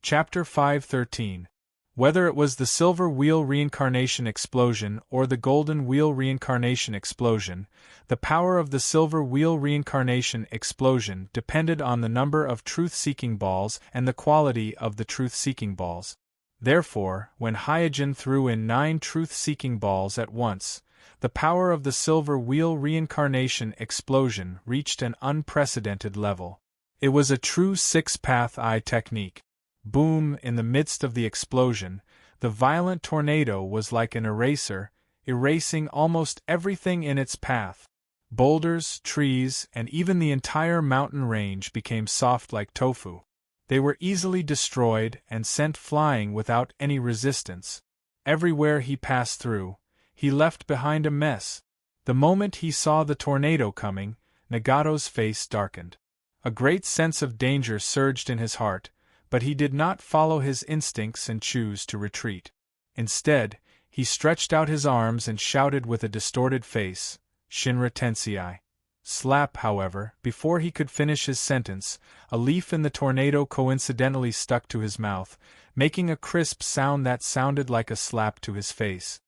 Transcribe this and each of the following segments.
Chapter 513. Whether it was the silver wheel reincarnation explosion or the golden wheel reincarnation explosion, the power of the silver wheel reincarnation explosion depended on the number of truth-seeking balls and the quality of the truth-seeking balls. Therefore, when Hyojin threw in 9 truth-seeking balls at once, the power of the silver wheel reincarnation explosion reached an unprecedented level. It was a true six-path eye technique. Boom! In the midst of the explosion, the violent tornado was like an eraser, erasing almost everything in its path. Boulders, trees, and even the entire mountain range became soft like tofu. They were easily destroyed and sent flying without any resistance. Everywhere he passed through, he left behind a mess. The moment he saw the tornado coming, Nagato's face darkened. A great sense of danger surged in his heart, but he did not follow his instincts and choose to retreat. Instead, he stretched out his arms and shouted with a distorted face, "Shinra Tensei." Slap, however, before he could finish his sentence, a leaf in the tornado coincidentally stuck to his mouth, making a crisp sound that sounded like a slap to his face.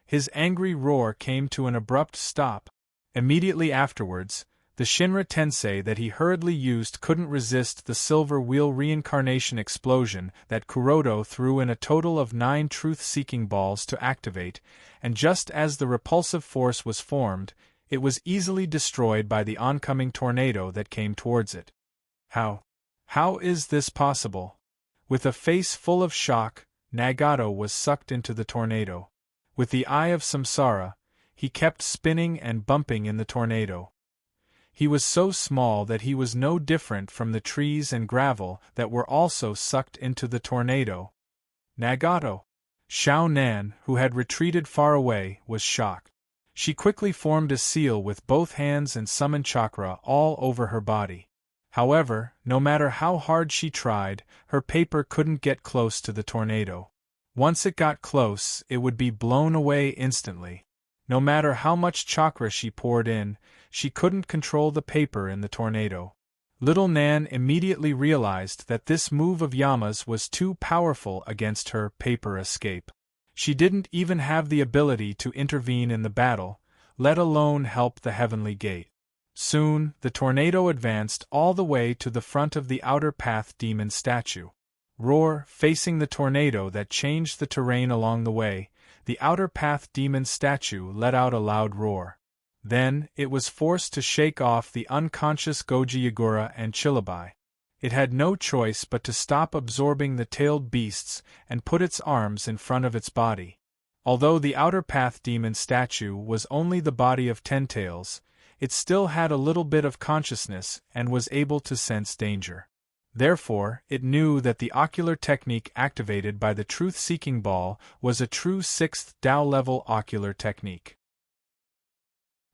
His angry roar came to an abrupt stop. Immediately afterwards, the Shinra Tensei that he hurriedly used couldn't resist the silver wheel reincarnation explosion that Kuroda threw in a total of 9 truth-seeking balls to activate, and just as the repulsive force was formed, it was easily destroyed by the oncoming tornado that came towards it. How is this possible? With a face full of shock, Nagato was sucked into the tornado. With the eye of samsara, he kept spinning and bumping in the tornado. He was so small that he was no different from the trees and gravel that were also sucked into the tornado. Nagato! Xiao Nan, who had retreated far away, was shocked. She quickly formed a seal with both hands and summoned chakra all over her body. However, no matter how hard she tried, her paper couldn't get close to the tornado. Once it got close, it would be blown away instantly. No matter how much chakra she poured in, she couldn't control the paper in the tornado. Little Nan immediately realized that this move of Yama's was too powerful against her paper escape. She didn't even have the ability to intervene in the battle, let alone help the Heavenly Gate. Soon, the tornado advanced all the way to the front of the Outer Path Demon statue. Roar, facing the tornado that changed the terrain along the way, the Outer Path Demon statue let out a loud roar. Then, it was forced to shake off the unconscious Goji Yagura and Chilabai. It had no choice but to stop absorbing the tailed beasts and put its arms in front of its body. Although the Outer Path Demon statue was only the body of 10 tails, it still had a little bit of consciousness and was able to sense danger. Therefore, it knew that the ocular technique activated by the truth-seeking ball was a true 6th Dao-level ocular technique.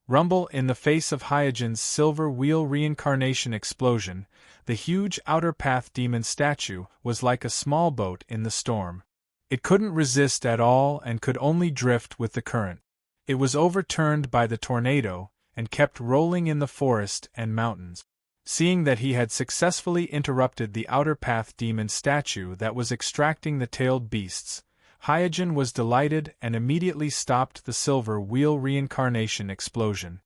Rumble in the face of Hyojin's silver wheel reincarnation explosion, the huge Outer Path Demon statue was like a small boat in the storm. It couldn't resist at all and could only drift with the current. It was overturned by the tornado and kept rolling in the forest and mountains. Seeing that he had successfully interrupted the Outer Path Demon statue that was extracting the tailed beasts, Hyojin was delighted and immediately stopped the silver wheel reincarnation explosion.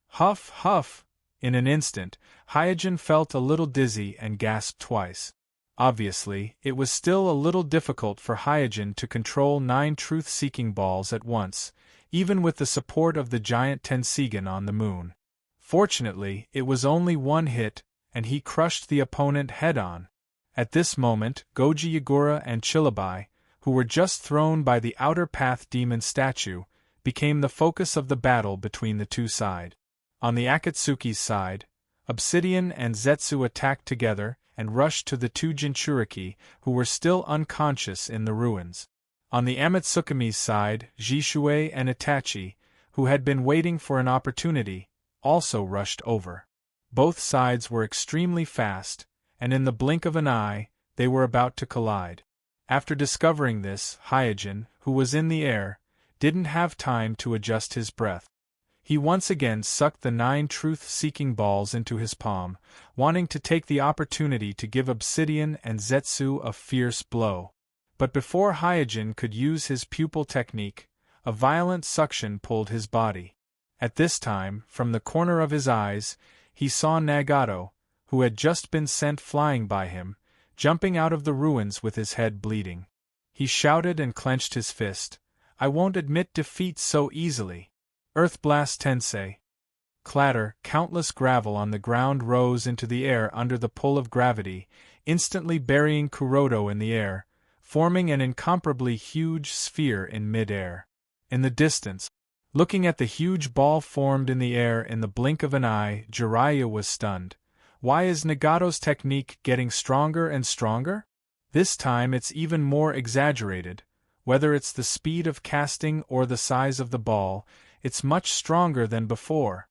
Huff, huff! In an instant, Hyojin felt a little dizzy and gasped twice. Obviously, it was still a little difficult for Hyojin to control 9 truth-seeking balls at once, even with the support of the giant Tenseigan on the moon. Fortunately, it was only one hit, and he crushed the opponent head-on. At this moment, Goji Yagura and Chilabai, who were just thrown by the Outer Path Demon statue, became the focus of the battle between the two sides. On the Akatsuki's side, Obsidian and Zetsu attacked together and rushed to the 2 Jinchuriki, who were still unconscious in the ruins. On the Amatsukumi's side, Jishui and Itachi, who had been waiting for an opportunity, also rushed over. Both sides were extremely fast, and in the blink of an eye, they were about to collide. After discovering this, Hyojin, who was in the air, didn't have time to adjust his breath. He once again sucked the 9 truth-seeking balls into his palm, wanting to take the opportunity to give Obsidian and Zetsu a fierce blow. But before Hyojin could use his pupil technique, a violent suction pulled his body. At this time, from the corner of his eyes, he saw Nagato, who had just been sent flying by him, jumping out of the ruins with his head bleeding. He shouted and clenched his fist. "I won't admit defeat so easily. Earth Blast Tensei." Clatter, countless gravel on the ground rose into the air under the pull of gravity, instantly burying Kuroto in the air, forming an incomparably huge sphere in mid-air. In the distance, looking at the huge ball formed in the air in the blink of an eye, Jiraiya was stunned. Why is Nagato's technique getting stronger and stronger? This time it's even more exaggerated. Whether it's the speed of casting or the size of the ball, it's much stronger than before.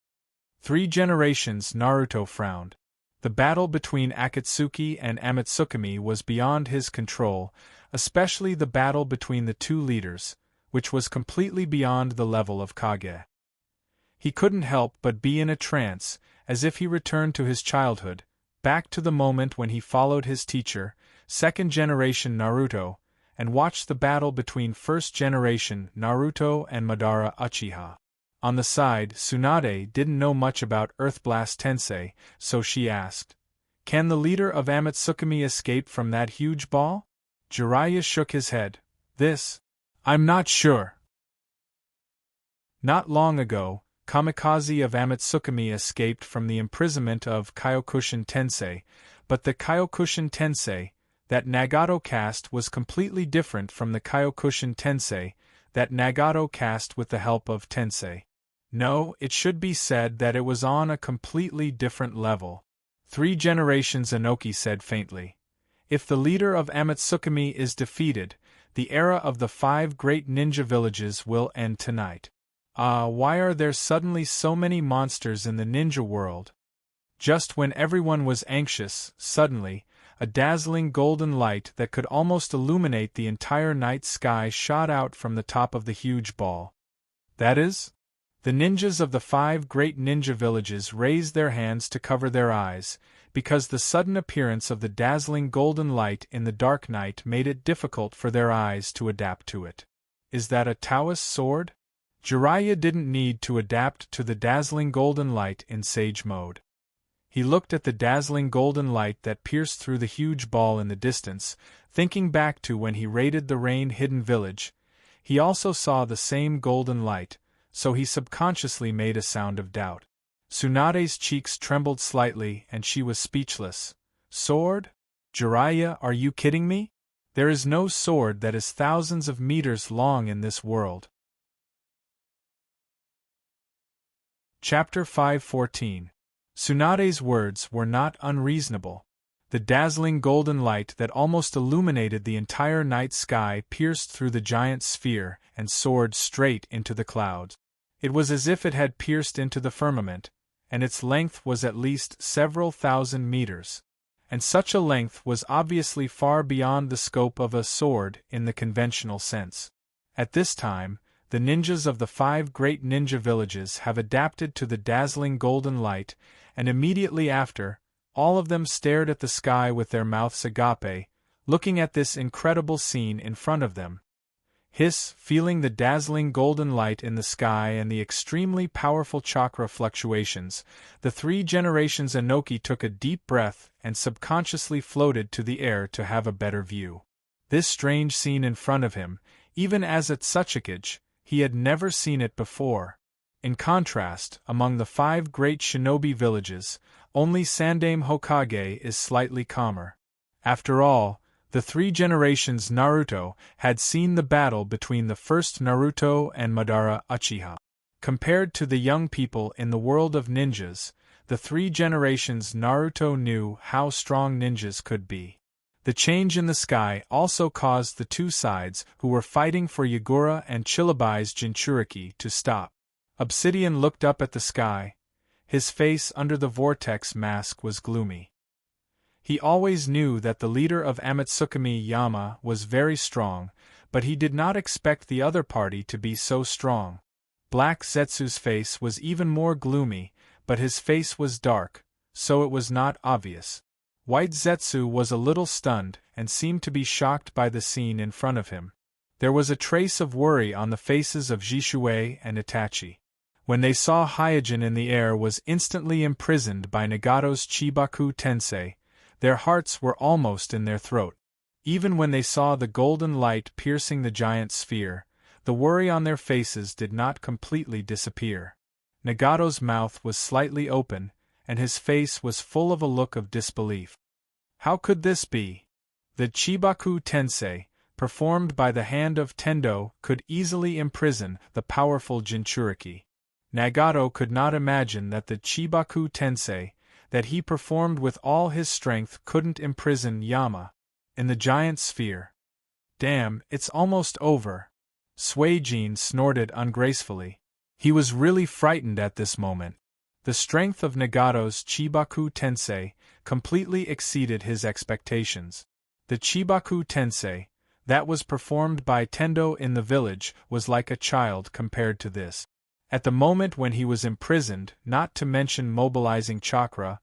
3 generations. Naruto frowned. The battle between Akatsuki and Amatsukami was beyond his control, especially the battle between the 2 leaders, which was completely beyond the level of Kage. He couldn't help but be in a trance, as if he returned to his childhood, back to the moment when he followed his teacher, 2nd generation Naruto, and watched the battle between 1st generation Naruto and Madara Uchiha. On the side, Tsunade didn't know much about Earth Blast Tensei, so she asked, "Can the leader of Amatsukami escape from that huge ball?" Jiraiya shook his head. I'm not sure." Not long ago, Kamikaze of Amatsukami escaped from the imprisonment of Kyokushin Tensei, but the Kyokushin Tensei that Nagato cast was completely different from the Kyokushin Tensei that Nagato cast with the help of Tensei. No, it should be said that it was on a completely different level. 3 generations. Inoki said faintly. If the leader of Amatsukami is defeated, the era of the 5 great ninja villages will end tonight. Why are there suddenly so many monsters in the ninja world? Just when everyone was anxious, suddenly, a dazzling golden light that could almost illuminate the entire night sky shot out from the top of the huge ball. That is? The ninjas of the 5 great ninja villages raised their hands to cover their eyes, because the sudden appearance of the dazzling golden light in the dark night made it difficult for their eyes to adapt to it. Is that a Taoist sword? Jiraiya didn't need to adapt to the dazzling golden light in sage mode. He looked at the dazzling golden light that pierced through the huge ball in the distance, thinking back to when he raided the rain-hidden village. He also saw the same golden light, so he subconsciously made a sound of doubt. Tsunade's cheeks trembled slightly and she was speechless. Sword? Jiraiya, are you kidding me? There is no sword that is thousands of meters long in this world. Chapter 5:14. Tsunade's words were not unreasonable. The dazzling golden light that almost illuminated the entire night sky pierced through the giant sphere and soared straight into the clouds. It was as if it had pierced into the firmament, and its length was at least several thousand meters. And such a length was obviously far beyond the scope of a sword in the conventional sense. At this time, the ninjas of the 5 great ninja villages have adapted to the dazzling golden light, and immediately after, all of them stared at the sky with their mouths agape, looking at this incredible scene in front of them. Feeling the dazzling golden light in the sky and the extremely powerful chakra fluctuations, the 3 generations. Inoki took a deep breath and subconsciously floated to the air to have a better view. This strange scene in front of him, even as at such a age, he had never seen it before. In contrast, among the 5 great shinobi villages, only Sandaime Hokage is slightly calmer. After all, the 3 generations Naruto had seen the battle between the first Naruto and Madara Uchiha. Compared to the young people in the world of ninjas, the 3 generations Naruto knew how strong ninjas could be. The change in the sky also caused the 2 sides who were fighting for Yagura and Chilibai's Jinchuriki to stop. Obsidian looked up at the sky. His face under the vortex mask was gloomy. He always knew that the leader of Amatsukami Yama was very strong, but he did not expect the other party to be so strong. Black Zetsu's face was even more gloomy, but his face was dark, so it was not obvious. White Zetsu was a little stunned and seemed to be shocked by the scene in front of him. There was a trace of worry on the faces of Jishuei and Itachi. When they saw Hyojin in the air was instantly imprisoned by Nagato's Chibaku Tensei, their hearts were almost in their throat. Even when they saw the golden light piercing the giant sphere, the worry on their faces did not completely disappear. Nagato's mouth was slightly open, and his face was full of a look of disbelief. How could this be? The Chibaku Tensei, performed by the hand of Tendo, could easily imprison the powerful Jinchuriki. Nagato could not imagine that the Chibaku Tensei, that he performed with all his strength, couldn't imprison Yama in the giant sphere. Damn, it's almost over. Suijin snorted ungracefully. He was really frightened at this moment. The strength of Nagato's Chibaku Tensei completely exceeded his expectations. The Chibaku Tensei, that was performed by Tendo in the village, was like a child compared to this. At the moment when he was imprisoned, not to mention mobilizing chakra,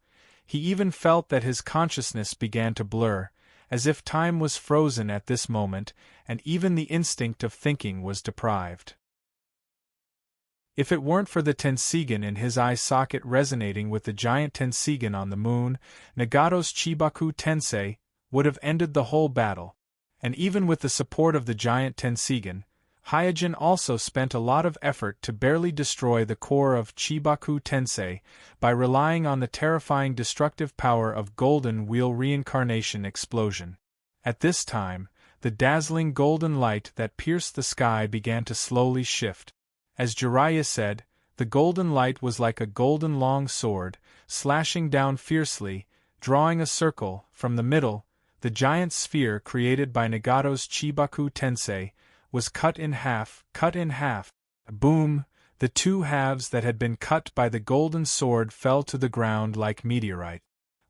he even felt that his consciousness began to blur, as if time was frozen at this moment, and even the instinct of thinking was deprived. If it weren't for the Tenseigan in his eye socket resonating with the giant Tenseigan on the moon, Nagato's Chibaku Tensei would have ended the whole battle. And even with the support of the giant Tenseigan, Hyojin also spent a lot of effort to barely destroy the core of Chibaku Tensei by relying on the terrifying destructive power of Golden Wheel Reincarnation Explosion. At this time, the dazzling golden light that pierced the sky began to slowly shift. As Jiraiya said, the golden light was like a golden long sword, slashing down fiercely, drawing a circle from the middle. The giant sphere created by Nagato's Chibaku Tensei was cut in half. Boom! The two halves that had been cut by the golden sword fell to the ground like meteorite.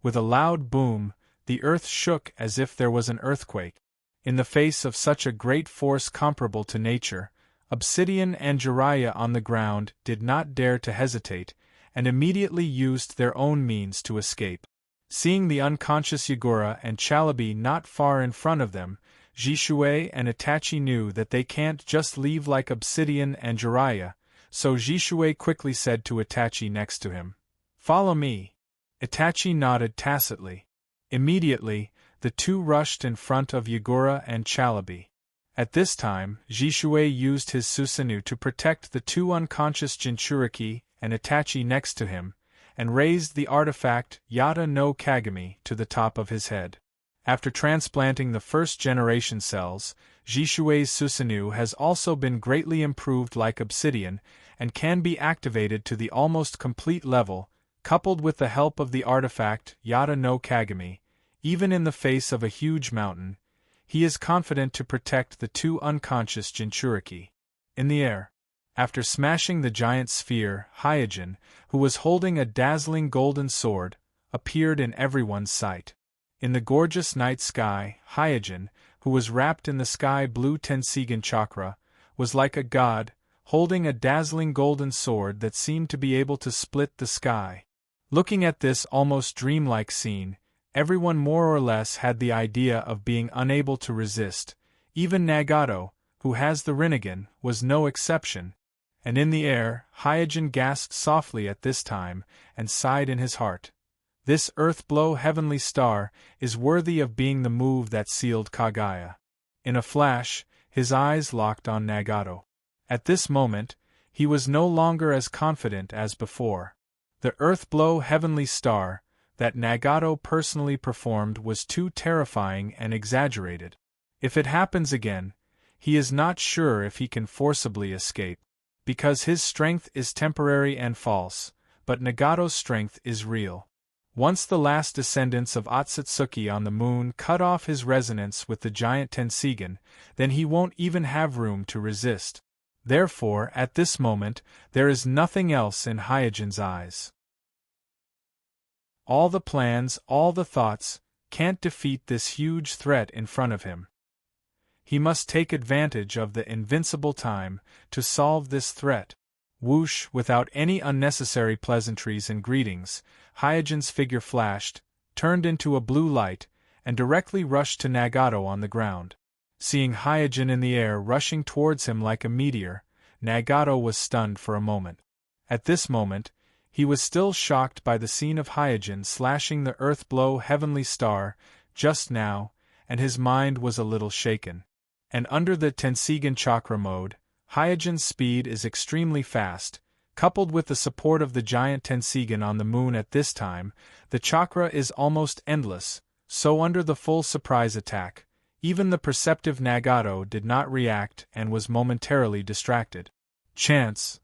With a loud boom, the earth shook as if there was an earthquake. In the face of such a great force comparable to nature, Obsidian and Jiraiya on the ground did not dare to hesitate, and immediately used their own means to escape. Seeing the unconscious Yagura and Chalabi not far in front of them, Jishuei and Itachi knew that they can't just leave like Obsidian and Jiraiya, so Jishuei quickly said to Itachi next to him, "Follow me." Itachi nodded tacitly. Immediately, the two rushed in front of Yagura and Chalabi. At this time, Jishuei used his Susanoo to protect the two unconscious Jinchuriki and Itachi next to him, and raised the artifact Yata no Kagami to the top of his head. After transplanting the first-generation cells, Jishuei's Susanoo has also been greatly improved like Obsidian, and can be activated to the almost complete level, coupled with the help of the artifact Yata no Kagami. Even in the face of a huge mountain, he is confident to protect the two unconscious Jinchuriki. In the air, after smashing the giant sphere, Hyojin, who was holding a dazzling golden sword, appeared in everyone's sight. In the gorgeous night sky, Hyojin, who was wrapped in the sky-blue Tenseigan chakra, was like a god, holding a dazzling golden sword that seemed to be able to split the sky. Looking at this almost dreamlike scene, everyone more or less had the idea of being unable to resist. Even Nagato, who has the Rinnegan, was no exception. And in the air, Hyojin gasped softly at this time, and sighed in his heart. This earth-blow heavenly star is worthy of being the move that sealed Kaguya. In a flash, his eyes locked on Nagato. At this moment, he was no longer as confident as before. The earth-blow heavenly star that Nagato personally performed was too terrifying and exaggerated. If it happens again, he is not sure if he can forcibly escape. Because his strength is temporary and false, but Nagato's strength is real. Once the last descendants of Otsutsuki on the moon cut off his resonance with the giant Tenseigan, then he won't even have room to resist. Therefore, at this moment, there is nothing else in Hyojin's eyes. All the plans, all the thoughts, can't defeat this huge threat in front of him. He must take advantage of the invincible time to solve this threat. Whoosh, without any unnecessary pleasantries and greetings, Hyojin's figure flashed, turned into a blue light, and directly rushed to Nagato on the ground. Seeing Hyojin in the air rushing towards him like a meteor, Nagato was stunned for a moment. At this moment, he was still shocked by the scene of Hyojin slashing the earth below Heavenly Star just now, and his mind was a little shaken. And under the Tenseigan chakra mode, Hyojin's speed is extremely fast. Coupled with the support of the giant Tenseigan on the moon at this time, the chakra is almost endless, so under the full surprise attack, even the perceptive Nagato did not react and was momentarily distracted. Chance.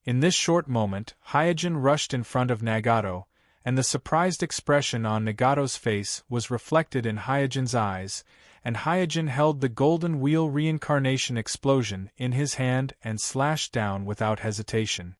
In this short moment, Hyojin rushed in front of Nagato, and the surprised expression on Nagato's face was reflected in Hyojin's eyes, and Hyojin held the golden wheel reincarnation explosion in his hand and slashed down without hesitation.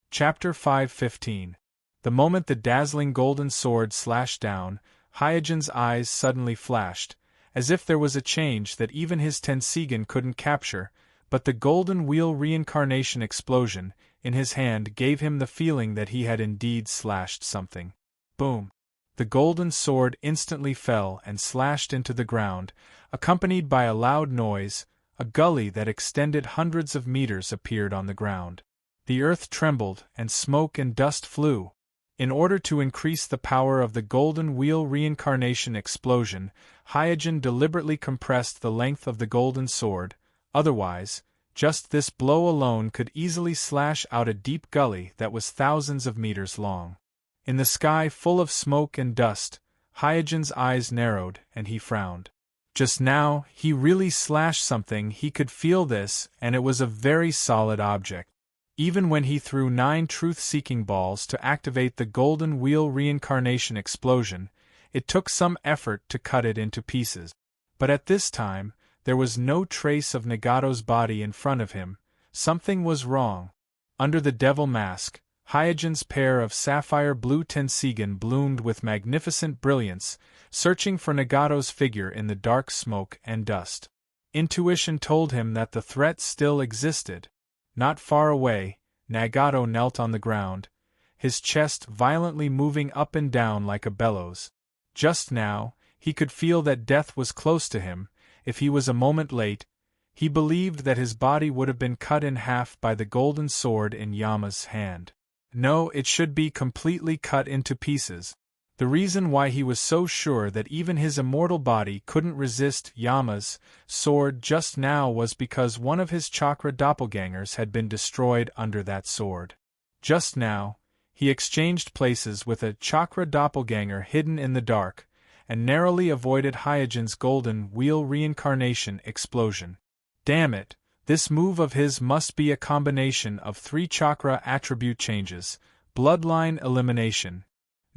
Chapter 5:15. The moment the dazzling golden sword slashed down, Hyojin's eyes suddenly flashed, as if there was a change that even his Tenseigan couldn't capture, but the golden wheel reincarnation explosion in his hand gave him the feeling that he had indeed slashed something. Boom! The golden sword instantly fell and slashed into the ground, accompanied by a loud noise. A gully that extended hundreds of meters appeared on the ground. The earth trembled, and smoke and dust flew. In order to increase the power of the golden wheel reincarnation explosion, Hyojin deliberately compressed the length of the golden sword, otherwise, just this blow alone could easily slash out a deep gully that was thousands of meters long. In the sky full of smoke and dust, Hyojin's eyes narrowed, and he frowned. Just now, he really slashed something. He could feel this, and it was a very solid object. Even when he threw 9 truth-seeking balls to activate the golden wheel reincarnation explosion, it took some effort to cut it into pieces. But at this time, there was no trace of Nagato's body in front of him. Something was wrong. Under the devil mask, Hyojin's pair of sapphire blue Tenseigan bloomed with magnificent brilliance, searching for Nagato's figure in the dark smoke and dust. Intuition told him that the threat still existed. Not far away, Nagato knelt on the ground, his chest violently moving up and down like a bellows. Just now, he could feel that death was close to him. If he was a moment late, he believed that his body would have been cut in half by the golden sword in Yama's hand. No, it should be completely cut into pieces. The reason why he was so sure that even his immortal body couldn't resist Yama's sword just now was because one of his chakra doppelgangers had been destroyed under that sword. Just now, he exchanged places with a chakra doppelganger hidden in the dark, and narrowly avoided Hyojin's golden wheel reincarnation explosion. Damn it, this move of his must be a combination of 3 chakra attribute changes, bloodline elimination.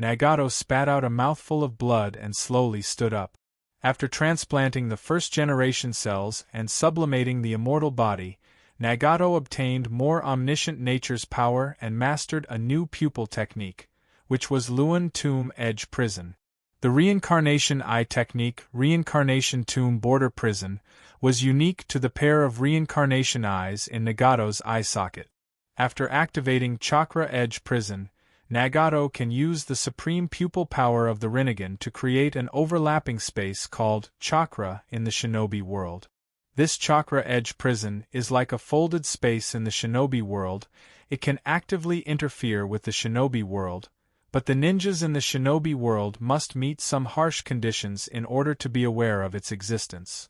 Nagato spat out a mouthful of blood and slowly stood up. After transplanting the first-generation cells and sublimating the immortal body, Nagato obtained more omniscient nature's power and mastered a new pupil technique, which was Luan Tomb Edge Prison. The Reincarnation Eye Technique, Reincarnation Tomb Border Prison, was unique to the pair of reincarnation eyes in Nagato's eye socket. After activating Chakra Edge Prison, Nagato can use the supreme pupil power of the Rinnegan to create an overlapping space called chakra in the shinobi world. This Chakra Edge Prison is like a folded space in the shinobi world. It can actively interfere with the shinobi world, but the ninjas in the shinobi world must meet some harsh conditions in order to be aware of its existence.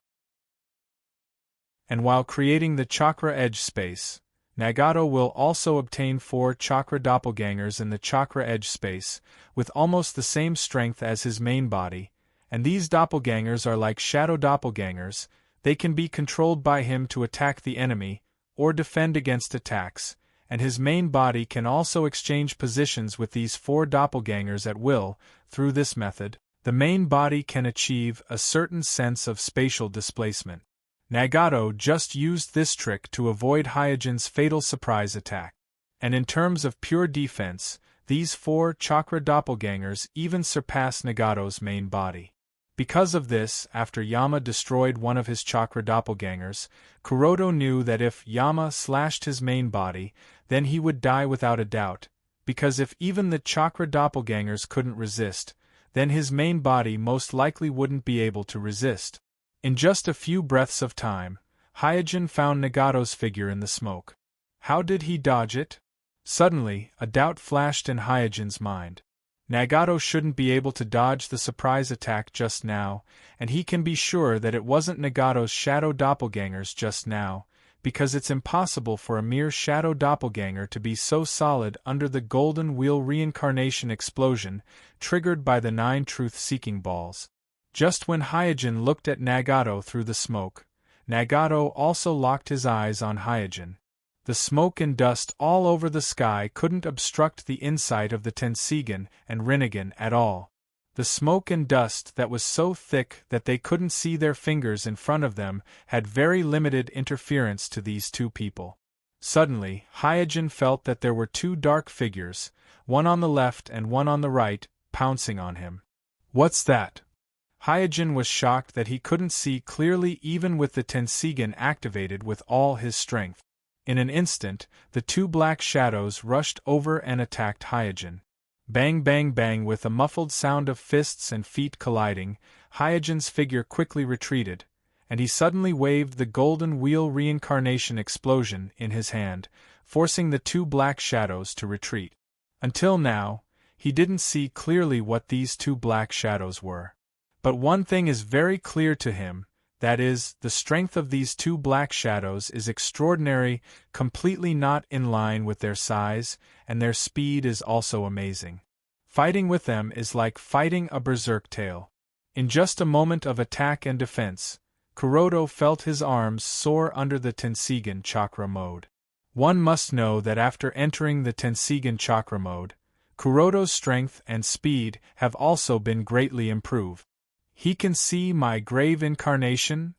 And while creating the Chakra Edge space, Nagato will also obtain 4 chakra doppelgangers in the chakra edge space, with almost the same strength as his main body, and these doppelgangers are like shadow doppelgangers. They can be controlled by him to attack the enemy, or defend against attacks, and his main body can also exchange positions with these 4 doppelgangers at will. Through this method, the main body can achieve a certain sense of spatial displacement. Nagato just used this trick to avoid Hyojin's fatal surprise attack. And in terms of pure defense, these 4 chakra doppelgangers even surpass Nagato's main body. Because of this, after Yama destroyed one of his chakra doppelgangers, Kuroda knew that if Yama slashed his main body, then he would die without a doubt, because if even the chakra doppelgangers couldn't resist, then his main body most likely wouldn't be able to resist. In just a few breaths of time, Hyojin found Nagato's figure in the smoke. How did he dodge it? Suddenly, a doubt flashed in Hyojin's mind. Nagato shouldn't be able to dodge the surprise attack just now, and he can be sure that it wasn't Nagato's shadow doppelgangers just now, because it's impossible for a mere shadow doppelganger to be so solid under the golden wheel reincarnation explosion triggered by the 9 truth-seeking balls. Just when Hyojin looked at Nagato through the smoke, Nagato also locked his eyes on Hyojin. The smoke and dust all over the sky couldn't obstruct the insight of the Tenseigan and Rinnegan at all. The smoke and dust that was so thick that they couldn't see their fingers in front of them had very limited interference to these two people. Suddenly, Hyojin felt that there were 2 dark figures, one on the left and one on the right, pouncing on him. What's that? Hyojin was shocked that he couldn't see clearly even with the Tenseigan activated with all his strength. In an instant, the 2 black shadows rushed over and attacked Hyojin. Bang bang bang, with a muffled sound of fists and feet colliding, Hyojin's figure quickly retreated, and he suddenly waved the golden wheel reincarnation explosion in his hand, forcing the 2 black shadows to retreat. Until now, he didn't see clearly what these 2 black shadows were. But one thing is very clear to him, that is, the strength of these 2 black shadows is extraordinary, completely not in line with their size, and their speed is also amazing. Fighting with them is like fighting a berserk tale. In just a moment of attack and defense, Kuroda felt his arms soar under the Tenseigan chakra mode. One must know that after entering the Tenseigan chakra mode, Kuroda's strength and speed have also been greatly improved. He can see my grave incarnation?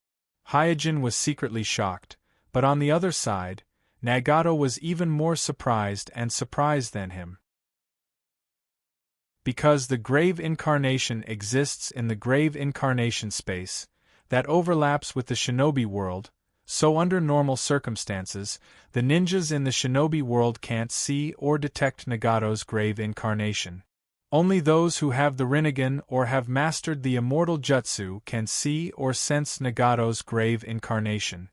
Hyojin was secretly shocked, but on the other side, Nagato was even more surprised than him. Because the grave incarnation exists in the grave incarnation space, that overlaps with the shinobi world, so under normal circumstances, the ninjas in the shinobi world can't see or detect Nagato's grave incarnation. Only those who have the Rinnegan or have mastered the immortal jutsu can see or sense Nagato's grave incarnation.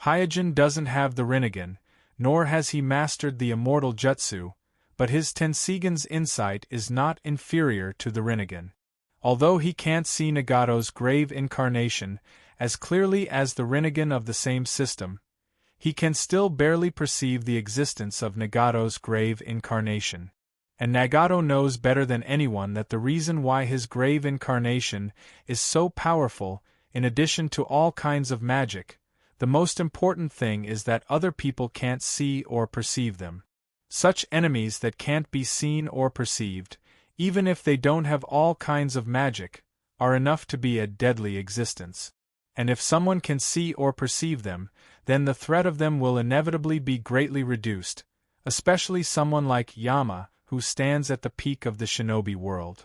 Hyojin doesn't have the Rinnegan, nor has he mastered the immortal jutsu, but his Tenseigan's insight is not inferior to the Rinnegan. Although he can't see Nagato's grave incarnation as clearly as the Rinnegan of the same system, he can still barely perceive the existence of Nagato's grave incarnation. And Nagato knows better than anyone that the reason why his grave incarnation is so powerful, in addition to all kinds of magic, the most important thing is that other people can't see or perceive them. Such enemies that can't be seen or perceived, even if they don't have all kinds of magic, are enough to be a deadly existence. And if someone can see or perceive them, then the threat of them will inevitably be greatly reduced, especially someone like Yama, who stands at the peak of the shinobi world.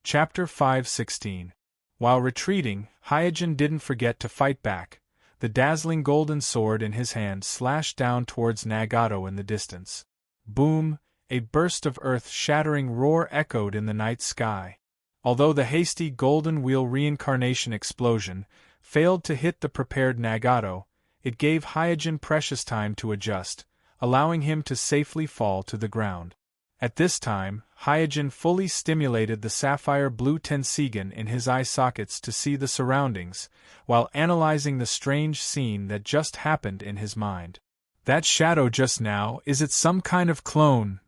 Chapter 5:16. While retreating, Hyojin didn't forget to fight back. The dazzling golden sword in his hand slashed down towards Nagato in the distance. Boom! A burst of earth-shattering roar echoed in the night sky. Although the hasty golden wheel reincarnation explosion failed to hit the prepared Nagato, it gave Hyojin precious time to adjust, allowing him to safely fall to the ground. At this time, Hyojin fully stimulated the sapphire blue Tenseigan in his eye sockets to see the surroundings, while analyzing the strange scene that just happened in his mind. That shadow just now, is it some kind of clone?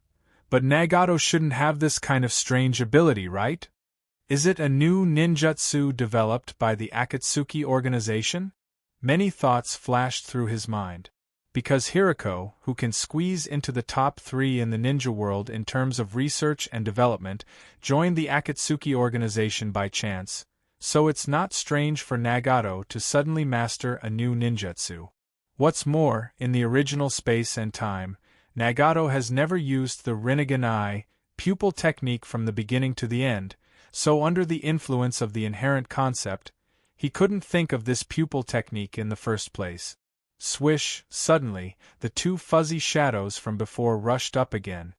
But Nagato shouldn't have this kind of strange ability, right? Is it a new ninjutsu developed by the Akatsuki organization? Many thoughts flashed through his mind. Because Hirako, who can squeeze into the top 3 in the ninja world in terms of research and development, joined the Akatsuki organization by chance, so it's not strange for Nagato to suddenly master a new ninjutsu. What's more, in the original space and time, Nagato has never used the Rinnegan Eye, pupil technique from the beginning to the end, so under the influence of the inherent concept, he couldn't think of this pupil technique in the first place. Swish, suddenly, the two fuzzy shadows from before rushed up again.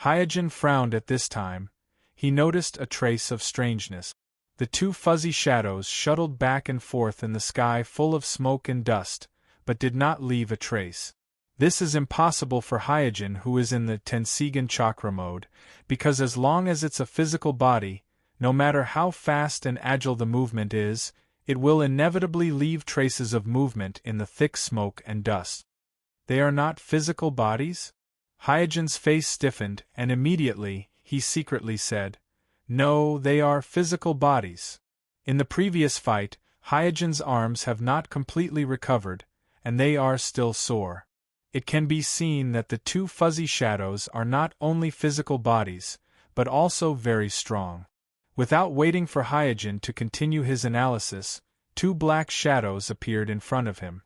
Hyojin frowned at this time. He noticed a trace of strangeness. The two fuzzy shadows shuttled back and forth in the sky full of smoke and dust, but did not leave a trace. This is impossible for Hyojin, who is in the Tenseigan chakra mode, because as long as it's a physical body, no matter how fast and agile the movement is, it will inevitably leave traces of movement in the thick smoke and dust. They are not physical bodies? Hyojin's face stiffened, and immediately, he secretly said, "No, they are physical bodies." In the previous fight, Hyojin's arms have not completely recovered, and they are still sore. It can be seen that the two fuzzy shadows are not only physical bodies, but also very strong. Without waiting for Hyojin to continue his analysis, two black shadows appeared in front of him.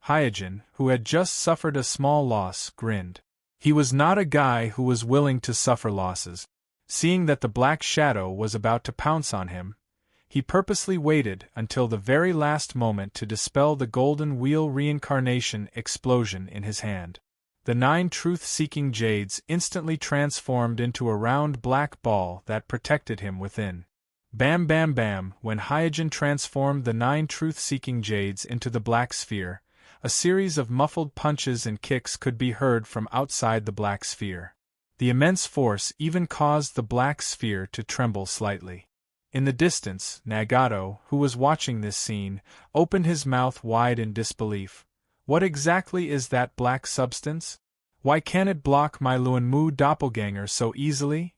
Hyojin, who had just suffered a small loss, grinned. He was not a guy who was willing to suffer losses. Seeing that the black shadow was about to pounce on him, he purposely waited until the very last moment to dispel the golden wheel reincarnation explosion in his hand. The 9 truth-seeking jades instantly transformed into a round black ball that protected him within. Bam bam bam. When Hyojin transformed the 9 truth-seeking jades into the black sphere, a series of muffled punches and kicks could be heard from outside the black sphere. The immense force even caused the black sphere to tremble slightly. In the distance, Nagato, who was watching this scene, opened his mouth wide in disbelief. What exactly is that black substance? Why can't it block my Luanmu doppelganger so easily?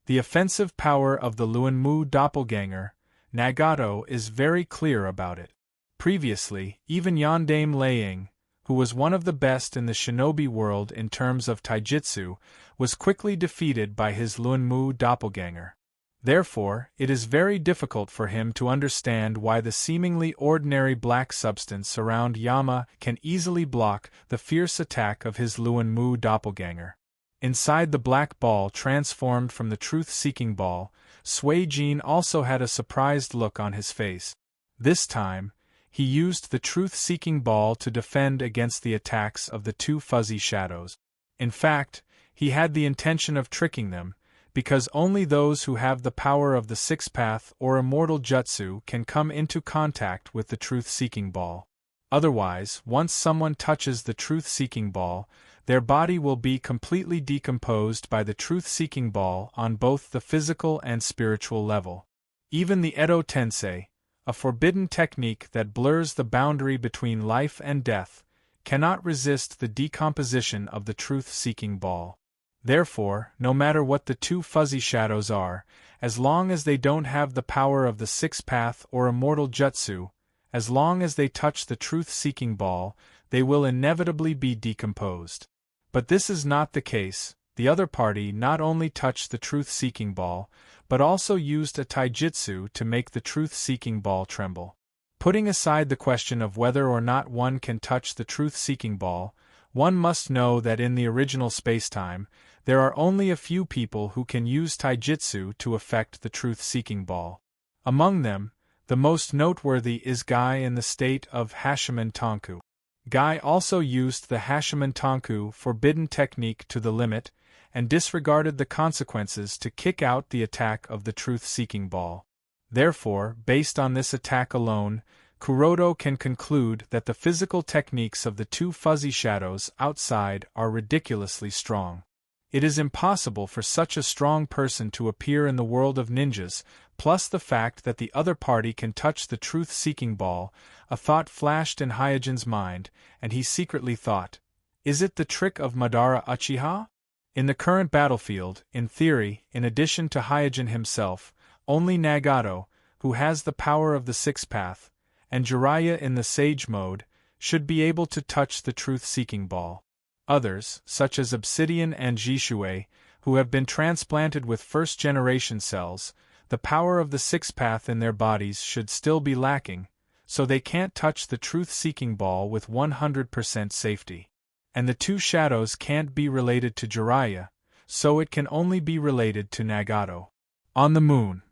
The offensive power of the Luanmu doppelganger, Nagato is very clear about it. Previously, even Yondaime Liang, who was one of the best in the shinobi world in terms of taijutsu, was quickly defeated by his Luanmu doppelganger. Therefore, it is very difficult for him to understand why the seemingly ordinary black substance around Yama can easily block the fierce attack of his Luanmu doppelganger. Inside the black ball transformed from the truth-seeking ball, Sui Jin also had a surprised look on his face. This time, he used the truth-seeking ball to defend against the attacks of the two fuzzy shadows. In fact, he had the intention of tricking them, because only those who have the power of the sixth path or immortal jutsu can come into contact with the truth-seeking ball. Otherwise, once someone touches the truth-seeking ball, their body will be completely decomposed by the truth-seeking ball on both the physical and spiritual level. Even the Edo Tensei, a forbidden technique that blurs the boundary between life and death, cannot resist the decomposition of the truth-seeking ball. Therefore, no matter what the two fuzzy shadows are, as long as they don't have the power of the sixth path or immortal jutsu, as long as they touch the truth-seeking ball, they will inevitably be decomposed. But this is not the case. The other party not only touched the truth-seeking ball, but also used a taijutsu to make the truth-seeking ball tremble. Putting aside the question of whether or not one can touch the truth-seeking ball, one must know that in the original spacetime, there are only a few people who can use taijutsu to affect the truth-seeking ball. Among them, the most noteworthy is Guy in the state of Hashimen Tonku. Guy also used the Hashimen Tonku forbidden technique to the limit, and disregarded the consequences to kick out the attack of the truth-seeking ball. Therefore, based on this attack alone, Kuroda can conclude that the physical techniques of the two fuzzy shadows outside are ridiculously strong. It is impossible for such a strong person to appear in the world of ninjas, plus the fact that the other party can touch the truth-seeking ball. A thought flashed in Hyojin's mind, and he secretly thought, is it the trick of Madara Uchiha? In the current battlefield, in theory, in addition to Hyojin himself, only Nagato, who has the power of the sixth path, and Jiraiya in the sage mode, should be able to touch the truth-seeking ball. Others, such as Obsidian and Jishui, who have been transplanted with first-generation cells, the power of the sixth path in their bodies should still be lacking, so they can't touch the truth-seeking ball with 100% safety. And the two shadows can't be related to Jiraiya, so it can only be related to Nagato. On the moon.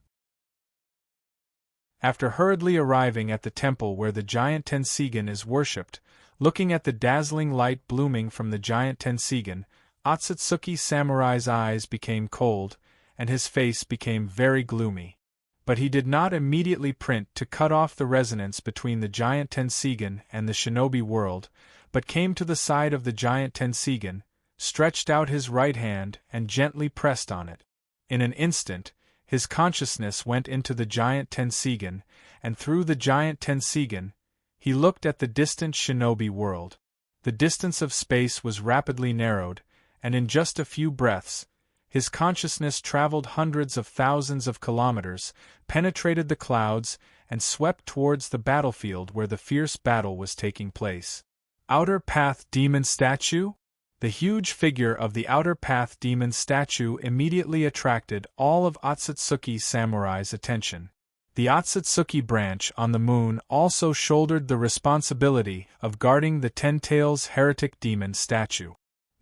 After hurriedly arriving at the temple where the giant Tenseigan is worshipped, looking at the dazzling light blooming from the giant Tenseigan, Otsutsuki Samurai's eyes became cold, and his face became very gloomy. But he did not immediately print to cut off the resonance between the giant Tenseigan and the shinobi world, but came to the side of the giant Tenseigan, stretched out his right hand and gently pressed on it. In an instant, his consciousness went into the giant Tenseigan, and through the giant Tenseigan, he looked at the distant shinobi world. The distance of space was rapidly narrowed, and in just a few breaths, his consciousness traveled hundreds of thousands of kilometers, penetrated the clouds, and swept towards the battlefield where the fierce battle was taking place. Outer Path Demon Statue? The huge figure of the Outer Path Demon Statue immediately attracted all of Otsutsuki Samurai's attention. The Otsutsuki branch on the moon also shouldered the responsibility of guarding the Ten-Tails Heretic Demon Statue.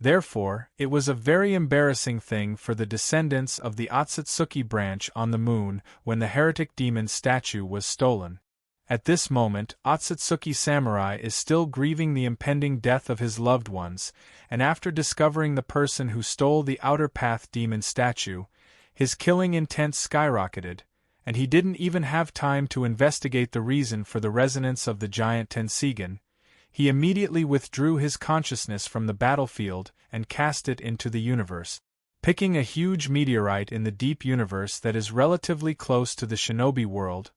Therefore, it was a very embarrassing thing for the descendants of the Otsutsuki branch on the moon when the Heretic Demon Statue was stolen. At this moment, Otsutsuki Samurai is still grieving the impending death of his loved ones, and after discovering the person who stole the Outer Path Demon Statue, his killing intent skyrocketed, and he didn't even have time to investigate the reason for the resonance of the giant Tenseigan. He immediately withdrew his consciousness from the battlefield and cast it into the universe. Picking a huge meteorite in the deep universe that is relatively close to the shinobi world,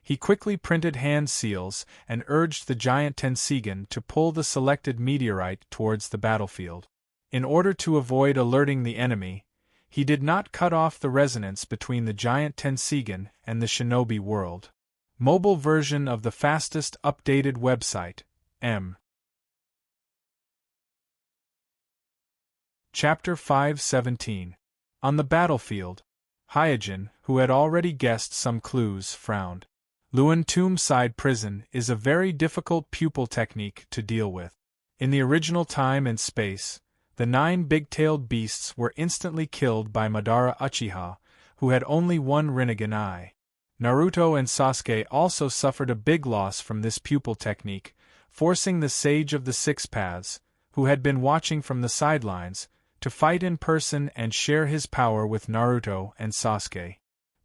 he quickly printed hand seals and urged the giant Tenseigan to pull the selected meteorite towards the battlefield. In order to avoid alerting the enemy, he did not cut off the resonance between the giant Tenseigan and the shinobi world. Mobile version of the fastest updated website, M. Chapter 517. On the battlefield, Hyojin, who had already guessed some clues, frowned. Luan Tomb Side Prison is a very difficult pupil technique to deal with. In the original time and space, the 9 big-tailed beasts were instantly killed by Madara Uchiha, who had only one Rinnegan eye. Naruto and Sasuke also suffered a big loss from this pupil technique, forcing the Sage of the Six Paths, who had been watching from the sidelines, to fight in person and share his power with Naruto and Sasuke.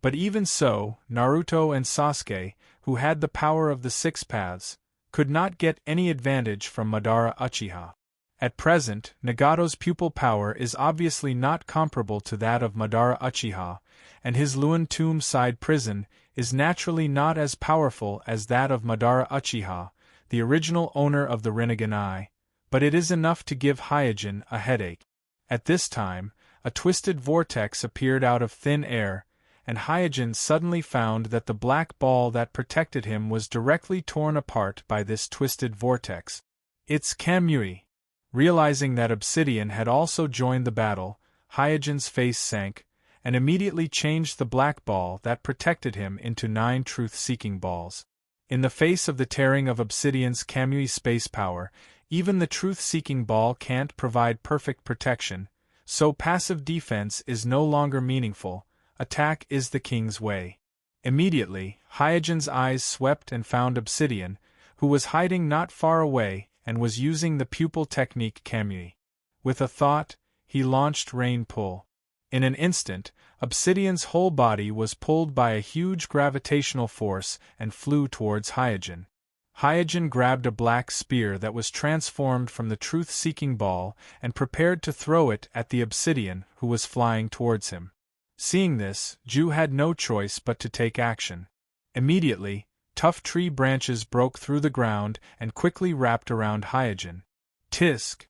But even so, Naruto and Sasuke, who had the power of the Six Paths, could not get any advantage from Madara Uchiha. At present, Nagato's pupil power is obviously not comparable to that of Madara Uchiha, and his Luan Tomb Side Prison is naturally not as powerful as that of Madara Uchiha, the original owner of the Rinnegan eye, but it is enough to give Hyojin a headache. At this time, a twisted vortex appeared out of thin air, and Hyojin suddenly found that the black ball that protected him was directly torn apart by this twisted vortex. It's Kamui. Realizing that Obsidian had also joined the battle, Hyojin's face sank, and immediately changed the black ball that protected him into 9 truth-seeking balls. In the face of the tearing of Obsidian's Kamui space power, even the truth-seeking ball can't provide perfect protection, so passive defense is no longer meaningful. Attack is the king's way. Immediately, Hyojin's eyes swept and found Obsidian, who was hiding not far away and was using the pupil technique Kamui. With a thought, he launched Rain Pull. In an instant, Obsidian's whole body was pulled by a huge gravitational force and flew towards Hyojin. Hyojin grabbed a black spear that was transformed from the truth-seeking ball and prepared to throw it at the Obsidian who was flying towards him. Seeing this, Ju had no choice but to take action. Immediately, tough tree branches broke through the ground and quickly wrapped around Hyojin. Tisk!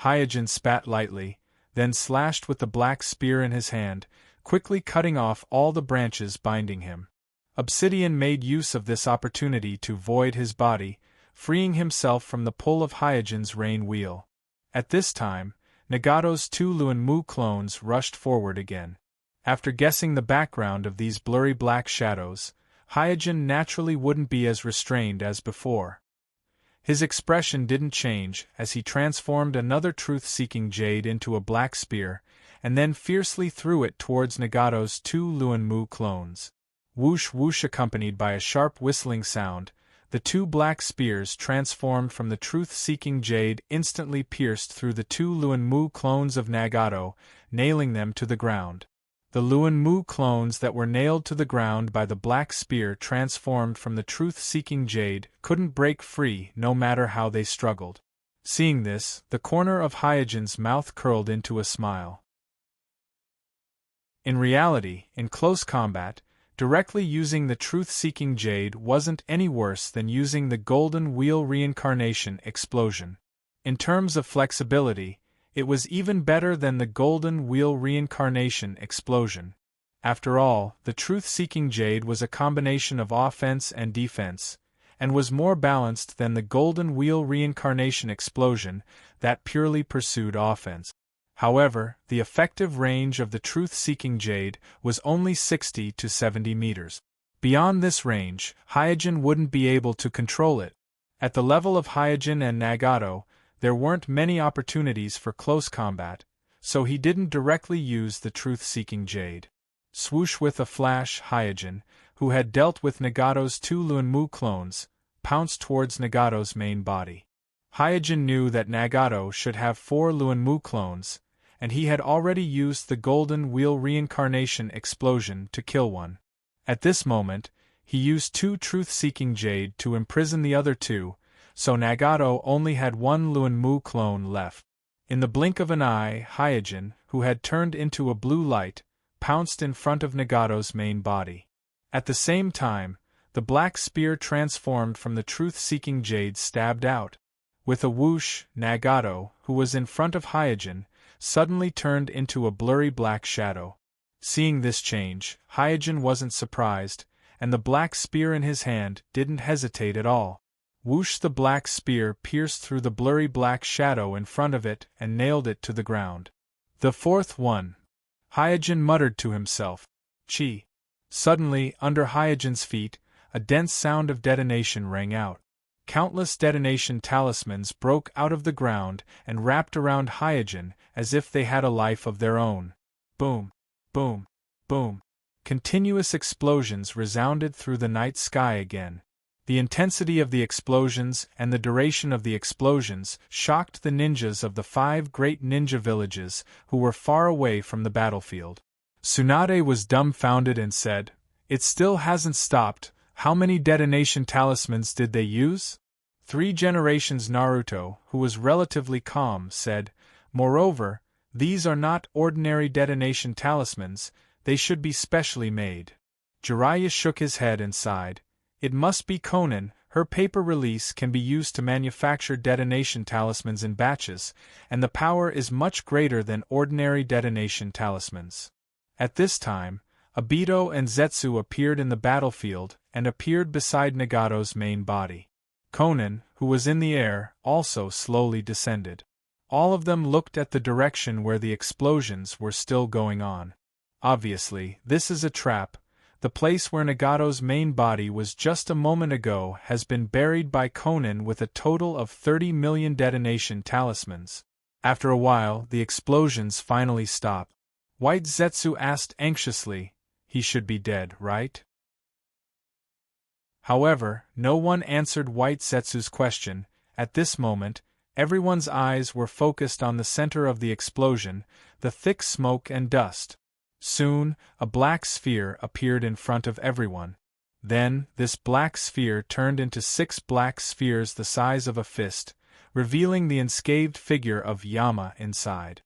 Hyojin spat lightly, then slashed with the black spear in his hand, quickly cutting off all the branches binding him. Obsidian made use of this opportunity to void his body, freeing himself from the pull of Hyojin's rain wheel. At this time, Nagato's 2 Luanmu clones rushed forward again. After guessing the background of these blurry black shadows, Hyojin naturally wouldn't be as restrained as before. His expression didn't change as he transformed another truth-seeking jade into a black spear, and then fiercely threw it towards Nagato's 2 Luanmu clones. Whoosh whoosh, accompanied by a sharp whistling sound, the 2 black spears transformed from the truth-seeking jade instantly pierced through the 2 Luanmu clones of Nagato, nailing them to the ground. The Luanmu clones that were nailed to the ground by the black spear transformed from the truth-seeking jade couldn't break free no matter how they struggled. Seeing this, the corner of Hyojin's mouth curled into a smile. In reality, in close combat, directly using the truth-seeking jade wasn't any worse than using the golden wheel reincarnation explosion. In terms of flexibility, it was even better than the golden wheel reincarnation explosion. After all, the truth-seeking jade was a combination of offense and defense, and was more balanced than the golden wheel reincarnation explosion that purely pursued offense. However, the effective range of the truth-seeking jade was only 60 to 70 meters. Beyond this range, Hyojin wouldn't be able to control it. At the level of Hyojin and Nagato, there weren't many opportunities for close combat, so he didn't directly use the truth-seeking jade. Swoosh, with a flash, Hyojin, who had dealt with Nagato's 2 Luanmu clones, pounced towards Nagato's main body. Hyojin knew that Nagato should have 4 Luanmu clones, and he had already used the golden wheel reincarnation explosion to kill one. At this moment, he used 2 truth-seeking jade to imprison the other 2, so Nagato only had 1 Luanmu clone left. In the blink of an eye, Hyojin, who had turned into a blue light, pounced in front of Nagato's main body. At the same time, the black spear transformed from the truth-seeking jade stabbed out. With a whoosh, Nagato, who was in front of Hyojin, suddenly turned into a blurry black shadow. Seeing this change, Hyojin wasn't surprised, and the black spear in his hand didn't hesitate at all. Whoosh, the black spear pierced through the blurry black shadow in front of it and nailed it to the ground. The 4th one. Hyojin muttered to himself. Chi. Suddenly, under Hyojin's feet, a dense sound of detonation rang out. Countless detonation talismans broke out of the ground and wrapped around Hyojin as if they had a life of their own. Boom, boom, boom. Continuous explosions resounded through the night sky again. The intensity of the explosions and the duration of the explosions shocked the ninjas of the 5 great ninja villages who were far away from the battlefield. Tsunade was dumbfounded and said, "It still hasn't stopped. How many detonation talismans did they use?" 3 generations. Naruto, who was relatively calm, said, "Moreover, these are not ordinary detonation talismans, they should be specially made." Jiraiya shook his head and sighed. "It must be Konan, her paper release can be used to manufacture detonation talismans in batches, and the power is much greater than ordinary detonation talismans." At this time, Obito and Zetsu appeared in the battlefield and appeared beside Nagato's main body. Konan, who was in the air, also slowly descended. All of them looked at the direction where the explosions were still going on. Obviously, this is a trap. The place where Nagato's main body was just a moment ago has been buried by Konan with a total of 30 million detonation talismans. After a while, the explosions finally stopped. White Zetsu asked anxiously, "He should be dead, right?" However, no one answered White Zetsu's question. At this moment, everyone's eyes were focused on the center of the explosion, the thick smoke and dust. Soon, a black sphere appeared in front of everyone. Then, this black sphere turned into 6 black spheres the size of a fist, revealing the unscathed figure of Yama inside.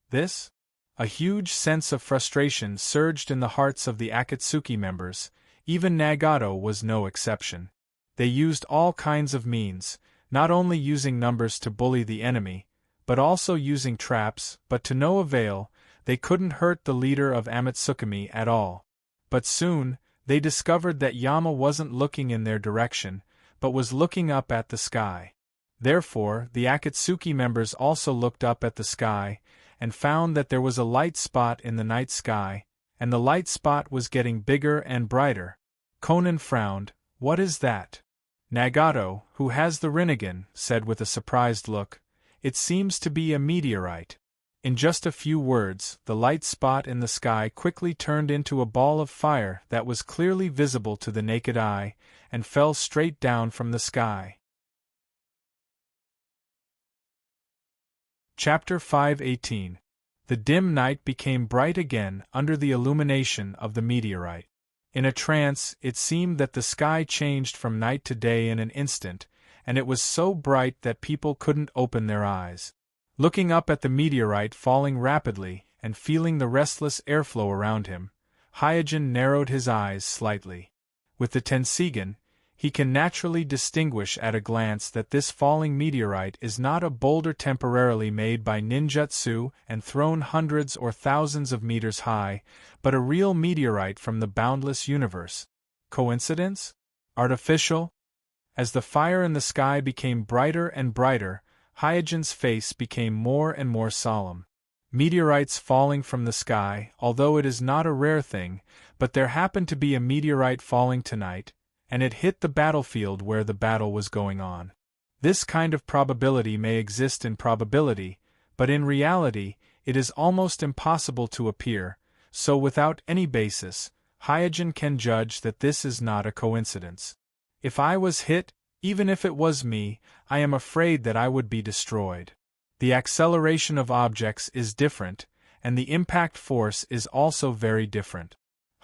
This? A huge sense of frustration surged in the hearts of the Akatsuki members. Even Nagato was no exception. They used all kinds of means, not only using numbers to bully the enemy, but also using traps, but to no avail. They couldn't hurt the leader of Amatsukami at all. But soon, they discovered that Yama wasn't looking in their direction, but was looking up at the sky. Therefore, the Akatsuki members also looked up at the sky, and found that there was a light spot in the night sky, and the light spot was getting bigger and brighter. Konan frowned. "What is that?" Nagato, who has the Rinnegan, said with a surprised look, "It seems to be a meteorite." In just a few words, the light spot in the sky quickly turned into a ball of fire that was clearly visible to the naked eye, and fell straight down from the sky. Chapter 5:18. The dim night became bright again under the illumination of the meteorite. In a trance, it seemed that the sky changed from night to day in an instant, and it was so bright that people couldn't open their eyes. Looking up at the meteorite falling rapidly, and feeling the restless airflow around him, Hyojin narrowed his eyes slightly. With the Tenseigan, he can naturally distinguish at a glance that this falling meteorite is not a boulder temporarily made by ninjutsu and thrown hundreds or thousands of meters high, but a real meteorite from the boundless universe. Coincidence? Artificial? As the fire in the sky became brighter and brighter, Hyojin's face became more and more solemn. Meteorites falling from the sky, although it is not a rare thing, but there happened to be a meteorite falling tonight, and it hit the battlefield where the battle was going on. This kind of probability may exist in probability, but in reality, it is almost impossible to appear, so without any basis, Hyojin can judge that this is not a coincidence. If I was hit, even if it was me, I am afraid that I would be destroyed. The acceleration of objects is different, and the impact force is also very different.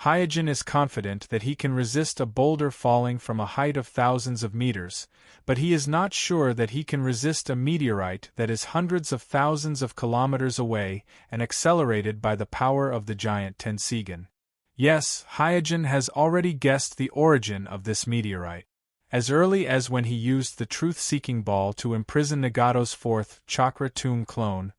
Hyojin is confident that he can resist a boulder falling from a height of thousands of meters, but he is not sure that he can resist a meteorite that is hundreds of thousands of kilometers away and accelerated by the power of the giant Tenseigan. Yes, Hyojin has already guessed the origin of this meteorite. As early as when he used the truth-seeking ball to imprison Nagato's fourth chakra tomb clone,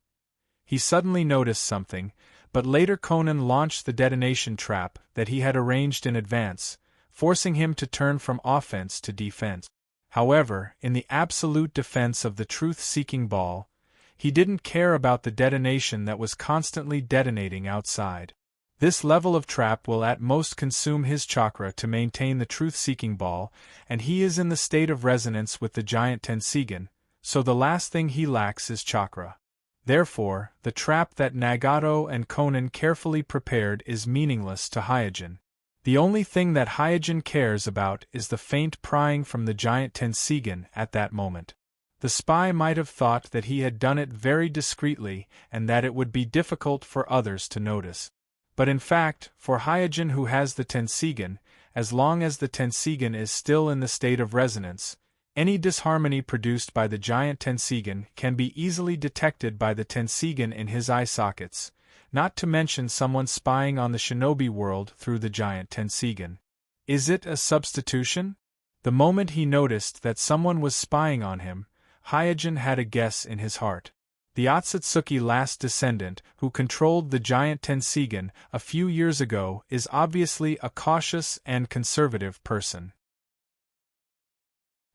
he suddenly noticed something, but later Conan launched the detonation trap that he had arranged in advance, forcing him to turn from offense to defense. However, in the absolute defense of the truth-seeking ball, he didn't care about the detonation that was constantly detonating outside. This level of trap will at most consume his chakra to maintain the truth-seeking ball, and he is in the state of resonance with the giant Tenseigan, so the last thing he lacks is chakra. Therefore, the trap that Nagato and Conan carefully prepared is meaningless to Hyojin. The only thing that Hyojin cares about is the faint prying from the giant Tenseigan at that moment. The spy might have thought that he had done it very discreetly and that it would be difficult for others to notice. But in fact, for Hyojin who has the Tenseigan, as long as the Tenseigan is still in the state of resonance, any disharmony produced by the giant Tenseigan can be easily detected by the Tenseigan in his eye sockets, not to mention someone spying on the shinobi world through the giant Tenseigan. Is it a substitution? The moment he noticed that someone was spying on him, Hyojin had a guess in his heart. The Otsutsuki last descendant, who controlled the giant Tenseigan a few years ago, is obviously a cautious and conservative person.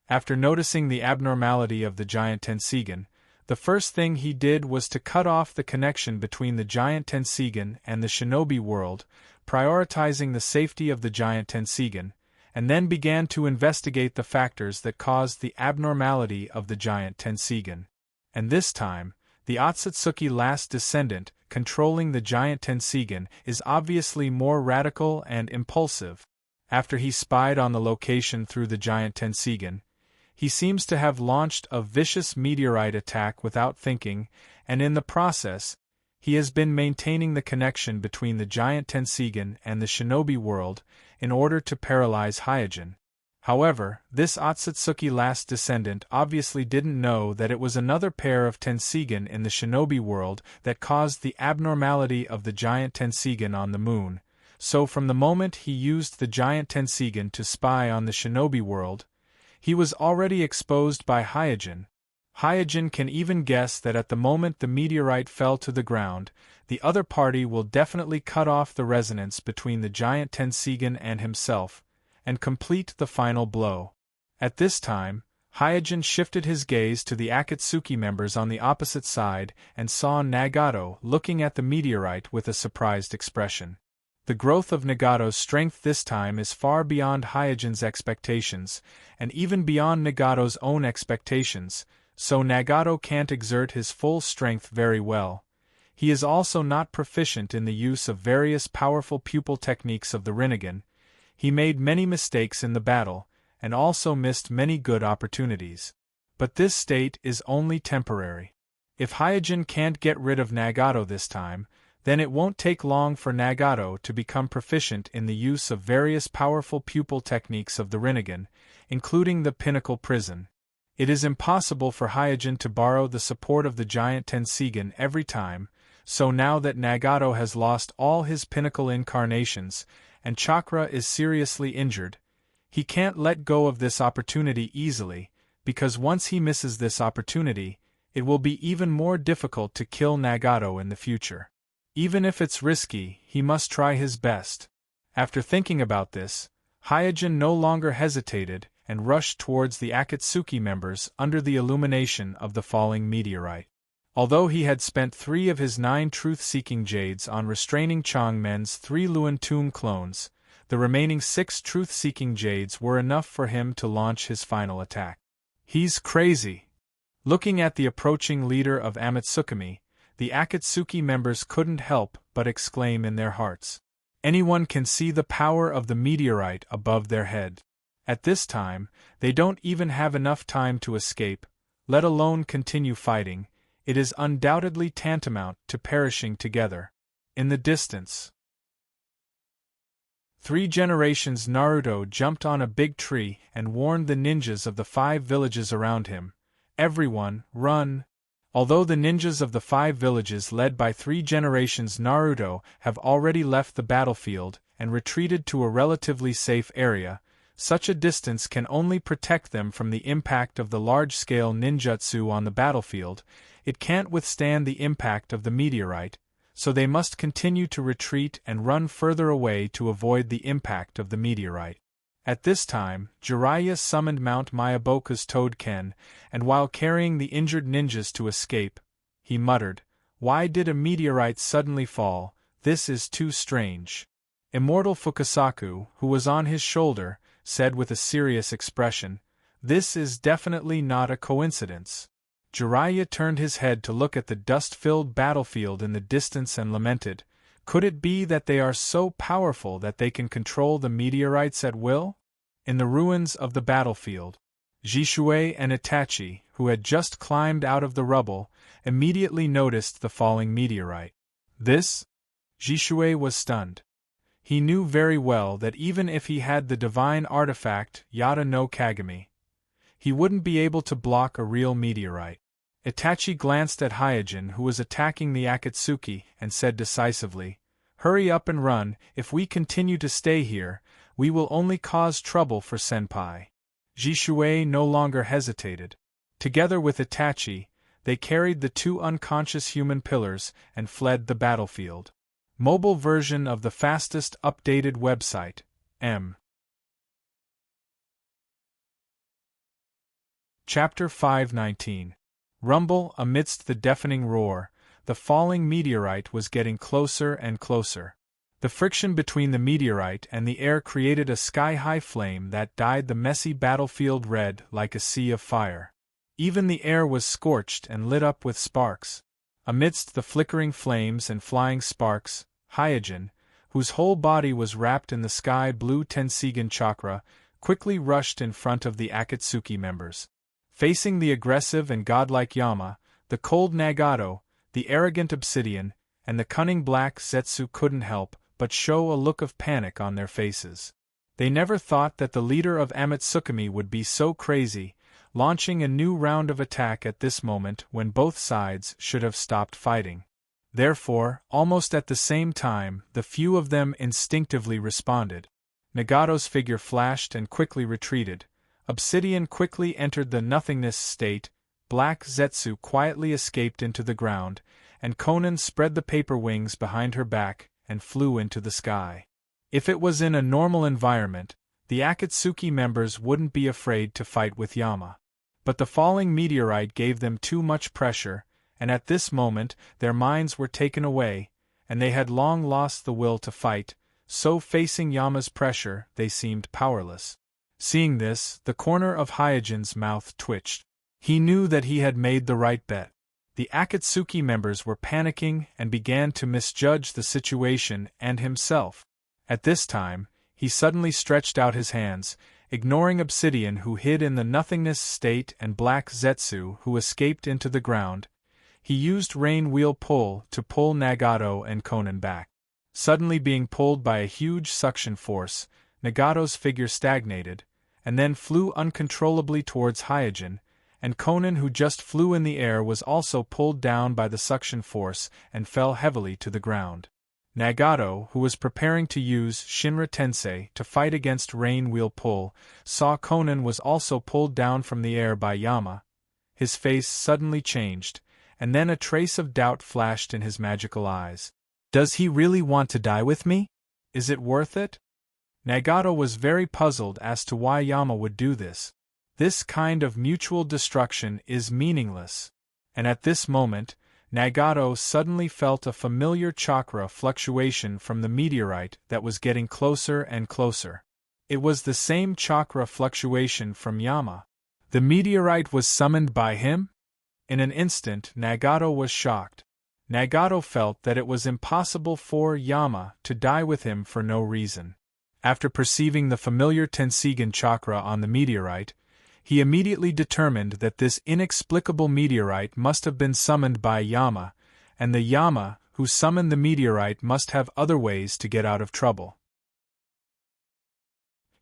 After noticing the abnormality of the giant Tenseigan, the first thing he did was to cut off the connection between the giant Tenseigan and the shinobi world, prioritizing the safety of the giant Tenseigan, and then began to investigate the factors that caused the abnormality of the giant Tenseigan. And this time, the Otsutsuki last descendant, controlling the giant Tenseigan, is obviously more radical and impulsive. After he spied on the location through the giant Tenseigan, he seems to have launched a vicious meteorite attack without thinking, and in the process, he has been maintaining the connection between the giant Tenseigan and the shinobi world in order to paralyze Hyojin. However, this Otsutsuki last descendant obviously didn't know that it was another pair of Tenseigan in the shinobi world that caused the abnormality of the giant Tenseigan on the moon, so from the moment he used the giant Tenseigan to spy on the shinobi world, he was already exposed by Hyojin. Hyojin can even guess that at the moment the meteorite fell to the ground, the other party will definitely cut off the resonance between the giant Tenseigan and himself, and complete the final blow. At this time, Hyojin shifted his gaze to the Akatsuki members on the opposite side and saw Nagato looking at the meteorite with a surprised expression. The growth of Nagato's strength this time is far beyond Hyojin's expectations, and even beyond Nagato's own expectations, so Nagato can't exert his full strength very well. He is also not proficient in the use of various powerful pupil techniques of the Rinnegan. He made many mistakes in the battle, and also missed many good opportunities. But this state is only temporary. If Hyojin can't get rid of Nagato this time, then it won't take long for Nagato to become proficient in the use of various powerful pupil techniques of the Rinnegan, including the Pinnacle Prison. It is impossible for Hyojin to borrow the support of the giant Tenseigan every time, so now that Nagato has lost all his pinnacle incarnations, and Chakra is seriously injured, he can't let go of this opportunity easily, because once he misses this opportunity, it will be even more difficult to kill Nagato in the future. Even if it's risky, he must try his best. After thinking about this, Hyojin no longer hesitated and rushed towards the Akatsuki members under the illumination of the falling meteorite. Although he had spent 3 of his 9 truth-seeking jades on restraining Changmen's 3 Luan Tomb clones, the remaining 6 truth-seeking jades were enough for him to launch his final attack. He's crazy! Looking at the approaching leader of Amatsukami, the Akatsuki members couldn't help but exclaim in their hearts. Anyone can see the power of the meteorite above their head. At this time, they don't even have enough time to escape, let alone continue fighting. It is undoubtedly tantamount to perishing together. In the distance, 3 generations Naruto jumped on a big tree and warned the ninjas of the 5 villages around him. Everyone, run! Although the ninjas of the 5 villages led by 3 generations Naruto have already left the battlefield and retreated to a relatively safe area, such a distance can only protect them from the impact of the large-scale ninjutsu on the battlefield. It can't withstand the impact of the meteorite, so they must continue to retreat and run further away to avoid the impact of the meteorite. At this time, Jiraiya summoned Mount Miyaboku's Toad Ken, and while carrying the injured ninjas to escape, he muttered, "Why did a meteorite suddenly fall? This is too strange." Immortal Fukasaku, who was on his shoulder, said with a serious expression, "This is definitely not a coincidence." Jiraiya turned his head to look at the dust-filled battlefield in the distance and lamented, "Could it be that they are so powerful that they can control the meteorites at will?" In the ruins of the battlefield, Jishui and Itachi, who had just climbed out of the rubble, immediately noticed the falling meteorite. This? Jishui was stunned. He knew very well that even if he had the divine artifact Yata no Kagami, he wouldn't be able to block a real meteorite. Itachi glanced at Hyojin, who was attacking the Akatsuki, and said decisively, "Hurry up and run. If we continue to stay here, we will only cause trouble for Senpai." Jishui no longer hesitated. Together with Itachi, they carried the 2 unconscious human pillars and fled the battlefield. Mobile version of the fastest updated website, M. Chapter 519. Rumble. Amidst the deafening roar, the falling meteorite was getting closer and closer. The friction between the meteorite and the air created a sky-high flame that dyed the messy battlefield red like a sea of fire. Even the air was scorched and lit up with sparks. Amidst the flickering flames and flying sparks, Hyojin, whose whole body was wrapped in the sky-blue Tenseigan chakra, quickly rushed in front of the Akatsuki members. Facing the aggressive and godlike Yama, the cold Nagato, the arrogant Obsidian, and the cunning black Zetsu couldn't help but show a look of panic on their faces. They never thought that the leader of Amatsukami would be so crazy, launching a new round of attack at this moment when both sides should have stopped fighting. Therefore, almost at the same time, the few of them instinctively responded. Nagato's figure flashed and quickly retreated. Obsidian quickly entered the nothingness state, Black Zetsu quietly escaped into the ground, and Konan spread the paper wings behind her back and flew into the sky. If it was in a normal environment, the Akatsuki members wouldn't be afraid to fight with Yama. But the falling meteorite gave them too much pressure, and at this moment their minds were taken away, and they had long lost the will to fight, so facing Yama's pressure, they seemed powerless. Seeing this, the corner of Hyojin's mouth twitched. He knew that he had made the right bet. The Akatsuki members were panicking and began to misjudge the situation and himself. At this time, he suddenly stretched out his hands, ignoring Obsidian who hid in the nothingness state and Black Zetsu who escaped into the ground. He used Rain Wheel Pull to pull Nagato and Konan back. Suddenly being pulled by a huge suction force, Nagato's figure stagnated, and then flew uncontrollably towards Hyojin, and Konan who just flew in the air was also pulled down by the suction force and fell heavily to the ground. Nagato, who was preparing to use Shinra Tensei to fight against Rain Wheel Pull, saw Konan was also pulled down from the air by Yama. His face suddenly changed, and then a trace of doubt flashed in his magical eyes. Does he really want to die with me? Is it worth it? Nagato was very puzzled as to why Yama would do this. This kind of mutual destruction is meaningless. And at this moment, Nagato suddenly felt a familiar chakra fluctuation from the meteorite that was getting closer and closer. It was the same chakra fluctuation from Yama. The meteorite was summoned by him? In an instant, Nagato was shocked. Nagato felt that it was impossible for Yama to die with him for no reason. After perceiving the familiar Tenseigan chakra on the meteorite, he immediately determined that this inexplicable meteorite must have been summoned by Yama, and the Yama who summoned the meteorite must have other ways to get out of trouble.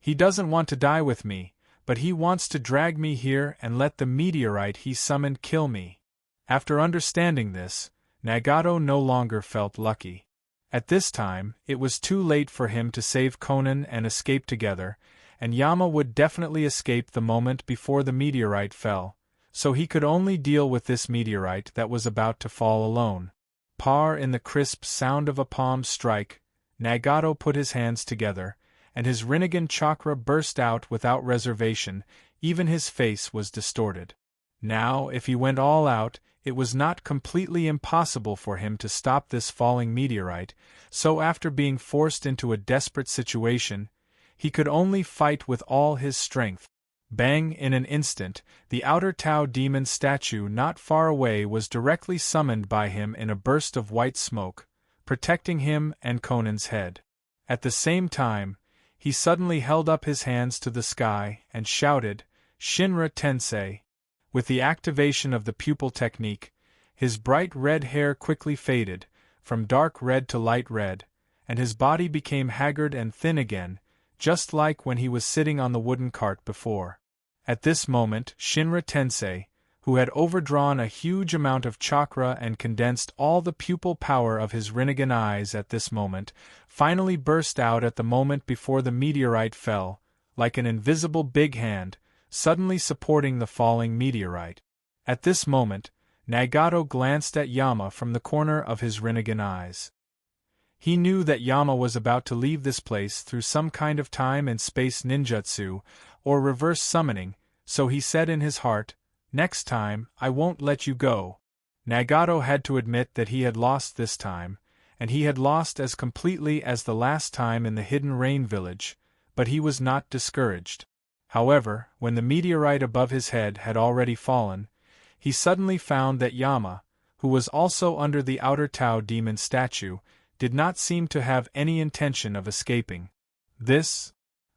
He doesn't want to die with me, but he wants to drag me here and let the meteorite he summoned kill me. After understanding this, Nagato no longer felt lucky. At this time, it was too late for him to save Konan and escape together, and Yama would definitely escape the moment before the meteorite fell, so he could only deal with this meteorite that was about to fall alone. Par in the crisp sound of a palm strike, Nagato put his hands together, and his Rinnegan chakra burst out without reservation. Even his face was distorted. Now, if he went all out, it was not completely impossible for him to stop this falling meteorite, so after being forced into a desperate situation, he could only fight with all his strength. Bang! In an instant, the outer Tao demon statue not far away was directly summoned by him in a burst of white smoke, protecting him and Konan's head. At the same time, he suddenly held up his hands to the sky and shouted, "Shinra Tensei!" With the activation of the pupil technique, his bright red hair quickly faded, from dark red to light red, and his body became haggard and thin again, just like when he was sitting on the wooden cart before. At this moment, Shinra Tensei, who had overdrawn a huge amount of chakra and condensed all the pupil power of his Rinnegan eyes at this moment, finally burst out at the moment before the meteorite fell, like an invisible big hand, suddenly supporting the falling meteorite. At this moment, Nagato glanced at Yama from the corner of his Rinnegan eyes. He knew that Yama was about to leave this place through some kind of time and space ninjutsu, or reverse summoning, so he said in his heart, "Next time, I won't let you go." Nagato had to admit that he had lost this time, and he had lost as completely as the last time in the Hidden Rain Village, but he was not discouraged. However, when the meteorite above his head had already fallen, he suddenly found that Yama, who was also under the outer Tao demon statue, did not seem to have any intention of escaping.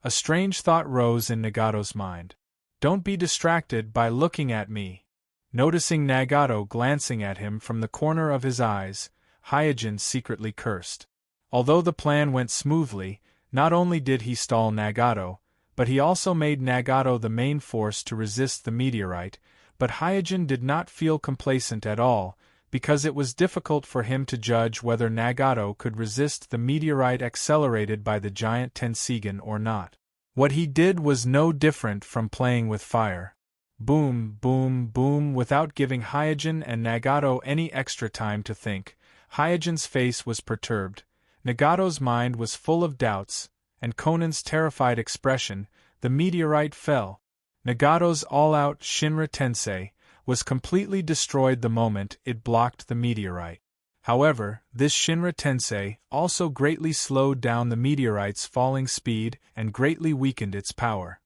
A strange thought rose in Nagato's mind. "Don't be distracted by looking at me." Noticing Nagato glancing at him from the corner of his eyes, Hyojin secretly cursed. Although the plan went smoothly, not only did he stall Nagato, but he also made Nagato the main force to resist the meteorite, but Hyojin did not feel complacent at all, because it was difficult for him to judge whether Nagato could resist the meteorite accelerated by the giant Tenseigan or not. What he did was no different from playing with fire. Boom, boom, boom. Without giving Hyojin and Nagato any extra time to think, Hyojin's face was perturbed, Nagato's mind was full of doubts, and Konan's terrified expression. The meteorite fell. Nagato's all-out Shinra Tensei was completely destroyed the moment it blocked the meteorite. However, this Shinra Tensei also greatly slowed down the meteorite's falling speed and greatly weakened its power.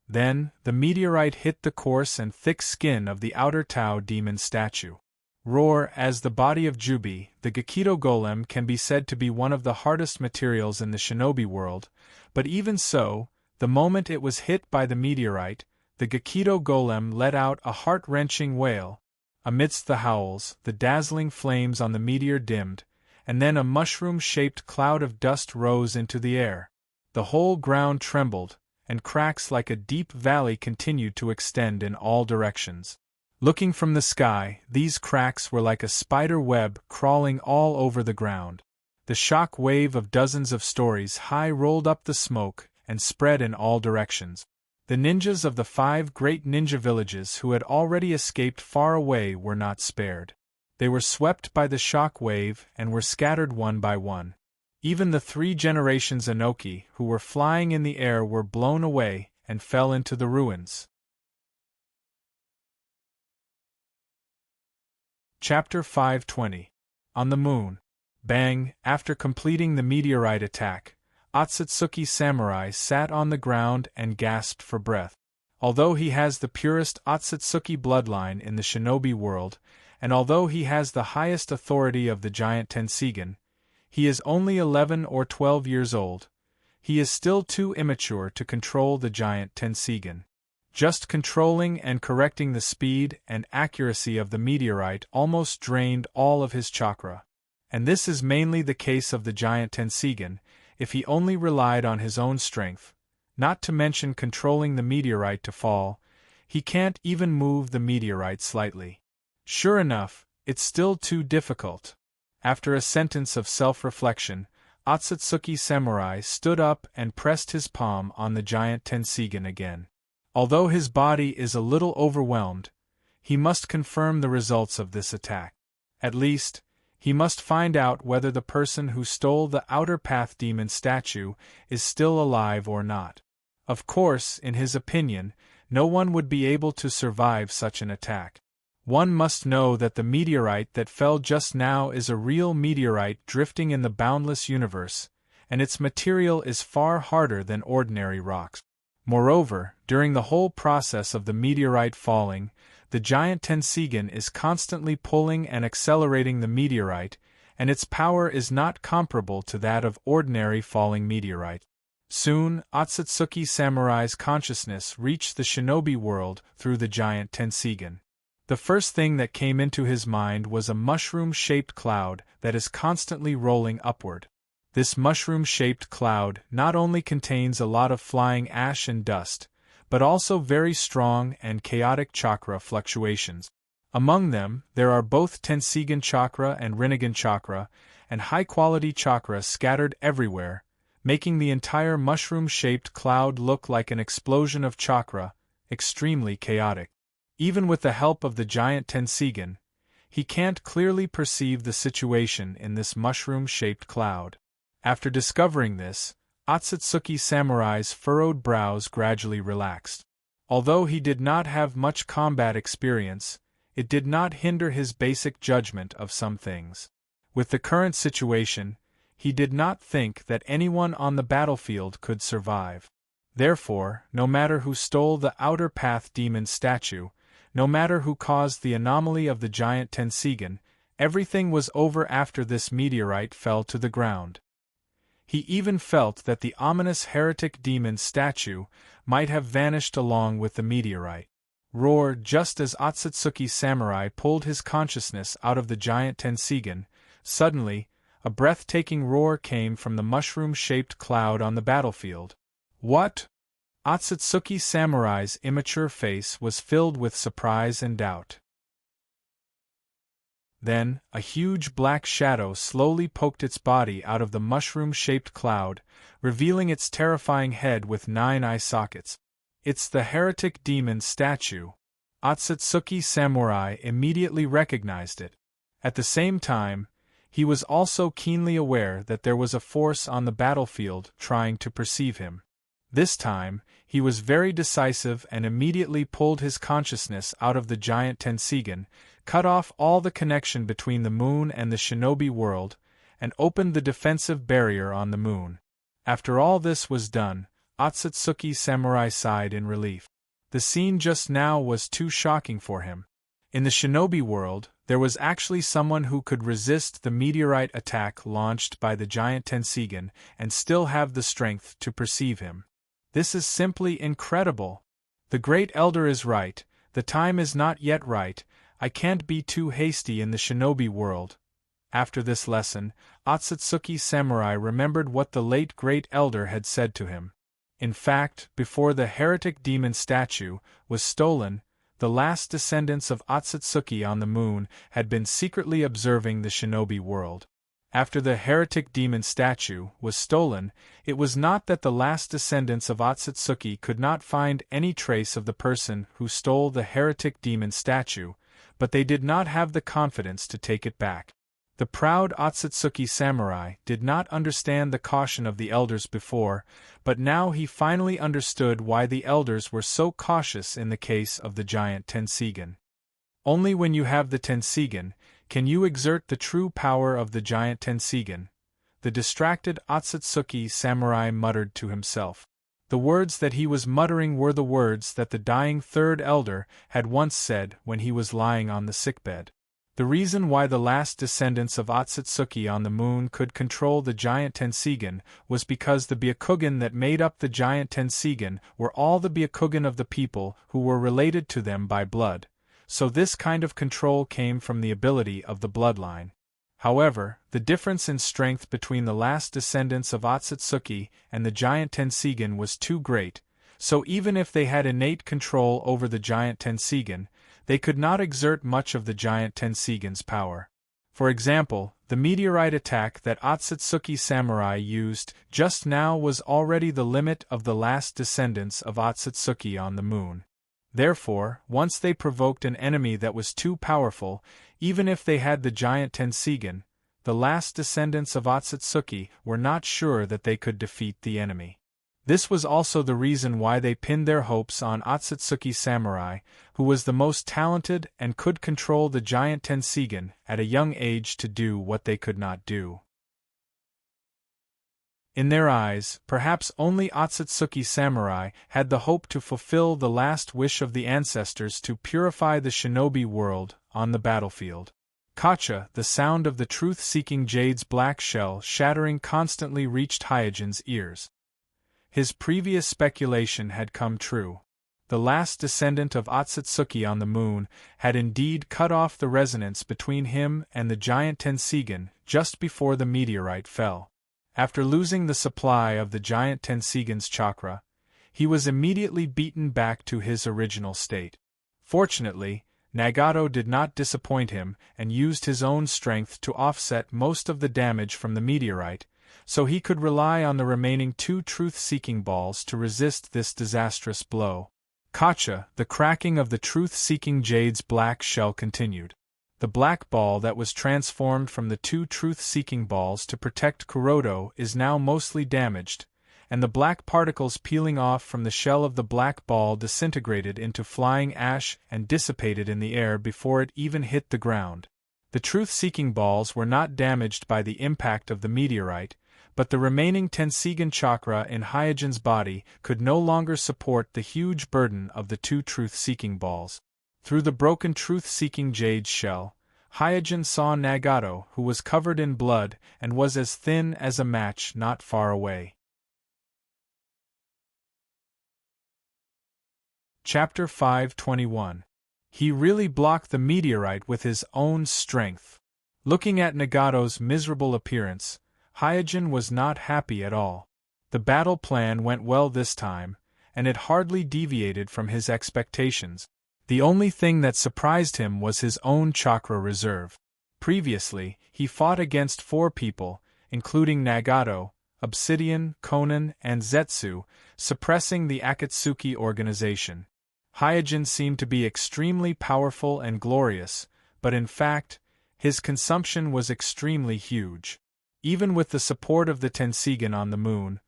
Then, the meteorite hit the coarse and thick skin of the outer Tao demon statue. Roar. As the body of Jubi, the Gakido Golem can be said to be one of the hardest materials in the shinobi world, but even so, the moment it was hit by the meteorite, the Gakido Golem let out a heart-wrenching wail. Amidst the howls, the dazzling flames on the meteor dimmed, and then a mushroom-shaped cloud of dust rose into the air. The whole ground trembled, and cracks like a deep valley continued to extend in all directions. Looking from the sky, these cracks were like a spider web crawling all over the ground. The shock wave of dozens of stories high rolled up the smoke and spread in all directions. The ninjas of the 5 great ninja villages who had already escaped far away were not spared. They were swept by the shock wave and were scattered one by one. Even the 3 generations Inoki who were flying in the air were blown away and fell into the ruins. Chapter 520. On the Moon. Bang! After completing the meteorite attack, Otsutsuki Samurai sat on the ground and gasped for breath. Although he has the purest Otsutsuki bloodline in the shinobi world, and although he has the highest authority of the giant Tenseigan, he is only 11 or 12 years old. He is still too immature to control the giant Tenseigan. Just controlling and correcting the speed and accuracy of the meteorite almost drained all of his chakra. And this is mainly the case of the giant Tenseigan, if he only relied on his own strength, not to mention controlling the meteorite to fall, he can't even move the meteorite slightly. Sure enough, it's still too difficult. After a sentence of self-reflection, Otsutsuki Samurai stood up and pressed his palm on the giant Tenseigan again. Although his body is a little overwhelmed, he must confirm the results of this attack. At least, he must find out whether the person who stole the Outer Path Demon statue is still alive or not. Of course, in his opinion, no one would be able to survive such an attack. One must know that the meteorite that fell just now is a real meteorite drifting in the boundless universe, and its material is far harder than ordinary rocks. Moreover, during the whole process of the meteorite falling, the giant Tenseigan is constantly pulling and accelerating the meteorite, and its power is not comparable to that of ordinary falling meteorite. Soon, Otsutsuki Samurai's consciousness reached the shinobi world through the giant Tenseigan. The first thing that came into his mind was a mushroom-shaped cloud that is constantly rolling upward. This mushroom-shaped cloud not only contains a lot of flying ash and dust, but also very strong and chaotic chakra fluctuations. Among them, there are both Tenseigan chakra and Rinnegan chakra, and high-quality chakra scattered everywhere, making the entire mushroom-shaped cloud look like an explosion of chakra, extremely chaotic. Even with the help of the giant Tenseigan, he can't clearly perceive the situation in this mushroom-shaped cloud. After discovering this, Otsutsuki Samurai's furrowed brows gradually relaxed. Although he did not have much combat experience, it did not hinder his basic judgment of some things. With the current situation, he did not think that anyone on the battlefield could survive. Therefore, no matter who stole the Outer Path Demon statue, no matter who caused the anomaly of the giant Tenseigan, everything was over after this meteorite fell to the ground. He even felt that the ominous heretic demon statue might have vanished along with the meteorite. Roar! Just as Otsutsuki Samurai pulled his consciousness out of the giant Tenseigan, suddenly, a breathtaking roar came from the mushroom-shaped cloud on the battlefield. What? Otsutsuki Samurai's immature face was filled with surprise and doubt. Then, a huge black shadow slowly poked its body out of the mushroom-shaped cloud, revealing its terrifying head with 9 eye sockets. It's the heretic demon statue. Otsutsuki Samurai immediately recognized it. At the same time, he was also keenly aware that there was a force on the battlefield trying to perceive him. This time, he was very decisive and immediately pulled his consciousness out of the giant Tenseigan, cut off all the connection between the moon and the shinobi world, and opened the defensive barrier on the moon. After all this was done, Otsutsuki Samurai sighed in relief. The scene just now was too shocking for him. In the shinobi world, there was actually someone who could resist the meteorite attack launched by the giant Tenseigan and still have the strength to perceive him. This is simply incredible. The Great Elder is right, the time is not yet right, I can't be too hasty in the shinobi world. After this lesson, Otsutsuki Samurai remembered what the late Great Elder had said to him. In fact, before the heretic demon statue was stolen, the last descendants of Otsutsuki on the moon had been secretly observing the shinobi world. After the heretic demon statue was stolen, it was not that the last descendants of Otsutsuki could not find any trace of the person who stole the heretic demon statue, but they did not have the confidence to take it back. The proud Otsutsuki Samurai did not understand the caution of the elders before, but now he finally understood why the elders were so cautious in the case of the giant Tenseigan. Only when you have the Tenseigan can you exert the true power of the giant Tenseigan, the distracted Otsutsuki Samurai muttered to himself. The words that he was muttering were the words that the dying third elder had once said when he was lying on the sickbed. The reason why the last descendants of Otsutsuki on the moon could control the giant Tenseigan was because the Byakugan that made up the giant Tenseigan were all the Byakugan of the people who were related to them by blood, so this kind of control came from the ability of the bloodline. However, the difference in strength between the last descendants of Otsutsuki and the giant Tenseigan was too great, so even if they had innate control over the giant Tenseigan, they could not exert much of the giant Tenseigan's power. For example, the meteorite attack that Otsutsuki Samurai used just now was already the limit of the last descendants of Otsutsuki on the moon. Therefore, once they provoked an enemy that was too powerful, even if they had the giant Tenseigan, the last descendants of Otsutsuki were not sure that they could defeat the enemy. This was also the reason why they pinned their hopes on Otsutsuki Samurai, who was the most talented and could control the giant Tenseigan at a young age to do what they could not do. In their eyes, perhaps only Otsutsuki Samurai had the hope to fulfill the last wish of the ancestors to purify the shinobi world on the battlefield. Kacha, the sound of the truth-seeking jade's black shell shattering constantly reached Hyojin's ears. His previous speculation had come true. The last descendant of Otsutsuki on the moon had indeed cut off the resonance between him and the giant Tenseigan just before the meteorite fell. After losing the supply of the giant Tenseigan's chakra, he was immediately beaten back to his original state. Fortunately, Nagato did not disappoint him and used his own strength to offset most of the damage from the meteorite, so he could rely on the remaining 2 truth-seeking balls to resist this disastrous blow. Kacha, the cracking of the truth-seeking jade's black shell continued. The black ball that was transformed from the 2 truth-seeking balls to protect Kuroto is now mostly damaged, and the black particles peeling off from the shell of the black ball disintegrated into flying ash and dissipated in the air before it even hit the ground. The truth-seeking balls were not damaged by the impact of the meteorite, but the remaining Tenseigan chakra in Hyojin's body could no longer support the huge burden of the 2 truth-seeking balls. Through the broken truth-seeking jade shell, Hyojin saw Nagato, who was covered in blood and was as thin as a match not far away. Chapter 521. He really blocked the meteorite with his own strength. Looking at Nagato's miserable appearance, Hyojin was not happy at all. The battle plan went well this time, and it hardly deviated from his expectations. The only thing that surprised him was his own chakra reserve. Previously, he fought against 4 people, including Nagato, Obsidian, Konan, and Zetsu, suppressing the Akatsuki organization. Hyojin seemed to be extremely powerful and glorious, but in fact, his consumption was extremely huge. Even with the support of the Tenseigan on the moon,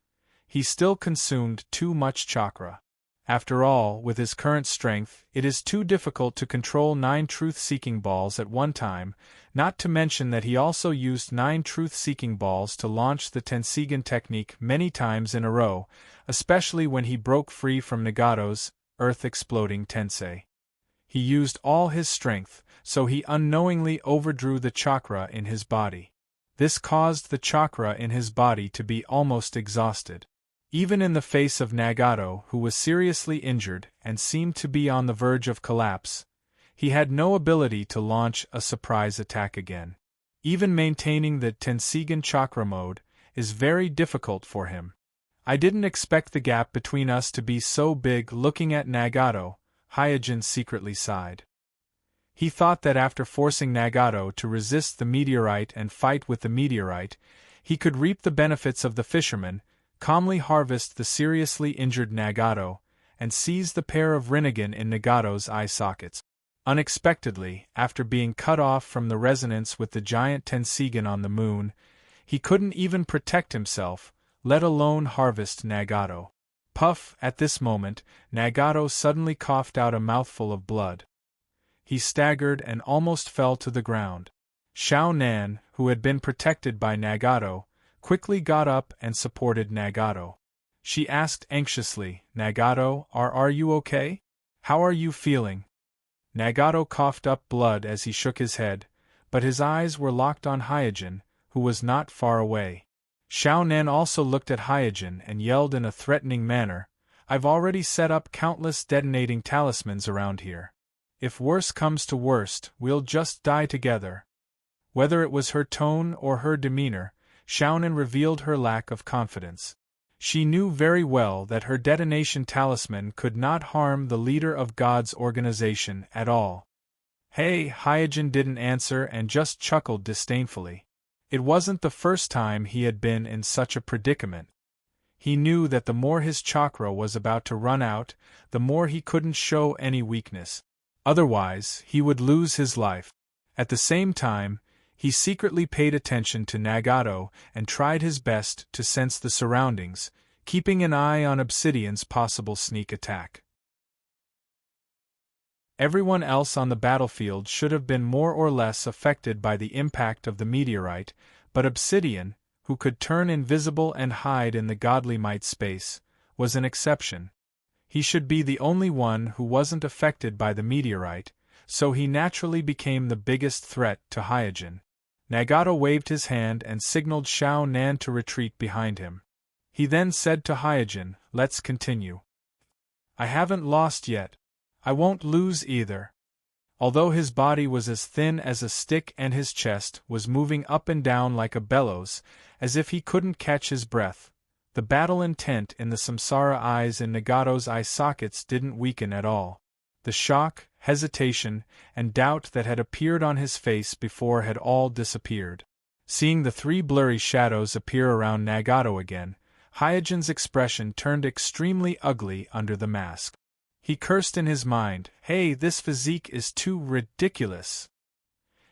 he still consumed too much chakra. After all, with his current strength, it is too difficult to control 9 truth-seeking balls at one time, not to mention that he also used 9 truth-seeking balls to launch the Tenseigan technique many times in a row, especially when he broke free from Nagato's earth-exploding tensei. He used all his strength, so he unknowingly overdrew the chakra in his body. This caused the chakra in his body to be almost exhausted. Even in the face of Nagato, who was seriously injured and seemed to be on the verge of collapse, he had no ability to launch a surprise attack again. Even maintaining the Tenseigan chakra mode is very difficult for him. I didn't expect the gap between us to be so big. Looking at Nagato, Hyojin secretly sighed. He thought that after forcing Nagato to resist the meteorite and fight with the meteorite, he could reap the benefits of the fisherman, calmly harvest the seriously injured Nagato, and seize the pair of Rinnegan in Nagato's eye sockets. Unexpectedly, after being cut off from the resonance with the giant Tenseigan on the moon, he couldn't even protect himself, let alone harvest Nagato. Puff! At this moment, Nagato suddenly coughed out a mouthful of blood. He staggered and almost fell to the ground. Xiao Nan, who had been protected by Nagato, quickly got up and supported Nagato. She asked anxiously, "Nagato, are you okay? How are you feeling?" Nagato coughed up blood as he shook his head, but his eyes were locked on Hyojin, who was not far away. Xiao Nan also looked at Hyojin and yelled in a threatening manner, "I've already set up countless detonating talismans around here. If worse comes to worst, we'll just die together." Whether it was her tone or her demeanor, Xiao Nan revealed her lack of confidence. She knew very well that her detonation talisman could not harm the leader of God's organization at all. "Hey," Hyojin didn't answer and just chuckled disdainfully. It wasn't the first time he had been in such a predicament. He knew that the more his chakra was about to run out, the more he couldn't show any weakness. Otherwise, he would lose his life. At the same time, he secretly paid attention to Nagato and tried his best to sense the surroundings, keeping an eye on Obsidian's possible sneak attack. Everyone else on the battlefield should have been more or less affected by the impact of the meteorite, but Obsidian, who could turn invisible and hide in the godly might space, was an exception. He should be the only one who wasn't affected by the meteorite, so he naturally became the biggest threat to Hyojin. Nagato waved his hand and signaled Xiao Nan to retreat behind him. He then said to Hyojin, "Let's continue. I haven't lost yet. I won't lose either." Although his body was as thin as a stick and his chest was moving up and down like a bellows, as if he couldn't catch his breath, the battle intent in the samsara eyes in Nagato's eye sockets didn't weaken at all. The shock, hesitation, and doubt that had appeared on his face before had all disappeared. Seeing the 3 blurry shadows appear around Nagato again, Hyojin's expression turned extremely ugly under the mask. He cursed in his mind, "Hey, this physique is too ridiculous."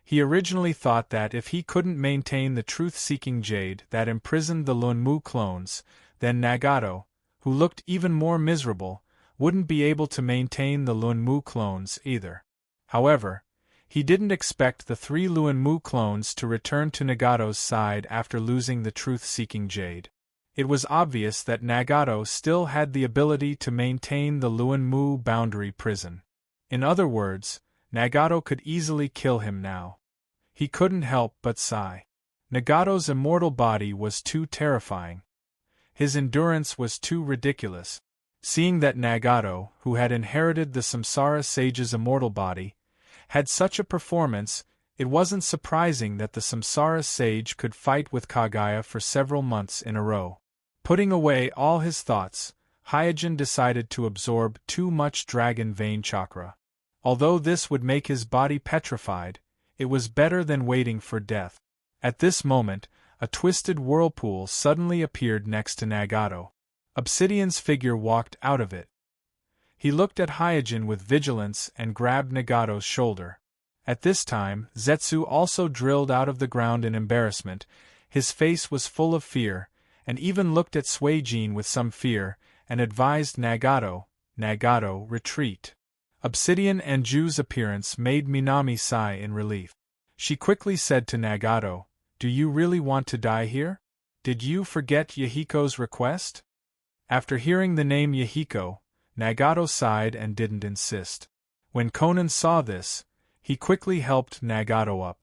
He originally thought that if he couldn't maintain the truth-seeking jade that imprisoned the Lunmu clones, then Nagato, who looked even more miserable, wouldn't be able to maintain the Lunmu clones either. However, he didn't expect the 3 Lunmu clones to return to Nagato's side after losing the truth-seeking jade. It was obvious that Nagato still had the ability to maintain the Lunmu boundary prison. In other words, Nagato could easily kill him now. He couldn't help but sigh. Nagato's immortal body was too terrifying. His endurance was too ridiculous. Seeing that Nagato, who had inherited the Samsara Sage's immortal body, had such a performance, it wasn't surprising that the Samsara Sage could fight with Kaguya for several months in a row. Putting away all his thoughts, Hyojin decided to absorb too much dragon vein chakra. Although this would make his body petrified, it was better than waiting for death. At this moment, a twisted whirlpool suddenly appeared next to Nagato. Obsidian's figure walked out of it. He looked at Hyojin with vigilance and grabbed Nagato's shoulder. At this time, Zetsu also drilled out of the ground in embarrassment. His face was full of fear, and even looked at Suijin with some fear, and advised Nagato, Nagato, retreat. Obsidian and Ju's appearance made Minami sigh in relief. She quickly said to Nagato, "Do you really want to die here? Did you forget Yahiko's request?" After hearing the name Yahiko, Nagato sighed and didn't insist. When Conan saw this, he quickly helped Nagato up.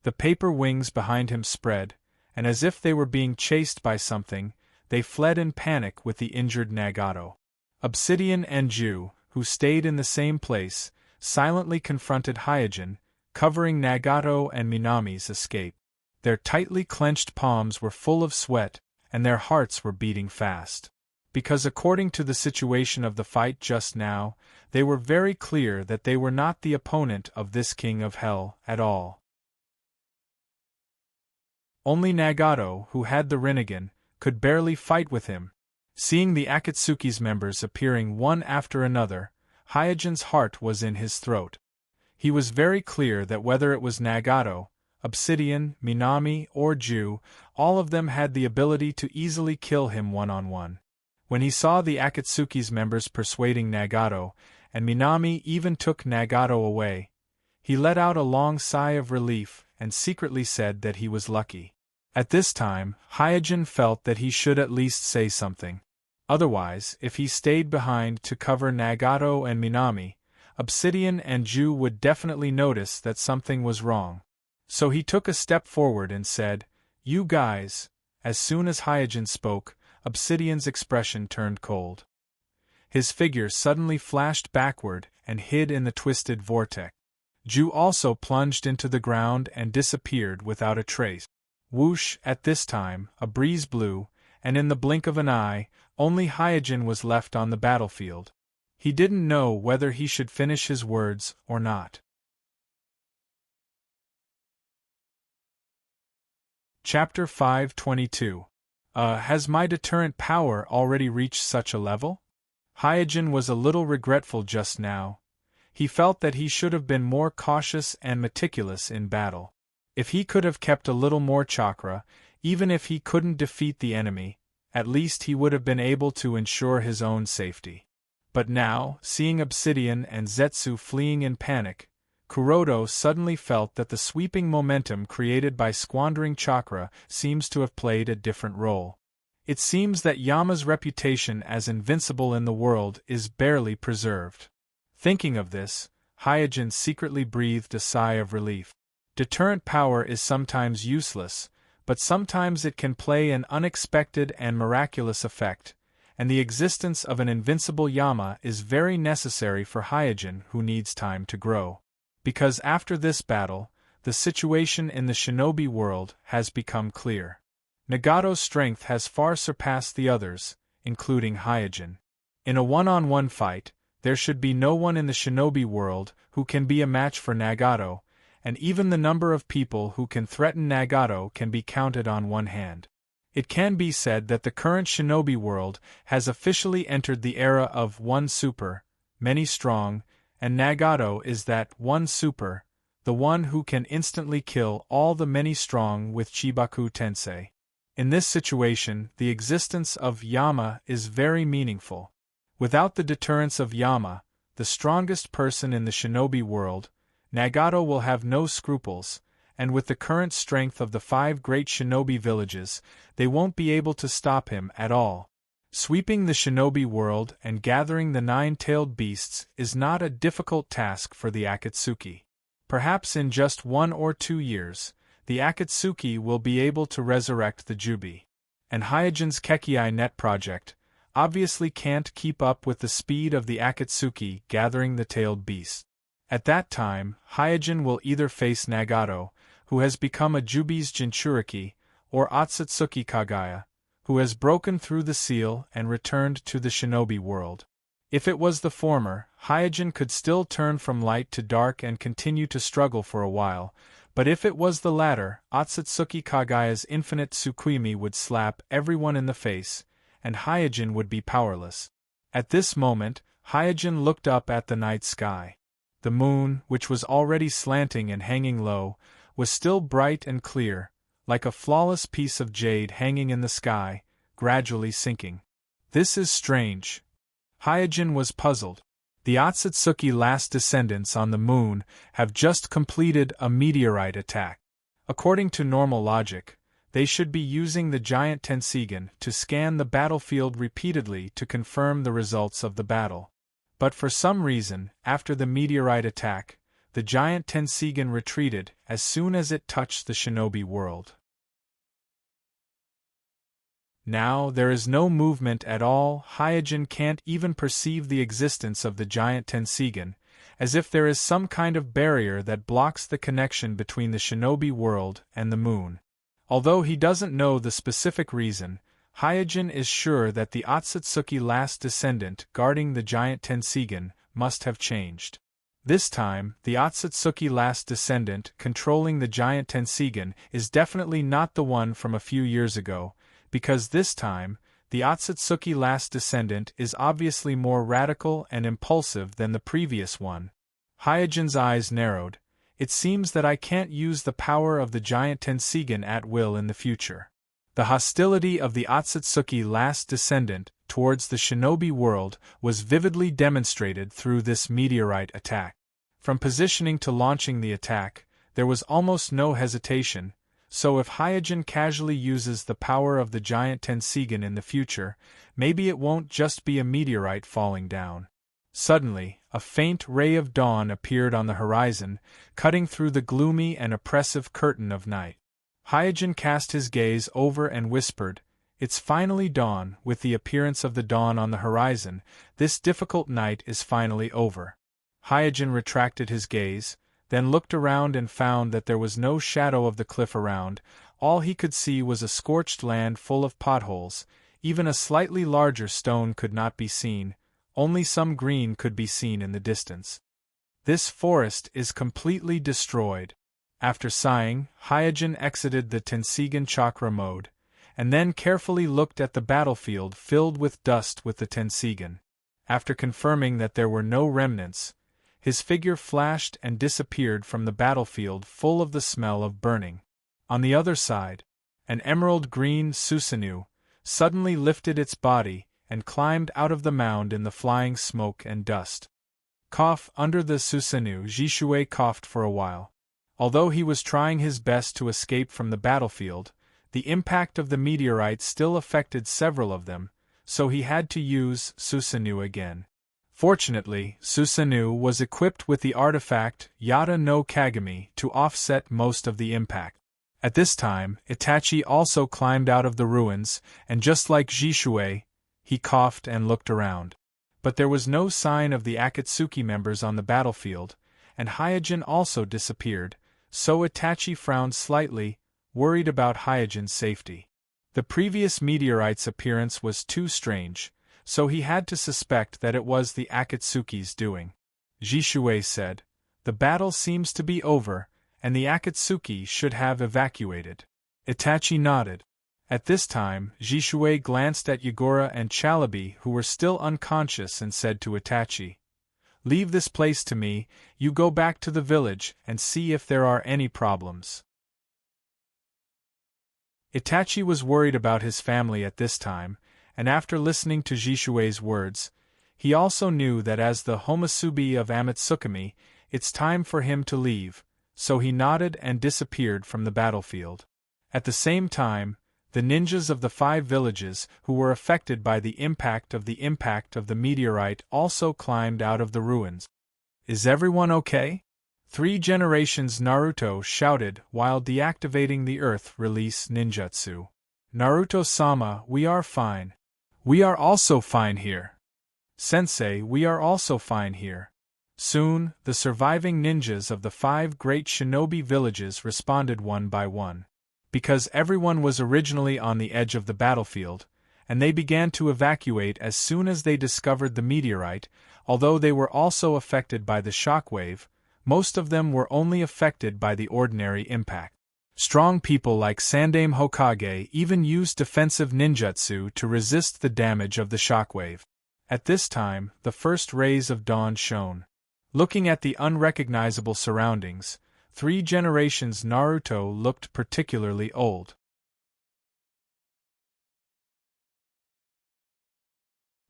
The paper wings behind him spread, and as if they were being chased by something, they fled in panic with the injured Nagato. Obsidian and Ju, who stayed in the same place, silently confronted Hyojin, covering Nagato and Minami's escape. Their tightly clenched palms were full of sweat, and their hearts were beating fast. Because according to the situation of the fight just now, they were very clear that they were not the opponent of this King of Hell at all. Only Nagato, who had the Rinnegan, could barely fight with him. Seeing the Akatsuki's members appearing one after another, Hyojin's heart was in his throat. He was very clear that whether it was Nagato, Obsidian, Minami, or Ju, all of them had the ability to easily kill him one-on-one. When he saw the Akatsuki's members persuading Nagato, and Minami even took Nagato away, he let out a long sigh of relief and secretly said that he was lucky. At this time, Hyojin felt that he should at least say something. Otherwise, if he stayed behind to cover Nagato and Minami, Obsidian and Ju would definitely notice that something was wrong. So he took a step forward and said, "You guys." As soon as Hyojin spoke, Obsidian's expression turned cold. His figure suddenly flashed backward and hid in the twisted vortex. Ju also plunged into the ground and disappeared without a trace. Whoosh! At this time, a breeze blew, and in the blink of an eye, only Hyojin was left on the battlefield. He didn't know whether he should finish his words or not. Chapter 522. Has my deterrent power already reached such a level? Hyojin was a little regretful just now. He felt that he should have been more cautious and meticulous in battle. If he could have kept a little more chakra, even if he couldn't defeat the enemy, at least he would have been able to ensure his own safety. But now, seeing Obsidian and Zetsu fleeing in panic, Kuroda suddenly felt that the sweeping momentum created by squandering chakra seems to have played a different role. It seems that Yama's reputation as invincible in the world is barely preserved. Thinking of this, Hyojin secretly breathed a sigh of relief. Deterrent power is sometimes useless, but sometimes it can play an unexpected and miraculous effect, and the existence of an invincible Yama is very necessary for Hyojin, who needs time to grow. Because after this battle, the situation in the shinobi world has become clear. Nagato's strength has far surpassed the others, including Hyojin. In a one-on-one fight, there should be no one in the shinobi world who can be a match for Nagato, and even the number of people who can threaten Nagato can be counted on one hand. It can be said that the current shinobi world has officially entered the era of one super, many strong, and Nagato is that one super, the one who can instantly kill all the many strong with Chibaku Tensei. In this situation, the existence of Yama is very meaningful. Without the deterrence of Yama, the strongest person in the shinobi world, Nagato will have no scruples, and with the current strength of the 5 great shinobi villages, they won't be able to stop him at all. Sweeping the shinobi world and gathering the 9-tailed beasts is not a difficult task for the Akatsuki. Perhaps in just 1 or 2 years, the Akatsuki will be able to resurrect the Jubi. And Hyojin's Kekiai Net project obviously can't keep up with the speed of the Akatsuki gathering the tailed beasts. At that time, Hyojin will either face Nagato, who has become a Jubi's Jinchuriki, or Otsutsuki Kagaya, who has broken through the seal and returned to the shinobi world. If it was the former, Hyojin could still turn from light to dark and continue to struggle for a while, but if it was the latter, Otsutsuki Kagaya's infinite Tsukuimi would slap everyone in the face, and Hyojin would be powerless. At this moment, Hyojin looked up at the night sky. The moon, which was already slanting and hanging low, was still bright and clear, like a flawless piece of jade hanging in the sky, gradually sinking. This is strange. Hyojin was puzzled. The Otsutsuki last descendants on the moon have just completed a meteorite attack. According to normal logic, they should be using the giant Tenseigan to scan the battlefield repeatedly to confirm the results of the battle. But for some reason, after the meteorite attack, the giant Tenseigan retreated as soon as it touched the shinobi world. Now there is no movement at all. Hyojin can't even perceive the existence of the giant Tenseigan, as if there is some kind of barrier that blocks the connection between the shinobi world and the moon. Although he doesn't know the specific reason, Hyojin is sure that the Otsutsuki last descendant guarding the giant Tenseigan must have changed. This time, the Otsutsuki last descendant controlling the giant Tenseigan is definitely not the one from a few years ago, because this time, the Otsutsuki last descendant is obviously more radical and impulsive than the previous one. Hyojin's eyes narrowed. It seems that I can't use the power of the giant Tenseigan at will in the future. The hostility of the Otsutsuki last descendant towards the shinobi world was vividly demonstrated through this meteorite attack. From positioning to launching the attack, there was almost no hesitation, so if Hyojin casually uses the power of the giant Tenseigan in the future, maybe it won't just be a meteorite falling down. Suddenly, a faint ray of dawn appeared on the horizon, cutting through the gloomy and oppressive curtain of night. Hyojin cast his gaze over and whispered, "It's finally dawn." With the appearance of the dawn on the horizon, this difficult night is finally over. Hyojin retracted his gaze, then looked around and found that there was no shadow of the cliff around. All he could see was a scorched land full of potholes. Even a slightly larger stone could not be seen, only some green could be seen in the distance. This forest is completely destroyed. After sighing, Hyojin exited the Tenseigan chakra mode, and then carefully looked at the battlefield filled with dust with the Tenseigan. After confirming that there were no remnants, his figure flashed and disappeared from the battlefield full of the smell of burning. On the other side, an emerald-green Susanoo suddenly lifted its body and climbed out of the mound in the flying smoke and dust. Cough. Under the Susanoo, Jishui coughed for a while. Although he was trying his best to escape from the battlefield, the impact of the meteorite still affected several of them, so he had to use Susanoo again. Fortunately, Susanoo was equipped with the artifact Yata no Kagami to offset most of the impact. At this time, Itachi also climbed out of the ruins, and just like Jishui, he coughed and looked around. But there was no sign of the Akatsuki members on the battlefield, and Hyojin also disappeared, so Itachi frowned slightly, worried about Hyojin's safety. The previous meteorite's appearance was too strange, so he had to suspect that it was the Akatsuki's doing. Jishui said, "The battle seems to be over, and the Akatsuki should have evacuated." Itachi nodded. At this time, Jishui glanced at Yagura and Chalabi, who were still unconscious, and said to Itachi, "Leave this place to me. You go back to the village and see if there are any problems." Itachi was worried about his family at this time, and after listening to Jishui's words, he also knew that as the Homusubi of Amatsukami, it's time for him to leave, so he nodded and disappeared from the battlefield. At the same time, the ninjas of the 5 villages who were affected by the impact of the meteorite also climbed out of the ruins. "Is everyone okay?" 3 generations Naruto shouted while deactivating the Earth Release ninjutsu. "Naruto-sama, we are fine. We are also fine here. Sensei, we are also fine here." Soon, the surviving ninjas of the 5 great shinobi villages responded one by one. Because everyone was originally on the edge of the battlefield, and they began to evacuate as soon as they discovered the meteorite, although they were also affected by the shockwave, most of them were only affected by the ordinary impact. Strong people like Sandaime Hokage even used defensive ninjutsu to resist the damage of the shockwave. At this time, the first rays of dawn shone. Looking at the unrecognizable surroundings, 3 generations Naruto looked particularly old.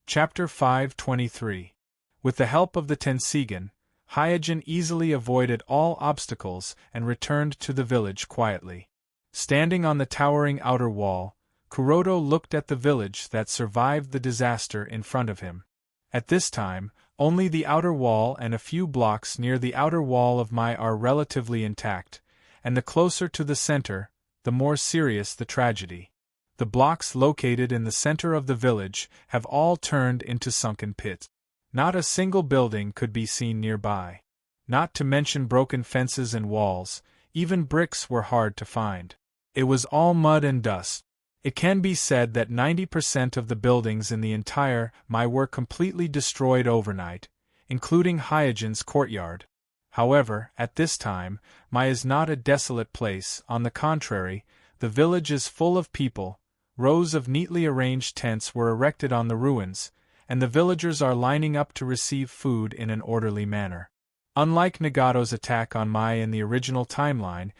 Chapter 523. With the help of the Tenseigan, Hyojin easily avoided all obstacles and returned to the village quietly. Standing on the towering outer wall, Kuroto looked at the village that survived the disaster in front of him. At this time, only the outer wall and a few blocks near the outer wall of Mai are relatively intact, and the closer to the center, the more serious the tragedy. The blocks located in the center of the village have all turned into sunken pits. Not a single building could be seen nearby. Not to mention broken fences and walls, even bricks were hard to find. It was all mud and dust. It can be said that 90% of the buildings in the entire Mai were completely destroyed overnight, including Hyojin's courtyard. However, at this time, Mai is not a desolate place. On the contrary, the village is full of people. Rows of neatly arranged tents were erected on the ruins, and the villagers are lining up to receive food in an orderly manner. Unlike Nagato's attack on Mai in the original timeline,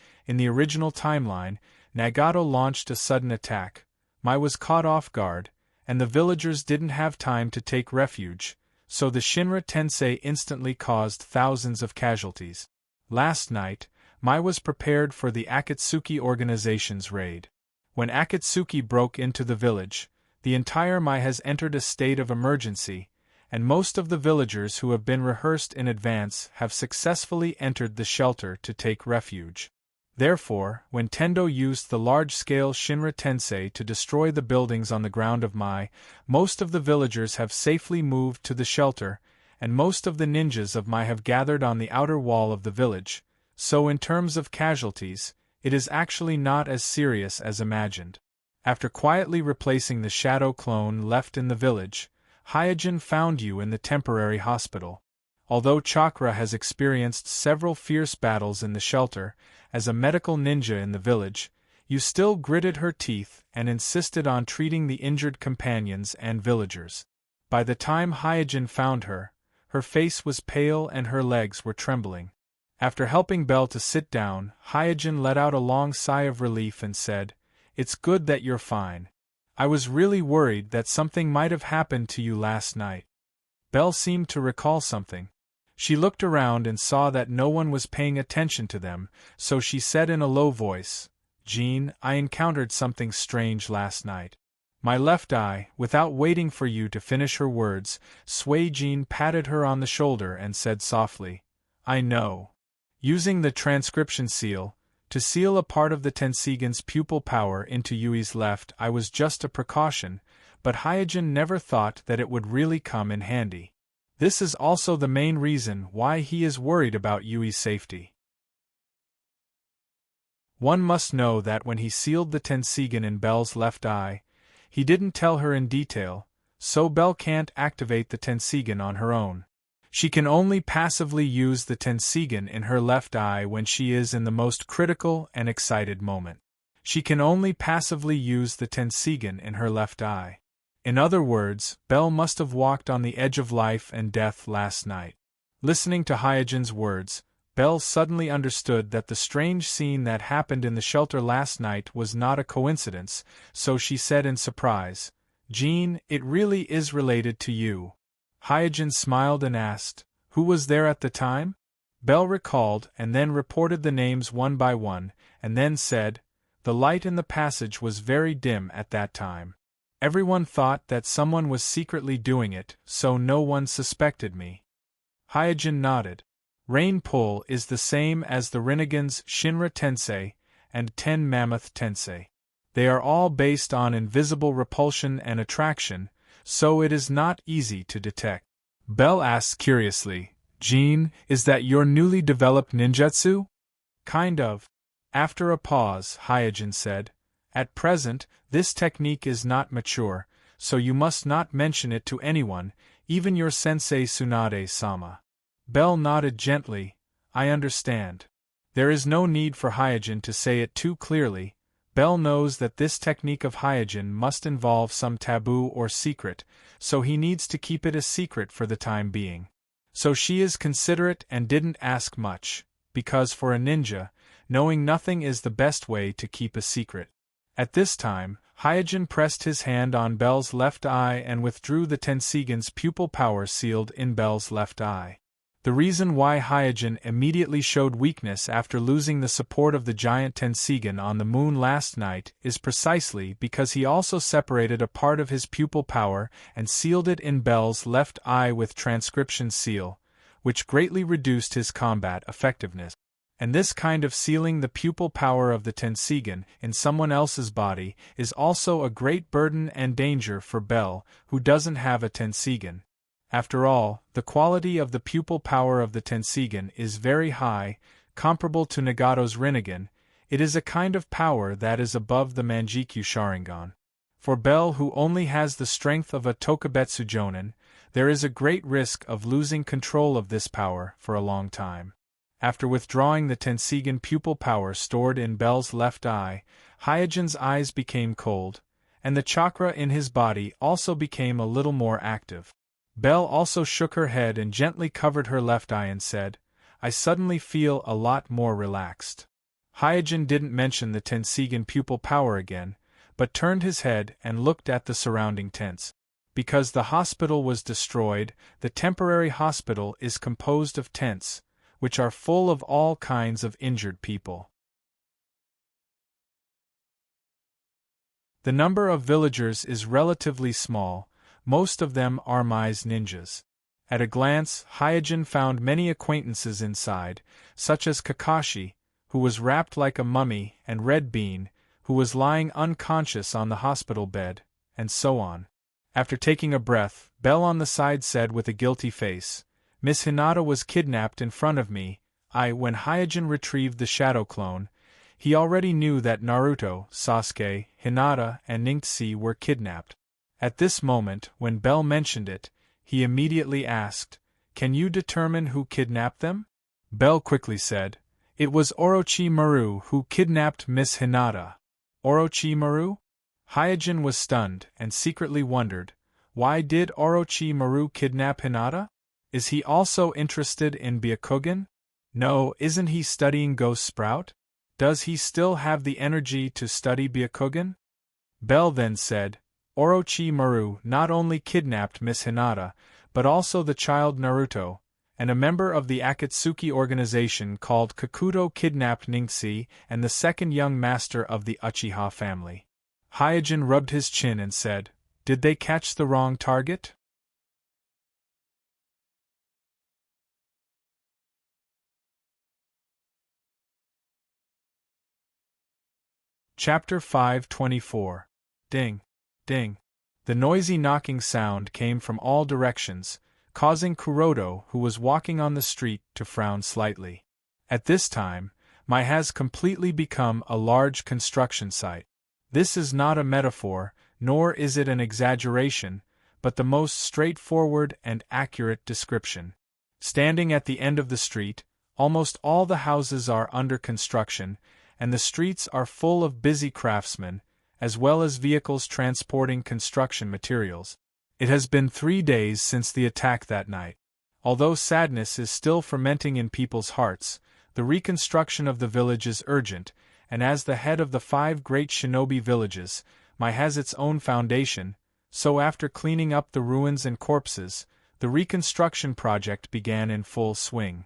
Nagato launched a sudden attack. Mai was caught off guard, and the villagers didn't have time to take refuge, so the Shinra Tensei instantly caused thousands of casualties. Last night, Mai was prepared for the Akatsuki organization's raid. When Akatsuki broke into the village, the entire Mai has entered a state of emergency, and most of the villagers who have been rehearsed in advance have successfully entered the shelter to take refuge. Therefore, when Tendo used the large-scale Shinra Tensei to destroy the buildings on the ground of Mai, most of the villagers have safely moved to the shelter, and most of the ninjas of Mai have gathered on the outer wall of the village, so in terms of casualties, it is actually not as serious as imagined. After quietly replacing the shadow clone left in the village, Hyojin found you in the temporary hospital. Although Chakra has experienced several fierce battles in the shelter, as a medical ninja in the village, you still gritted her teeth and insisted on treating the injured companions and villagers. By the time Hyojin found her, her face was pale and her legs were trembling. After helping Belle to sit down, Hyojin let out a long sigh of relief and said, "It's good that you're fine. I was really worried that something might have happened to you last night." Belle seemed to recall something. She looked around and saw that no one was paying attention to them, so she said in a low voice, "Jean, I encountered something strange last night." My left eye, without waiting for you to finish her words, Sui Jean patted her on the shoulder and said softly, "I know." Using the transcription seal, to seal a part of the Tenseigan's pupil power into Yui's left eye was just a precaution, but Hyojin never thought that it would really come in handy. This is also the main reason why he is worried about Yui's safety. One must know that when he sealed the Tenseigan in Belle's left eye, he didn't tell her in detail, so Belle can't activate the Tenseigan on her own. She can only passively use the Tenseigan in her left eye when she is in the most critical and excited moment. She can only passively use the Tenseigan in her left eye. In other words, Belle must have walked on the edge of life and death last night. Listening to Hyojin's words, Belle suddenly understood that the strange scene that happened in the shelter last night was not a coincidence, so she said in surprise, "Jean, it really is related to you." Hyojin smiled and asked, "Who was there at the time?" Belle recalled and then reported the names one by one, and then said, "The light in the passage was very dim at that time. Everyone thought that someone was secretly doing it, so no one suspected me." Hyojin nodded. Rain Pull is the same as the Rinnegan's Shinra Tensei and Ten Mammoth Tensei. They are all based on invisible repulsion and attraction, so it is not easy to detect. Belle asks curiously, "Jean, is that your newly developed ninjutsu?" "Kind of." After a pause, Hyojin said, "At present, this technique is not mature, so you must not mention it to anyone, even your sensei Tsunade-sama." Belle nodded gently, "I understand." There is no need for Hyojin to say it too clearly. Belle knows that this technique of Hyojin must involve some taboo or secret, so he needs to keep it a secret for the time being. So she is considerate and didn't ask much, because for a ninja, knowing nothing is the best way to keep a secret. At this time, Hyojin pressed his hand on Bel's left eye and withdrew the Tenseigan's pupil power sealed in Bel's left eye. The reason why Hyojin immediately showed weakness after losing the support of the giant Tenseigan on the moon last night is precisely because he also separated a part of his pupil power and sealed it in Bel's left eye with transcription seal, which greatly reduced his combat effectiveness. And this kind of sealing the pupil power of the Tenseigan in someone else's body is also a great burden and danger for Bel, who doesn't have a Tenseigan. After all, the quality of the pupil power of the Tenseigan is very high, comparable to Nagato's Rinnegan. It is a kind of power that is above the Manjikyu Sharingan. For Bel, who only has the strength of a Tokubetsu Jonin, there is a great risk of losing control of this power for a long time. After withdrawing the Tenseigan pupil power stored in Bel's left eye, Hyojin's eyes became cold, and the chakra in his body also became a little more active. Bel also shook her head and gently covered her left eye and said, "I suddenly feel a lot more relaxed." Hyojin didn't mention the Tenseigan pupil power again, but turned his head and looked at the surrounding tents. Because the hospital was destroyed, the temporary hospital is composed of tents, which are full of all kinds of injured people. The number of villagers is relatively small. Most of them are Mai's ninjas. At a glance, Hyojin found many acquaintances inside, such as Kakashi, who was wrapped like a mummy, and Red Bean, who was lying unconscious on the hospital bed, and so on. After taking a breath, Bel on the side said with a guilty face, "Miss Hinata was kidnapped in front of me." When Hyojin retrieved the shadow clone, he already knew that Naruto, Sasuke, Hinata, and Ningxi were kidnapped. At this moment, when Bel mentioned it, he immediately asked, "Can you determine who kidnapped them?" Bel quickly said, "It was Orochimaru who kidnapped Miss Hinata." Orochimaru? Hyojin was stunned and secretly wondered, why did Orochimaru kidnap Hinata? Is he also interested in Byakugan? No, isn't he studying Ghost Sprout? Does he still have the energy to study Byakugan? Bel then said, "Orochimaru not only kidnapped Miss Hinata, but also the child Naruto, and a member of the Akatsuki organization called Kakuto kidnapped Ningxi and the second young master of the Uchiha family." Hyojin rubbed his chin and said, "Did they catch the wrong target?" Chapter 524. Ding. Ding. The noisy knocking sound came from all directions, causing Kuroto, who was walking on the street, to frown slightly. At this time, Mai has completely become a large construction site. This is not a metaphor, nor is it an exaggeration, but the most straightforward and accurate description. Standing at the end of the street, almost all the houses are under construction, and the streets are full of busy craftsmen, as well as vehicles transporting construction materials. It has been 3 days since the attack that night. Although sadness is still fermenting in people's hearts, the reconstruction of the village is urgent, and as the head of the 5 great shinobi villages, Mai has its own foundation, so after cleaning up the ruins and corpses, the reconstruction project began in full swing.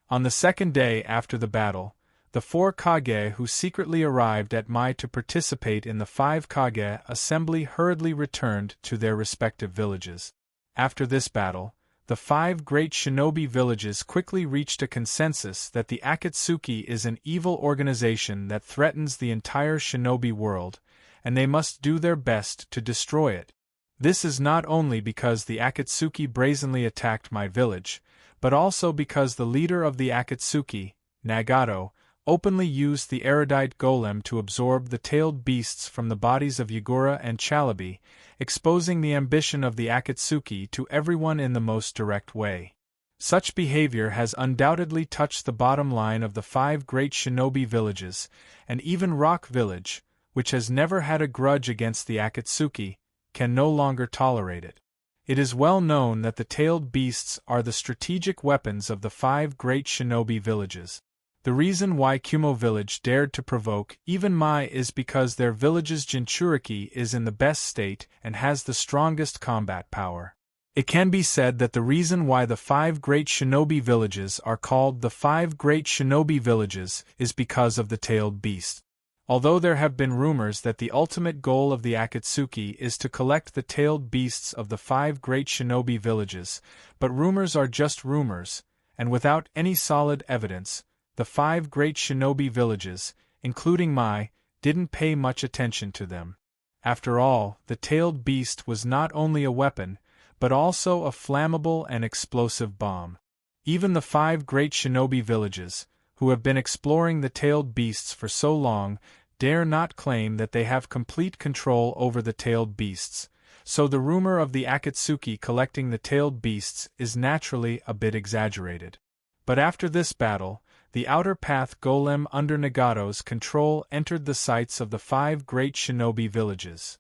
On the second day after the battle, the 4 Kage who secretly arrived at Mai to participate in the 5 Kage assembly hurriedly returned to their respective villages. After this battle, the 5 great shinobi villages quickly reached a consensus that the Akatsuki is an evil organization that threatens the entire shinobi world, and they must do their best to destroy it. This is not only because the Akatsuki brazenly attacked my village, but also because the leader of the Akatsuki, Nagato, openly used the erudite golem to absorb the tailed beasts from the bodies of Yagura and Chalabi, exposing the ambition of the Akatsuki to everyone in the most direct way. Such behavior has undoubtedly touched the bottom line of the 5 great shinobi villages, and even Rock Village, which has never had a grudge against the Akatsuki, can no longer tolerate it. It is well known that the tailed beasts are the strategic weapons of the 5 great shinobi villages. The reason why Kumo village dared to provoke even Mai is because their village's Jinchuriki is in the best state and has the strongest combat power. It can be said that the reason why the 5 great shinobi villages are called the 5 great shinobi villages is because of the tailed beast. Although there have been rumors that the ultimate goal of the Akatsuki is to collect the tailed beasts of the 5 great shinobi villages, but rumors are just rumors, and without any solid evidence, the 5 great shinobi villages, including Mai, didn't pay much attention to them. After all, the tailed beast was not only a weapon, but also a flammable and explosive bomb. Even the 5 great shinobi villages, who have been exploring the tailed beasts for so long, dare not claim that they have complete control over the tailed beasts, so the rumor of the Akatsuki collecting the tailed beasts is naturally a bit exaggerated. But after this battle, the outer path golem under Nagato's control entered the sites of the 5 great shinobi villages.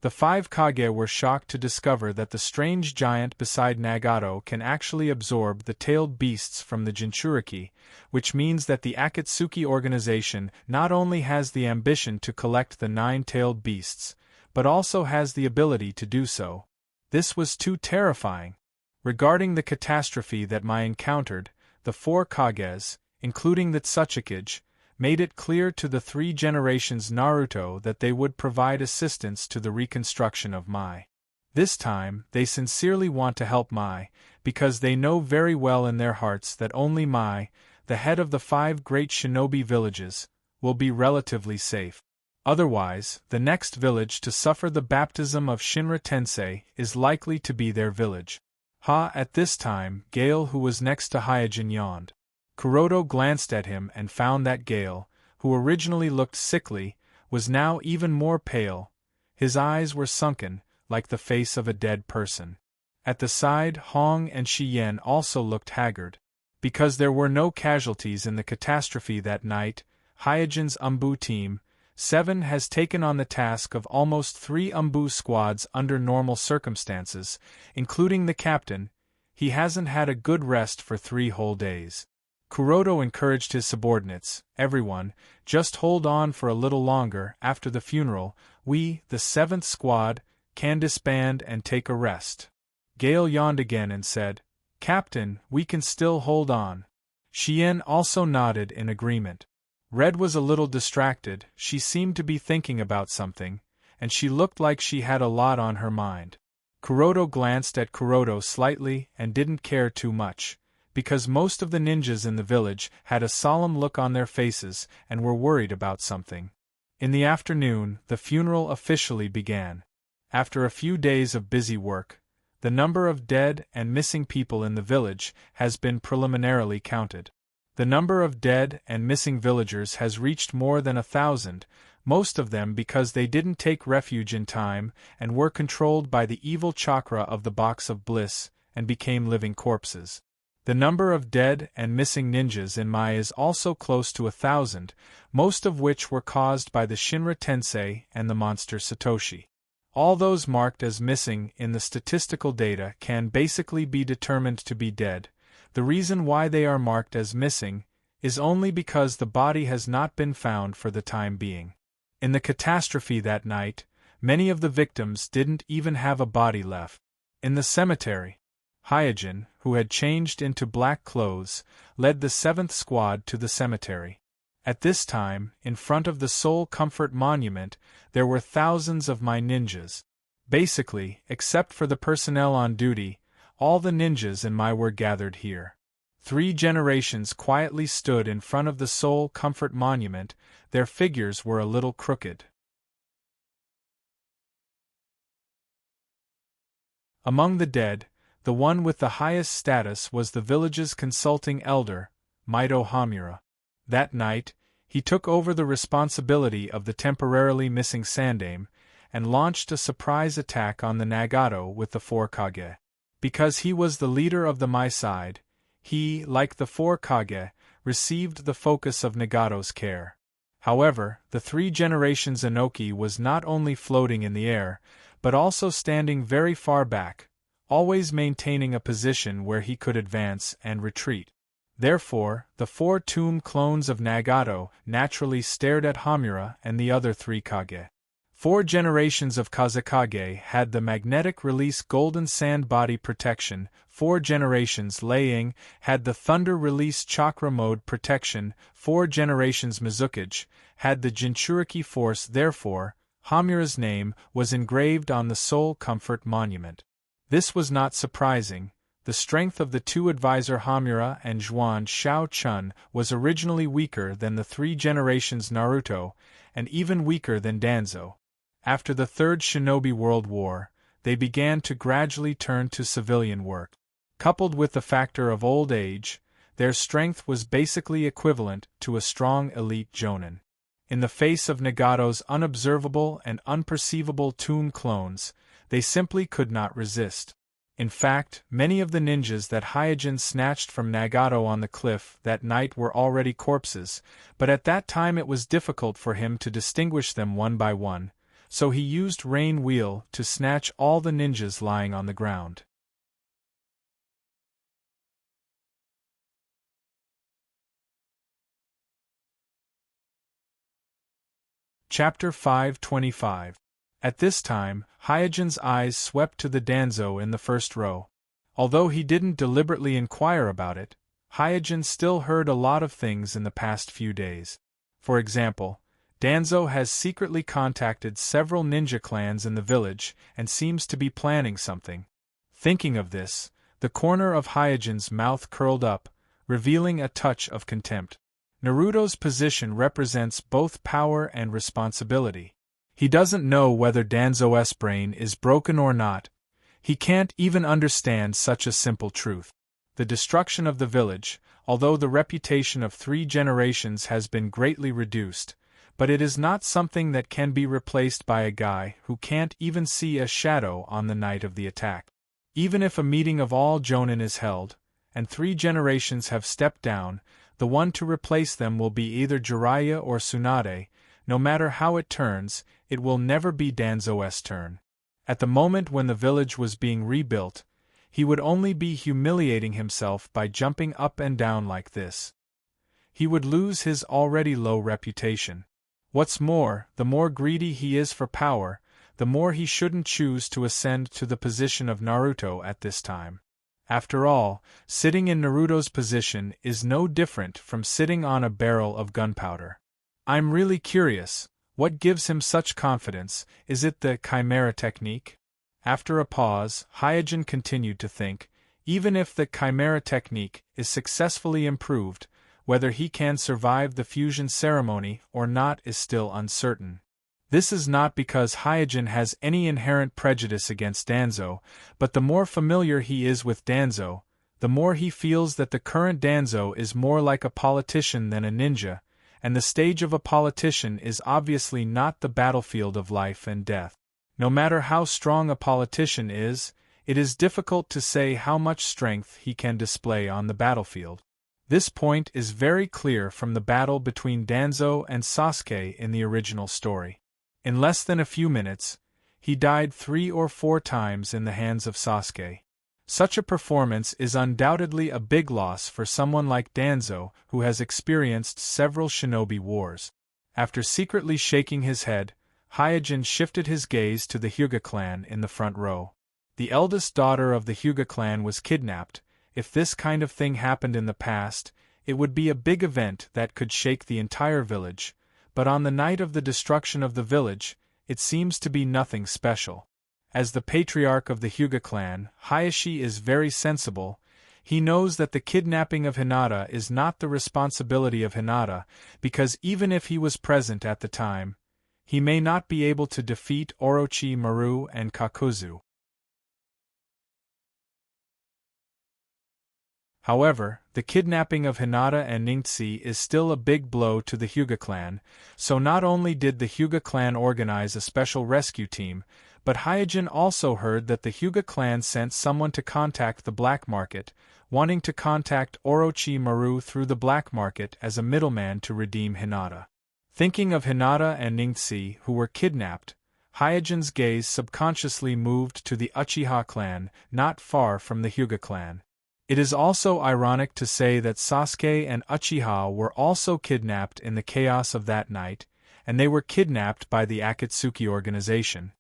The 5 Kage were shocked to discover that the strange giant beside Nagato can actually absorb the tailed beasts from the Jinchuriki, which means that the Akatsuki organization not only has the ambition to collect the 9 tailed beasts, but also has the ability to do so. This was too terrifying. Regarding the catastrophe that Mai encountered, the 4 Kages, including the Tsuchikage, made it clear to the 3 generations Naruto that they would provide assistance to the reconstruction of Mai. This time, they sincerely want to help Mai, because they know very well in their hearts that only Mai, the head of the 5 great shinobi villages, will be relatively safe. Otherwise, the next village to suffer the baptism of Shinra Tensei is likely to be their village. At this time, Gale, who was next to Hyojin, yawned. Kuroto glanced at him and found that Gale, who originally looked sickly, was now even more pale. His eyes were sunken, like the face of a dead person. At the side, Hong and Shiyen also looked haggard. Because there were no casualties in the catastrophe that night, Hyojin's Umbu team, 7 has taken on the task of almost 3 Umbu squads under normal circumstances, including the captain. He hasn't had a good rest for 3 whole days. Kuroto encouraged his subordinates, everyone, just hold on for a little longer. After the funeral, we, the 7th squad, can disband and take a rest. Gale yawned again and said, Captain, we can still hold on. Shien also nodded in agreement. Red was a little distracted, she seemed to be thinking about something, and she looked like she had a lot on her mind. Kuroto glanced at Kuroto slightly and didn't care too much, because most of the ninjas in the village had a solemn look on their faces and were worried about something. In the afternoon, the funeral officially began. After a few days of busy work, the number of dead and missing people in the village has been preliminarily counted. The number of dead and missing villagers has reached more than 1,000, most of them because they didn't take refuge in time and were controlled by the evil chakra of the Box of Bliss and became living corpses. The number of dead and missing ninjas in Mai is also close to 1,000, most of which were caused by the Shinra Tensei and the monster Satoshi. All those marked as missing in the statistical data can basically be determined to be dead. The reason why they are marked as missing is only because the body has not been found for the time being. In the catastrophe that night, many of the victims didn't even have a body left. In the cemetery, Hyojin, who had changed into black clothes, led the 7th squad to the cemetery. At this time, in front of the Soul Comfort Monument, there were thousands of Mai ninjas. Basically, except for the personnel on duty, all the ninjas in Mai were gathered here. 3 generations quietly stood in front of the Soul Comfort Monument, their figures were a little crooked. Among the dead, the one with the highest status was the village's consulting elder, Maito Hamura. That night, he took over the responsibility of the temporarily missing Sandaime, and launched a surprise attack on the Nagato with the 4 Kage. Because he was the leader of the Mai side, he, like the 4 Kage, received the focus of Nagato's care. However, the 3 generations Inoki was not only floating in the air, but also standing very far back, always maintaining a position where he could advance and retreat. Therefore, the 4 tomb clones of Nagato naturally stared at Hamura and the other 3 Kage. 4 generations of Kazekage had the magnetic release golden sand body protection, 4 generations Liang had the thunder release chakra mode protection, 4 generations Mizukage had the Jinchuriki force. Therefore, Hamura's name was engraved on the Soul Comfort Monument. This was not surprising. The strength of the 2 advisor Hamura and Zhuan Shao-chun was originally weaker than the 3 generations Naruto, and even weaker than Danzo. After the Third Shinobi World War, they began to gradually turn to civilian work. Coupled with the factor of old age, their strength was basically equivalent to a strong elite jonin. In the face of Nagato's unobservable and unperceivable tomb clones, they simply could not resist. In fact, many of the ninjas that Hyojin snatched from Nagato on the cliff that night were already corpses, but at that time it was difficult for him to distinguish them one by one, so he used Rain Wheel to snatch all the ninjas lying on the ground. Chapter 525. At this time, Hyojin's eyes swept to the Danzo in the first row. Although he didn't deliberately inquire about it, Hyojin still heard a lot of things in the past few days. For example, Danzo has secretly contacted several ninja clans in the village and seems to be planning something. Thinking of this, the corner of Hyojin's mouth curled up, revealing a touch of contempt. Naruto's position represents both power and responsibility. He doesn't know whether Danzo's brain is broken or not. He can't even understand such a simple truth. The destruction of the village, although the reputation of 3 generations has been greatly reduced, but it is not something that can be replaced by a guy who can't even see a shadow on the night of the attack. Even if a meeting of all jonin is held, and 3 generations have stepped down, the one to replace them will be either Jiraiya or Tsunade. No matter how it turns, it will never be Danzo's turn. At the moment when the village was being rebuilt, he would only be humiliating himself by jumping up and down like this. He would lose his already low reputation. What's more, the more greedy he is for power, the more he shouldn't choose to ascend to the position of Naruto at this time. After all, sitting in Naruto's position is no different from sitting on a barrel of gunpowder. I'm really curious, what gives him such confidence? Is it the Chimera technique? After a pause, Hyojin continued to think, even if the Chimera technique is successfully improved, whether he can survive the fusion ceremony or not is still uncertain. This is not because Hyojin has any inherent prejudice against Danzo, but the more familiar he is with Danzo, the more he feels that the current Danzo is more like a politician than a ninja, and the stage of a politician is obviously not the battlefield of life and death. No matter how strong a politician is, it is difficult to say how much strength he can display on the battlefield. This point is very clear from the battle between Danzo and Sasuke in the original story. In less than a few minutes, he died 3 or 4 times in the hands of Sasuke. Such a performance is undoubtedly a big loss for someone like Danzo, who has experienced several shinobi wars. After secretly shaking his head, Hyojin shifted his gaze to the Hyuga clan in the front row. The eldest daughter of the Hyuga clan was kidnapped. If this kind of thing happened in the past, it would be a big event that could shake the entire village, but on the night of the destruction of the village, it seems to be nothing special. As the patriarch of the Hyuga clan, Hayashi is very sensible. He knows that the kidnapping of Hinata is not the responsibility of Hinata, because even if he was present at the time, he may not be able to defeat Orochimaru and Kakuzu. However, the kidnapping of Hinata and Ningxi is still a big blow to the Hyuga clan, so not only did the Hyuga clan organize a special rescue team, but Hyojin also heard that the Hyuga clan sent someone to contact the black market, wanting to contact Orochimaru through the black market as a middleman to redeem Hinata. Thinking of Hinata and Ningxi who were kidnapped, Hyojin's gaze subconsciously moved to the Uchiha clan, not far from the Hyuga clan. It is also ironic to say that Sasuke and Uchiha were also kidnapped in the chaos of that night, and they were kidnapped by the Akatsuki organization.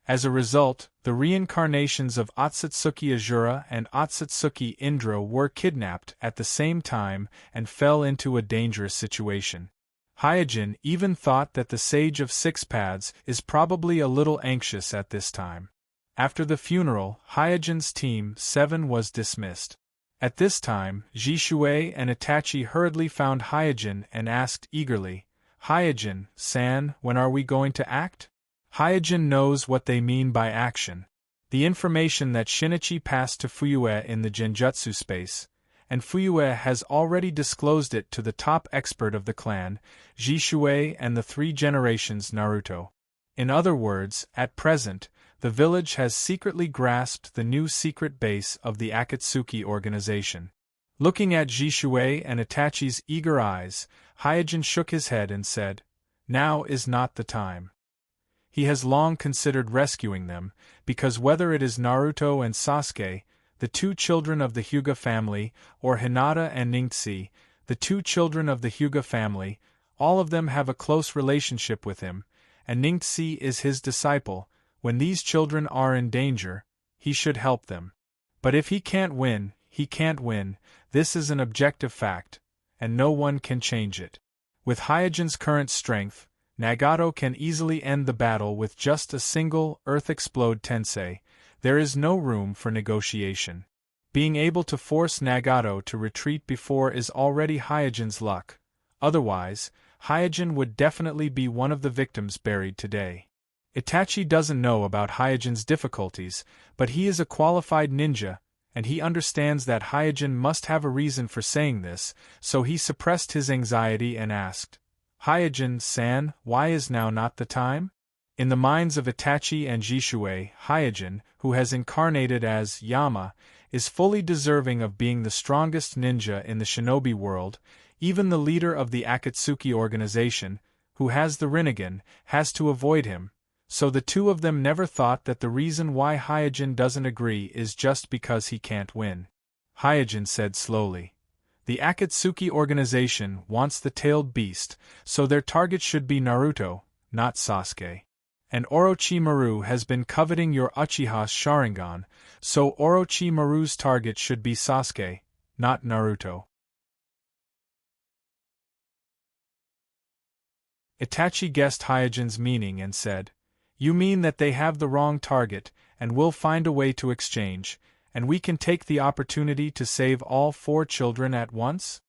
As a result, the reincarnations of Otsutsuki Azura and Otsutsuki Indra were kidnapped at the same time and fell into a dangerous situation. Hyojin even thought that the Sage of Six Paths is probably a little anxious at this time. After the funeral, Hyojin's Team 7 was dismissed. At this time, Jishui and Itachi hurriedly found Hyojin and asked eagerly, "Hyojin-san, when are we going to act?" Hyojin knows what they mean by action. The information that Shinichi passed to Fuyue in the Genjutsu space, and Fuyue has already disclosed it to the top expert of the clan, Jishui and the 3 generations Naruto. In other words, at present, the village has secretly grasped the new secret base of the Akatsuki organization. Looking at Jishui and Itachi's eager eyes, Hyojin shook his head and said, "Now is not the time." He has long considered rescuing them, because whether it is Naruto and Sasuke, the 2 children of the Hyuga family, or Hinata and Ningtse, the 2 children of the Hyuga family, all of them have a close relationship with him, and Ningtse is his disciple. When these children are in danger, he should help them. But if he can't win, he can't win. This is an objective fact, and no one can change it. With Hyojin's current strength, Nagato can easily end the battle with just a single Earth Explode Tensei. There is no room for negotiation. Being able to force Nagato to retreat before is already Hyojin's luck. Otherwise, Hyojin would definitely be one of the victims buried today. Itachi doesn't know about Hyojin's difficulties, but he is a qualified ninja, and he understands that Hyojin must have a reason for saying this, so he suppressed his anxiety and asked, "Hyojin-san, why is now not the time?" In the minds of Itachi and Jishui, Hyojin, who has incarnated as Yama, is fully deserving of being the strongest ninja in the shinobi world. Even the leader of the Akatsuki organization, who has the Rinnegan, has to avoid him. So the 2 of them never thought that the reason why Hyojin doesn't agree is just because he can't win. Hyojin said slowly, "The Akatsuki organization wants the tailed beast, so their target should be Naruto, not Sasuke. And Orochimaru has been coveting your Uchiha's Sharingan, so Orochimaru's target should be Sasuke, not Naruto." Itachi guessed Hyojin's meaning and said, "You mean that they have the wrong target, and we'll find a way to exchange, and we can take the opportunity to save all 4 children at once?"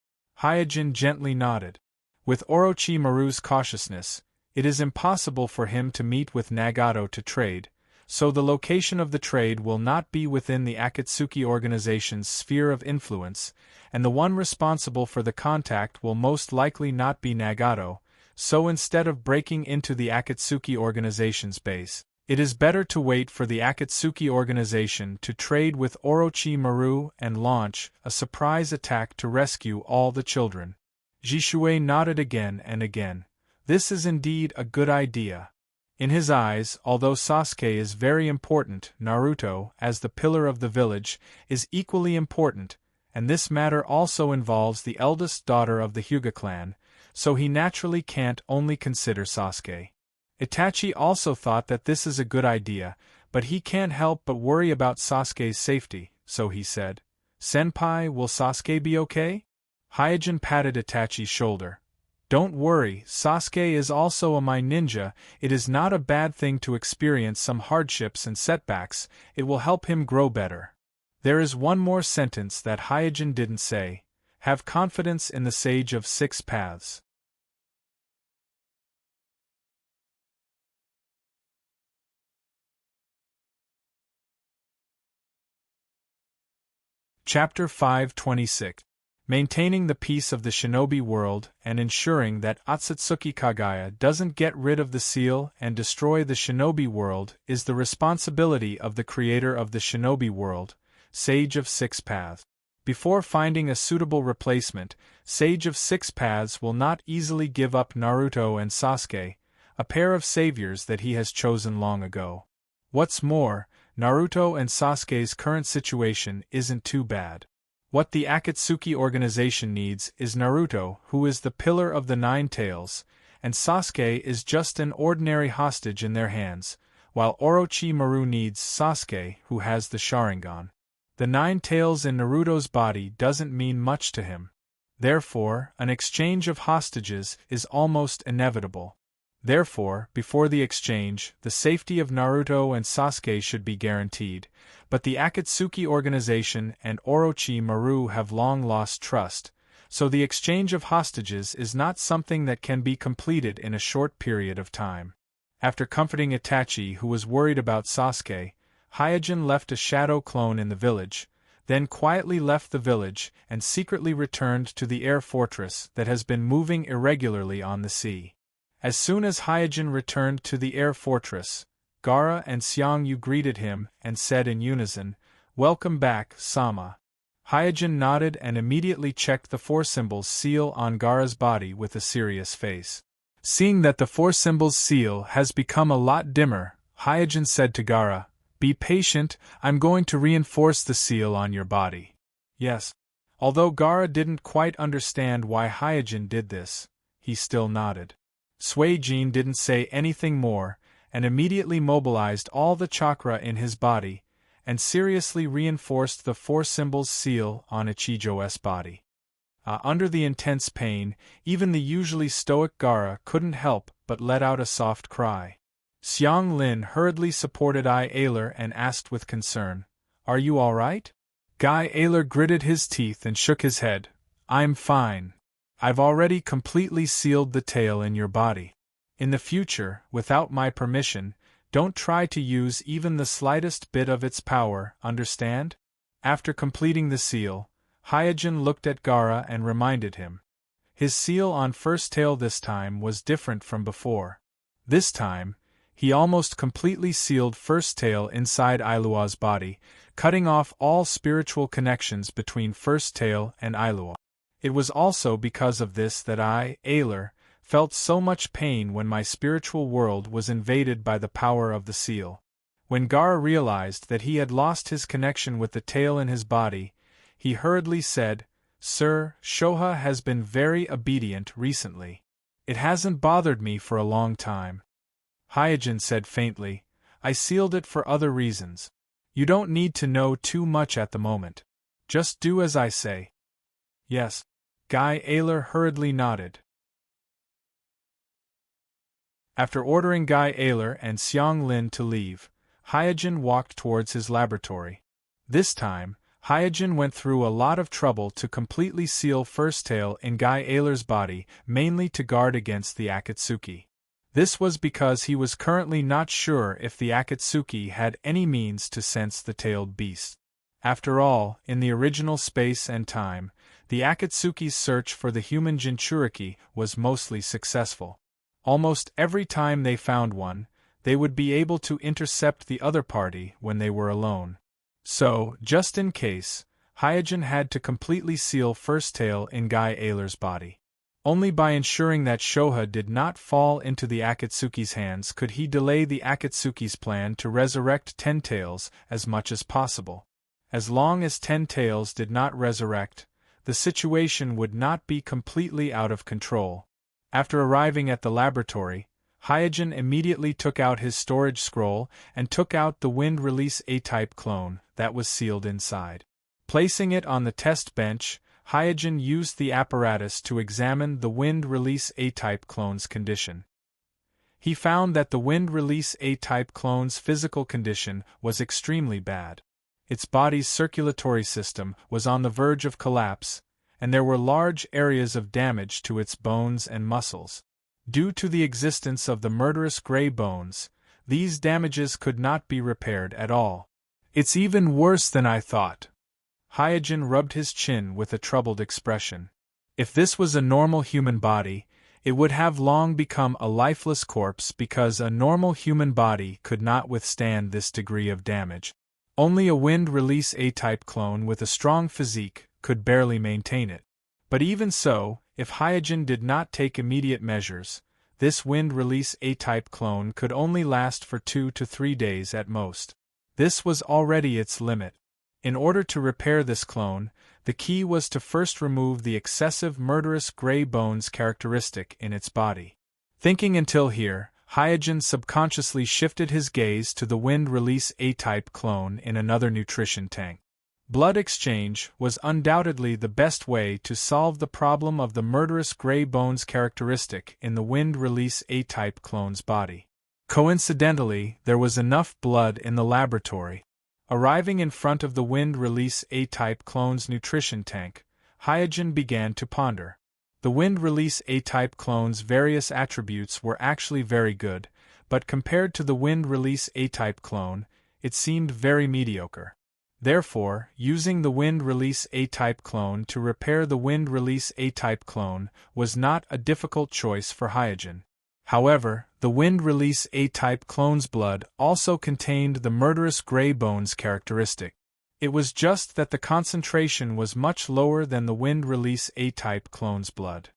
Hyojin gently nodded. With Orochimaru's cautiousness, it is impossible for him to meet with Nagato to trade, so the location of the trade will not be within the Akatsuki organization's sphere of influence, and the one responsible for the contact will most likely not be Nagato. So instead of breaking into the Akatsuki organization's base, it is better to wait for the Akatsuki organization to trade with Orochimaru and launch a surprise attack to rescue all the children. Jishui nodded again and again. This is indeed a good idea. In his eyes, although Sasuke is very important, Naruto, as the pillar of the village, is equally important, and this matter also involves the eldest daughter of the Hyuga clan, so he naturally can't only consider Sasuke. Itachi also thought that this is a good idea, but he can't help but worry about Sasuke's safety, so he said, "Senpai, will Sasuke be okay?" Hyojin patted Itachi's shoulder. "Don't worry, Sasuke is also a my ninja. It is not a bad thing to experience some hardships and setbacks, it will help him grow better." There is one more sentence that Hyojin didn't say. Have confidence in the Sage of Six Paths. Chapter 526. Maintaining the peace of the shinobi world and ensuring that Otsutsuki Kagaya doesn't get rid of the seal and destroy the shinobi world is the responsibility of the creator of the shinobi world, Sage of Six Paths. Before finding a suitable replacement, Sage of Six Paths will not easily give up Naruto and Sasuke, a pair of saviors that he has chosen long ago. What's more, Naruto and Sasuke's current situation isn't too bad. What the Akatsuki organization needs is Naruto, who is the pillar of the Nine Tails, and Sasuke is just an ordinary hostage in their hands, while Orochimaru needs Sasuke, who has the Sharingan. The Nine Tails in Naruto's body doesn't mean much to him. Therefore, an exchange of hostages is almost inevitable. Therefore, before the exchange, the safety of Naruto and Sasuke should be guaranteed, but the Akatsuki organization and Orochimaru have long lost trust, so the exchange of hostages is not something that can be completed in a short period of time. After comforting Itachi, who was worried about Sasuke, Hyojin left a shadow clone in the village, then quietly left the village and secretly returned to the air fortress that has been moving irregularly on the sea. As soon as Hyojin returned to the air fortress, Gaara and Xiangyu greeted him and said in unison, "Welcome back, Sama." Hyojin nodded and immediately checked the Four Symbols seal on Gaara's body with a serious face. Seeing that the Four Symbols seal has become a lot dimmer, Hyojin said to Gaara, "Be patient, I'm going to reinforce the seal on your body." Yes. Although Gaara didn't quite understand why Hyojin did this, he still nodded. Suijin didn't say anything more, and immediately mobilized all the chakra in his body, and seriously reinforced the Four Symbols seal on Ichijo's body. Under the intense pain, even the usually stoic Gaara couldn't help but let out a soft cry. Xiang Lin hurriedly supported Ai Ailer and asked with concern, "Are you all right?" Guy Ailer gritted his teeth and shook his head. "I'm fine. I've already completely sealed the tail in your body. In the future, without my permission, don't try to use even the slightest bit of its power, understand?" After completing the seal, Hyojin looked at Gaara and reminded him. His seal on First Tail this time was different from before. This time, he almost completely sealed First Tail inside Ailua's body, cutting off all spiritual connections between First Tail and Ailua. It was also because of this that I, Ailer, felt so much pain when my spiritual world was invaded by the power of the seal. When Gaara realized that he had lost his connection with the tail in his body, he hurriedly said, "Sir, Shoha has been very obedient recently. It hasn't bothered me for a long time." Hyojin said faintly, "I sealed it for other reasons. You don't need to know too much at the moment. Just do as I say." "Yes." Guy Ailer hurriedly nodded. After ordering Guy Ailer and Xiang Lin to leave, Hyojin walked towards his laboratory. This time, Hyojin went through a lot of trouble to completely seal First Tail in Guy Ailer's body, mainly to guard against the Akatsuki. This was because he was currently not sure if the Akatsuki had any means to sense the tailed beast. After all, in the original space and time, the Akatsuki's search for the human Jinchuriki was mostly successful. Almost every time they found one, they would be able to intercept the other party when they were alone. So, just in case, Hyojin had to completely seal First Tail in Guy Ailer's body. Only by ensuring that Shoha did not fall into the Akatsuki's hands could he delay the Akatsuki's plan to resurrect Ten Tails as much as possible. As long as Ten Tails did not resurrect, the situation would not be completely out of control. After arriving at the laboratory, Hyojin immediately took out his storage scroll and took out the Wind Release A-type clone that was sealed inside. Placing it on the test bench, Hyojin used the apparatus to examine the Wind Release A-type clone's condition. He found that the Wind Release A-type clone's physical condition was extremely bad. Its body's circulatory system was on the verge of collapse, and there were large areas of damage to its bones and muscles. Due to the existence of the murderous gray bones, these damages could not be repaired at all. "It's even worse than I thought." Hyojin rubbed his chin with a troubled expression. If this was a normal human body, it would have long become a lifeless corpse because a normal human body could not withstand this degree of damage. Only a Wind Release A-type clone with a strong physique could barely maintain it. But even so, if Hyojin did not take immediate measures, this wind release A-type clone could only last for 2 to 3 days at most. This was already its limit. In order to repair this clone, the key was to first remove the excessive murderous gray bones characteristic in its body. Thinking until here, Hyojin subconsciously shifted his gaze to the wind release A-type clone in another nutrition tank. Blood exchange was undoubtedly the best way to solve the problem of the murderous gray bones characteristic in the wind release A-type clone's body. Coincidentally, there was enough blood in the laboratory. Arriving in front of the wind release A-type clone's nutrition tank, Hyojin began to ponder. The wind release A-type clone's various attributes were actually very good, but compared to the wind release A-type clone, it seemed very mediocre. Therefore, using the wind release A-type clone to repair the wind release A-type clone was not a difficult choice for Hyojin. However, the wind release A-type clone's blood also contained the murderous gray bones characteristic. It was just that the concentration was much lower than the wind release A-type clone's blood.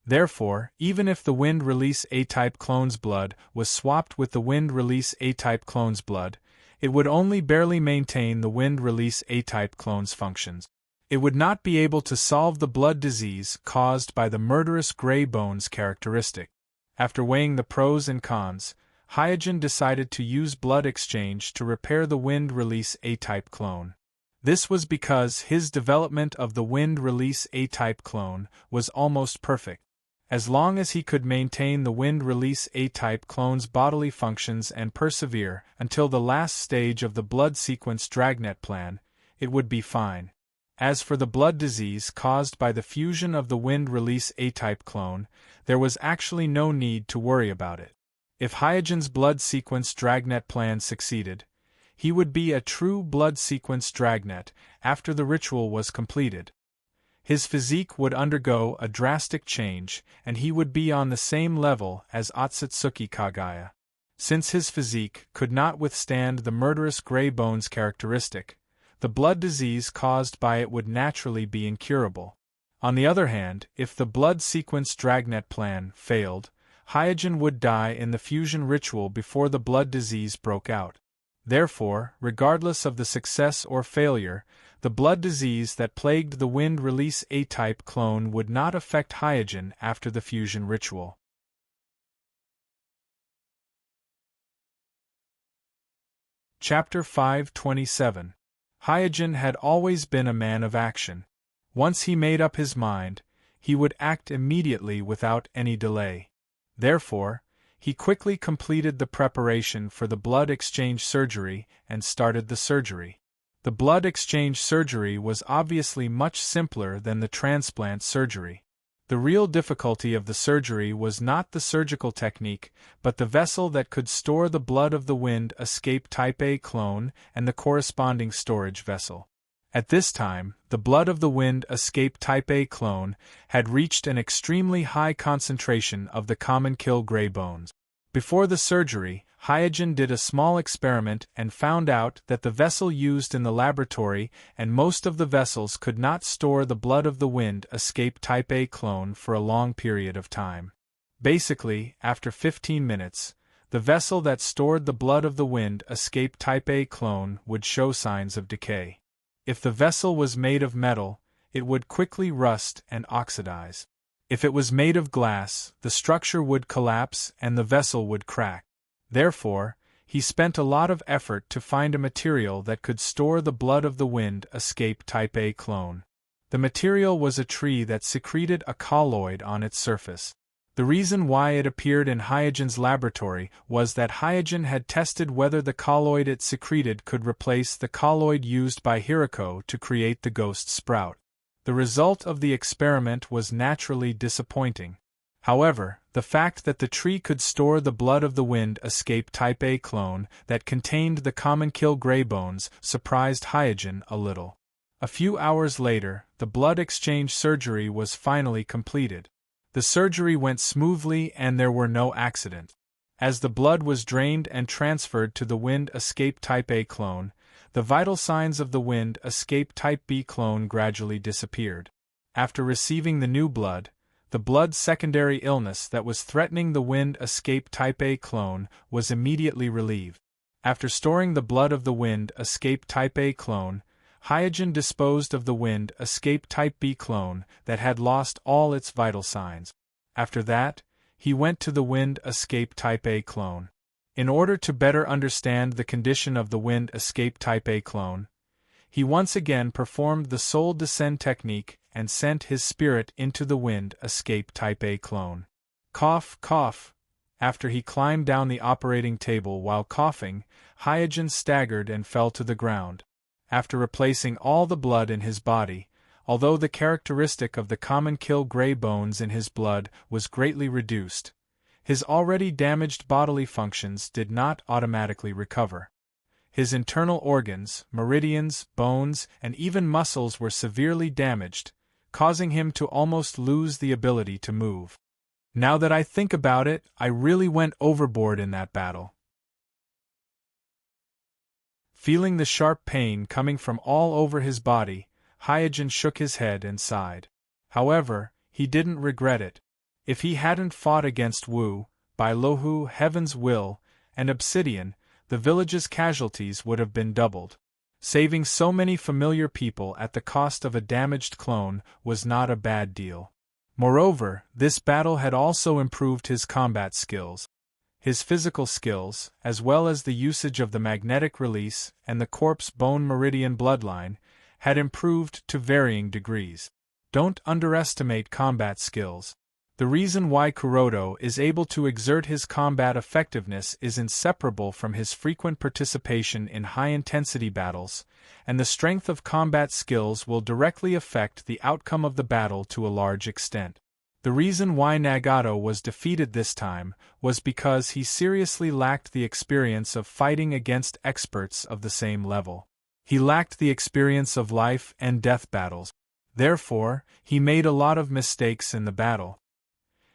Therefore, even if the wind release A-type clone's blood was swapped with the wind release A-type clone's blood, it would only barely maintain the wind release A-type clone's functions. It would not be able to solve the blood disease caused by the murderous gray bones characteristic. After weighing the pros and cons, Hyojin decided to use blood exchange to repair the wind release A-type clone. This was because his development of the wind release A-type clone was almost perfect. As long as he could maintain the wind release A-type clone's bodily functions and persevere until the last stage of the blood sequence dragnet plan, it would be fine. As for the blood disease caused by the fusion of the wind release A-type clone, there was actually no need to worry about it. If Hyojin's blood sequence dragnet plan succeeded, he would be a true blood sequence dragnet after the ritual was completed. His physique would undergo a drastic change, and he would be on the same level as Otsutsuki Kagaya. Since his physique could not withstand the murderous gray bones characteristic, the blood disease caused by it would naturally be incurable. On the other hand, if the blood sequence dragnet plan failed, Hyojin would die in the fusion ritual before the blood disease broke out. Therefore, regardless of the success or failure, the blood disease that plagued the wind release A-type clone would not affect Hyojin after the fusion ritual. Chapter 527. Hyojin had always been a man of action. Once he made up his mind, he would act immediately without any delay. Therefore, he quickly completed the preparation for the blood exchange surgery and started the surgery. The blood exchange surgery was obviously much simpler than the transplant surgery. The real difficulty of the surgery was not the surgical technique, but the vessel that could store the blood of the wind escape type A clone and the corresponding storage vessel. At this time, the blood of the wind escape type A clone had reached an extremely high concentration of the common kill gray bones. Before the surgery, Hyojin did a small experiment and found out that the vessel used in the laboratory and most of the vessels could not store the blood of the wind escape type A clone for a long period of time. Basically, after 15 minutes, the vessel that stored the blood of the wind escape type A clone would show signs of decay. If the vessel was made of metal, it would quickly rust and oxidize. If it was made of glass, the structure would collapse and the vessel would crack. Therefore, he spent a lot of effort to find a material that could store the blood of the wind escape type A clone. The material was a tree that secreted a colloid on its surface. The reason why it appeared in Hyojin's laboratory was that Hyojin had tested whether the colloid it secreted could replace the colloid used by Hirako to create the ghost sprout. The result of the experiment was naturally disappointing. However, the fact that the tree could store the blood of the wind escape type A clone that contained the common kill gray bones surprised Hyojin a little. A few hours later, the blood exchange surgery was finally completed. The surgery went smoothly and there were no accidents. As the blood was drained and transferred to the wind escape type A clone, the vital signs of the wind escape type B clone gradually disappeared. After receiving the new blood, the the blood secondary illness that was threatening the Wind Escape Type A clone was immediately relieved. After storing the blood of the Wind Escape Type A clone, Hyojin disposed of the Wind Escape Type B clone that had lost all its vital signs. After that, he went to the Wind Escape Type A clone. In order to better understand the condition of the Wind Escape Type A clone, he once again performed the Soul Descend technique and sent his spirit into the Wind Escape Type A clone. Cough, cough. After he climbed down the operating table while coughing, Hyojin staggered and fell to the ground. After replacing all the blood in his body, although the characteristic of the common kill gray bones in his blood was greatly reduced, his already damaged bodily functions did not automatically recover. His internal organs, meridians, bones, and even muscles were severely damaged, causing him to almost lose the ability to move. Now that I think about it, I really went overboard in that battle. Feeling the sharp pain coming from all over his body, Hyojin shook his head and sighed. However, he didn't regret it. If he hadn't fought against Wu, by Louhu, Heaven's Will, and Obsidian, the village's casualties would have been doubled. Saving so many familiar people at the cost of a damaged clone was not a bad deal. Moreover, this battle had also improved his combat skills. His physical skills, as well as the usage of the magnetic release and the corpse bone meridian bloodline, had improved to varying degrees. Don't underestimate combat skills. The reason why Kuroda is able to exert his combat effectiveness is inseparable from his frequent participation in high-intensity battles, and the strength of combat skills will directly affect the outcome of the battle to a large extent. The reason why Nagato was defeated this time was because he seriously lacked the experience of fighting against experts of the same level. He lacked the experience of life and death battles. Therefore, he made a lot of mistakes in the battle.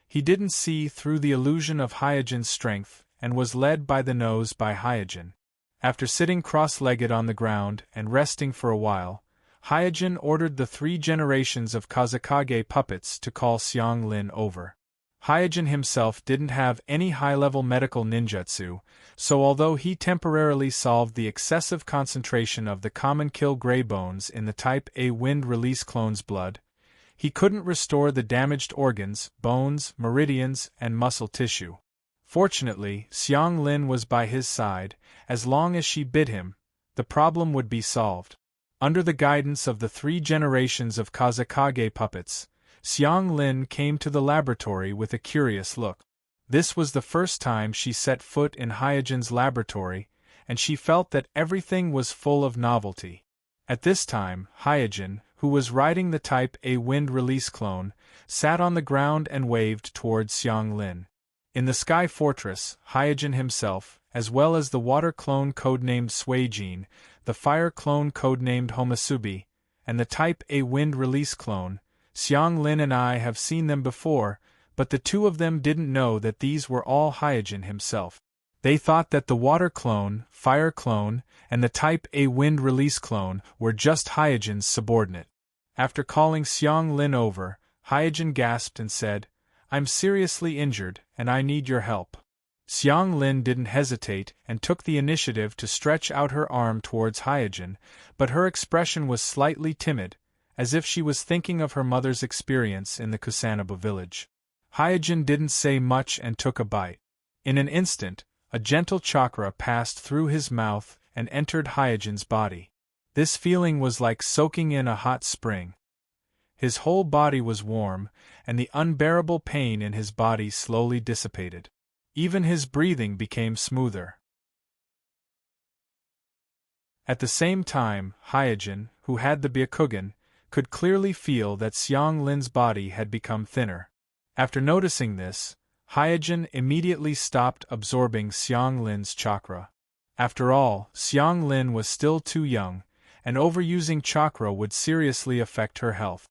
He didn't see through the illusion of Hyojin's strength and was led by the nose by Hyojin. After sitting cross-legged on the ground and resting for a while, Hyojin ordered the 3 generations of Kazekage puppets to call Xiang Lin over. Hyojin himself didn't have any high-level medical ninjutsu, so although he temporarily solved the excessive concentration of the common kill gray bones in the Type A wind release clone's blood, he couldn't restore the damaged organs, bones, meridians, and muscle tissue. Fortunately, Xiang Lin was by his side. As long as she bid him, the problem would be solved. Under the guidance of the 3 generations of Kazekage puppets, Xiang Lin came to the laboratory with a curious look. This was the first time she set foot in Hyojin's laboratory, and she felt that everything was full of novelty. At this time, Hyojin, who was riding the Type A wind release clone, sat on the ground and waved towards Xiang Lin. In the Sky Fortress, Hyojin himself, as well as the water clone codenamed Suijin, the fire clone codenamed Homasubi, and the Type A wind release clone, Xiang Lin and I have seen them before, but the 2 of them didn't know that these were all Hyojin himself. They thought that the water clone, fire clone, and the Type A wind release clone were just Hyojin's subordinate. After calling Xiang Lin over, Hyojin gasped and said, "I'm seriously injured, and I need your help." Xiang Lin didn't hesitate and took the initiative to stretch out her arm towards Hyojin, but her expression was slightly timid, as if she was thinking of her mother's experience in the Kusanaba village. Hyojin didn't say much and took a bite. In an instant, a gentle chakra passed through his mouth and entered Hyojin's body. This feeling was like soaking in a hot spring. His whole body was warm, and the unbearable pain in his body slowly dissipated. Even his breathing became smoother. At the same time, Hyojin, who had the Byakugan, could clearly feel that Xiang Lin's body had become thinner. After noticing this, Hyojin immediately stopped absorbing Xiang Lin's chakra. After all, Xiang Lin was still too young, and overusing chakra would seriously affect her health.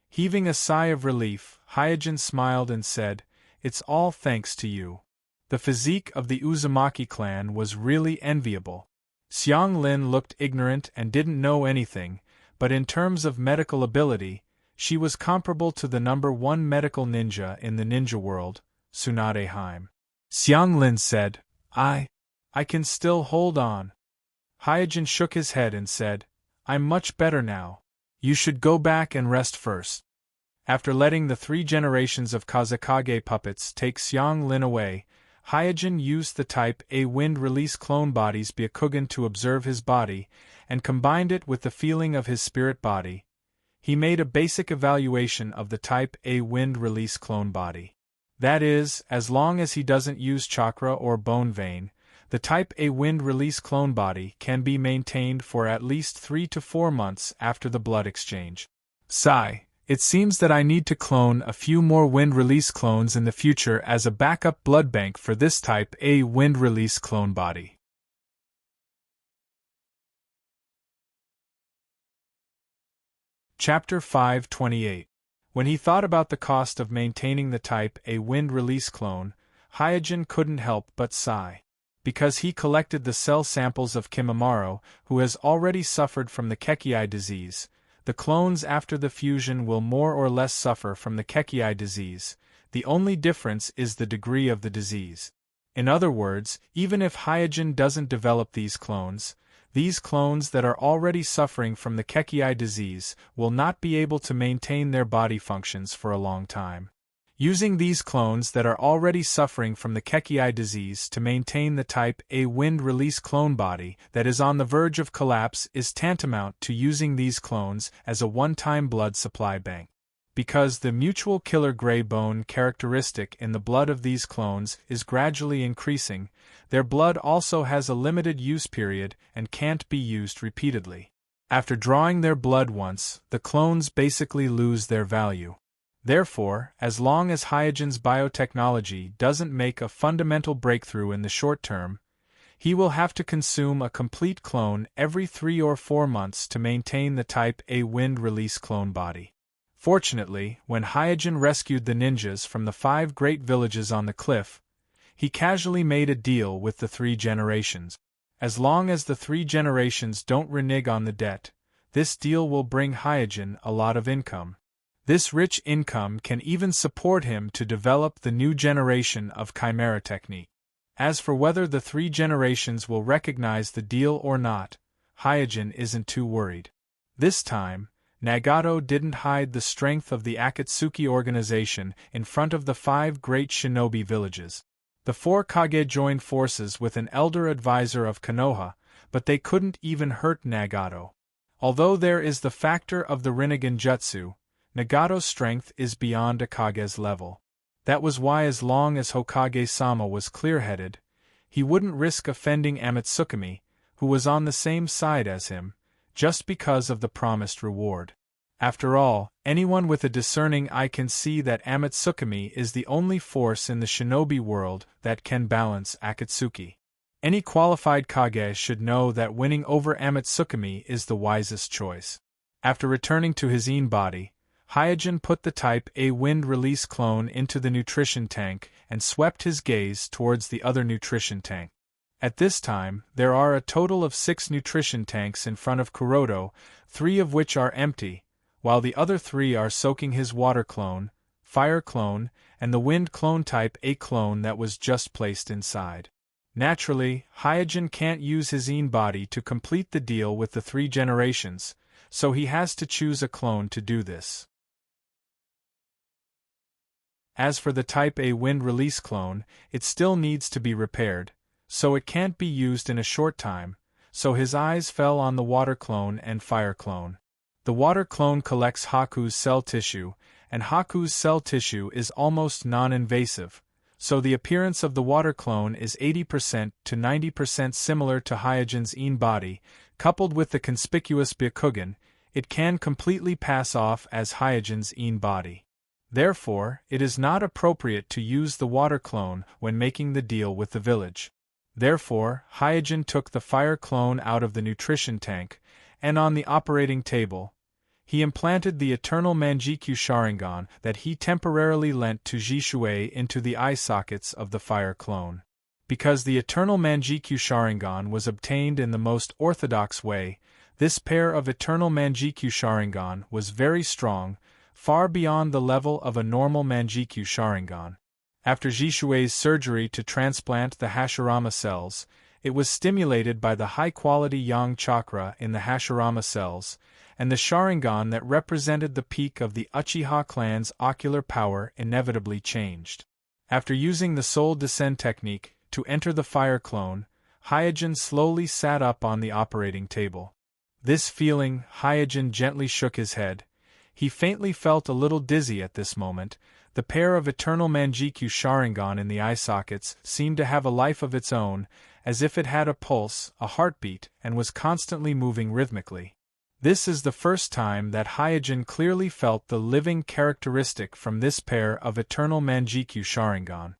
Heaving a sigh of relief, Hyojin smiled and said, "It's all thanks to you." The physique of the Uzumaki clan was really enviable. Xiang Lin looked ignorant and didn't know anything, but in terms of medical ability, She was comparable to the #1 medical ninja in the ninja world, Tsunade Haim. Xianglin said, I can still hold on. Hyojin shook his head and said, I'm much better now. You should go back and rest first. After letting the 3 generations of Kazekage puppets take Xianglin away, Hyojin used the Type A wind-release clone body's Byakugan to observe his body, and combined it with the feeling of his spirit body. He made a basic evaluation of the Type A wind-release clone body. That is, as long as he doesn't use chakra or bone vein, the Type A wind-release clone body can be maintained for at least 3 to 4 months after the blood exchange. Sigh. It seems that I need to clone a few more wind-release clones in the future as a backup blood bank for this Type A wind-release clone body. Chapter 528. When he thought about the cost of maintaining the Type A wind-release clone, Hyojin couldn't help but sigh. Because he collected the cell samples of Kimimaro, who has already suffered from the Kekii disease, the clones after the fusion will more or less suffer from the Kekii disease. The only difference is the degree of the disease. In other words, even if Hyojin doesn't develop these clones that are already suffering from the Kekii disease will not be able to maintain their body functions for a long time. Using these clones that are already suffering from the Kekii disease to maintain the Type A wind-release clone body that is on the verge of collapse is tantamount to using these clones as a one-time blood supply bank. Because the mutual killer gray bone characteristic in the blood of these clones is gradually increasing, their blood also has a limited use period and can't be used repeatedly. After drawing their blood once, the clones basically lose their value. Therefore, as long as Hyojin's biotechnology doesn't make a fundamental breakthrough in the short term, he will have to consume a complete clone every 3 or 4 months to maintain the Type A wind-release clone body. Fortunately, when Hyojin rescued the ninjas from the 5 great villages on the cliff, he casually made a deal with the 3 generations. As long as the 3 generations don't renege on the debt, this deal will bring Hyojin a lot of income. This rich income can even support him to develop the new generation of Chimera technique. As for whether the 3 generations will recognize the deal or not, Hyojin isn't too worried. This time, Nagato didn't hide the strength of the Akatsuki organization in front of the 5 great shinobi villages. The 4 Kage joined forces with an elder advisor of Konoha, but they couldn't even hurt Nagato. Although there is the factor of the Rinnegan Jutsu, Nagato's strength is beyond Akage's level. That was why as long as Hokage-sama was clear-headed, he wouldn't risk offending Amatsukami, who was on the same side as him, just because of the promised reward. After all, anyone with a discerning eye can see that Amatsukami is the only force in the shinobi world that can balance Akatsuki. Any qualified Kage should know that winning over Amatsukami is the wisest choice. After returning to his own body, Hyojin put the Type A wind-release clone into the nutrition tank and swept his gaze towards the other nutrition tank. At this time, there are a total of 6 nutrition tanks in front of Kuroto, 3 of which are empty, while the other 3 are soaking his water clone, fire clone, and the wind clone Type A clone that was just placed inside. Naturally, Hyojin can't use his own body to complete the deal with the 3 generations, so he has to choose a clone to do this. As for the Type A wind-release clone, it still needs to be repaired, so it can't be used in a short time, so his eyes fell on the water clone and fire clone. The water clone collects Haku's cell tissue, and Haku's cell tissue is almost non-invasive, so the appearance of the water clone is 80% to 90% similar to Hyojin's own body. Coupled with the conspicuous Byakugan, it can completely pass off as Hyojin's own body. Therefore, it is not appropriate to use the water clone when making the deal with the village. Therefore, Hyojin took the fire clone out of the nutrition tank, and on the operating table, he implanted the eternal Manjikyu Sharingan that he temporarily lent to Jishui into the eye sockets of the fire clone. Because the eternal Manjikyu Sharingan was obtained in the most orthodox way, this pair of eternal Manjikyu Sharingan was very strong, far beyond the level of a normal Manjikyu Sharingan. After Jishui's surgery to transplant the Hashirama cells, it was stimulated by the high-quality Yang chakra in the Hashirama cells, and the Sharingan that represented the peak of the Uchiha clan's ocular power inevitably changed. After using the Soul Descent technique to enter the fire clone, Hyojin slowly sat up on the operating table. This feeling, Hyojin gently shook his head. He faintly felt a little dizzy at this moment. The pair of eternal Manjikyu Sharingan in the eye sockets seemed to have a life of its own, as if it had a pulse, a heartbeat, and was constantly moving rhythmically. This is the first time that Hyojin clearly felt the living characteristic from this pair of eternal Manjikyu Sharingan.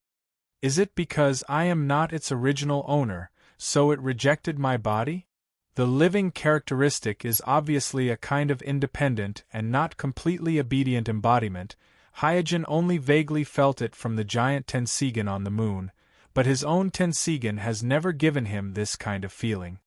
Is it because I am not its original owner, so it rejected my body? The living characteristic is obviously a kind of independent and not completely obedient embodiment. Hyojin only vaguely felt it from the giant Tenseigan on the moon, but his own Tenseigan has never given him this kind of feeling.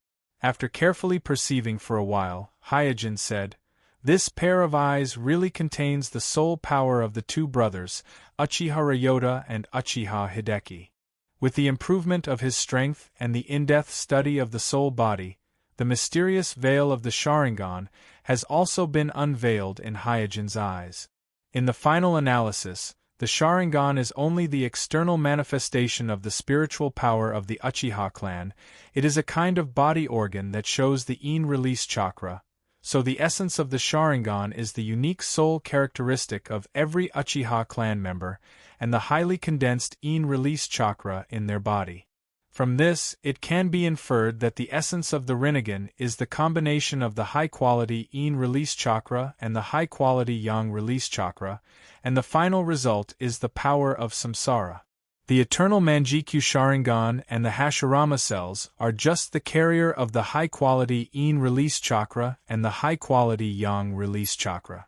After carefully perceiving for a while, Hyojin said, "This pair of eyes really contains the soul power of the two brothers, Uchiha Ryota and Uchiha Hideki. With the improvement of his strength and the in-depth study of the soul body, the mysterious veil of the Sharingan has also been unveiled in Hyojin's eyes. In the final analysis, the Sharingan is only the external manifestation of the spiritual power of the Uchiha clan. It is a kind of body organ that shows the Yin release chakra, so the essence of the Sharingan is the unique soul characteristic of every Uchiha clan member, and the highly condensed Yin release chakra in their body. From this, it can be inferred that the essence of the Rinnegan is the combination of the high-quality Yin release chakra and the high-quality Yang release chakra, and the final result is the power of samsara. The eternal Manjikyu Sharingan and the Hashirama cells are just the carrier of the high-quality Yin release chakra and the high-quality Yang release chakra.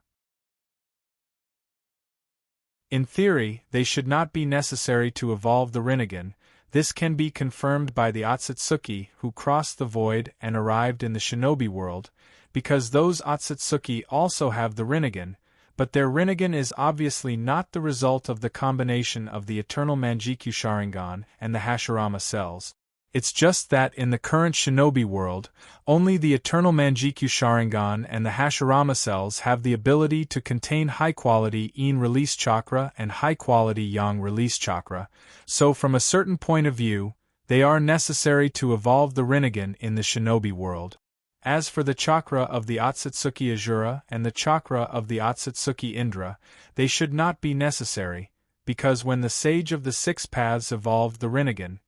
In theory, they should not be necessary to evolve the Rinnegan. This can be confirmed by the Otsutsuki who crossed the void and arrived in the shinobi world, because those Otsutsuki also have the Rinnegan, but their Rinnegan is obviously not the result of the combination of the eternal Manjikyu Sharingan and the Hashirama cells. It's just that in the current shinobi world, only the eternal Manjikyu Sharingan and the Hashirama cells have the ability to contain high-quality Yin release chakra and high-quality Yang release chakra, so from a certain point of view, they are necessary to evolve the Rinnegan in the shinobi world. As for the chakra of the Otsutsuki Azura and the chakra of the Otsutsuki Indra, they should not be necessary, because when the Sage of the Six Paths evolved the Rinnegan,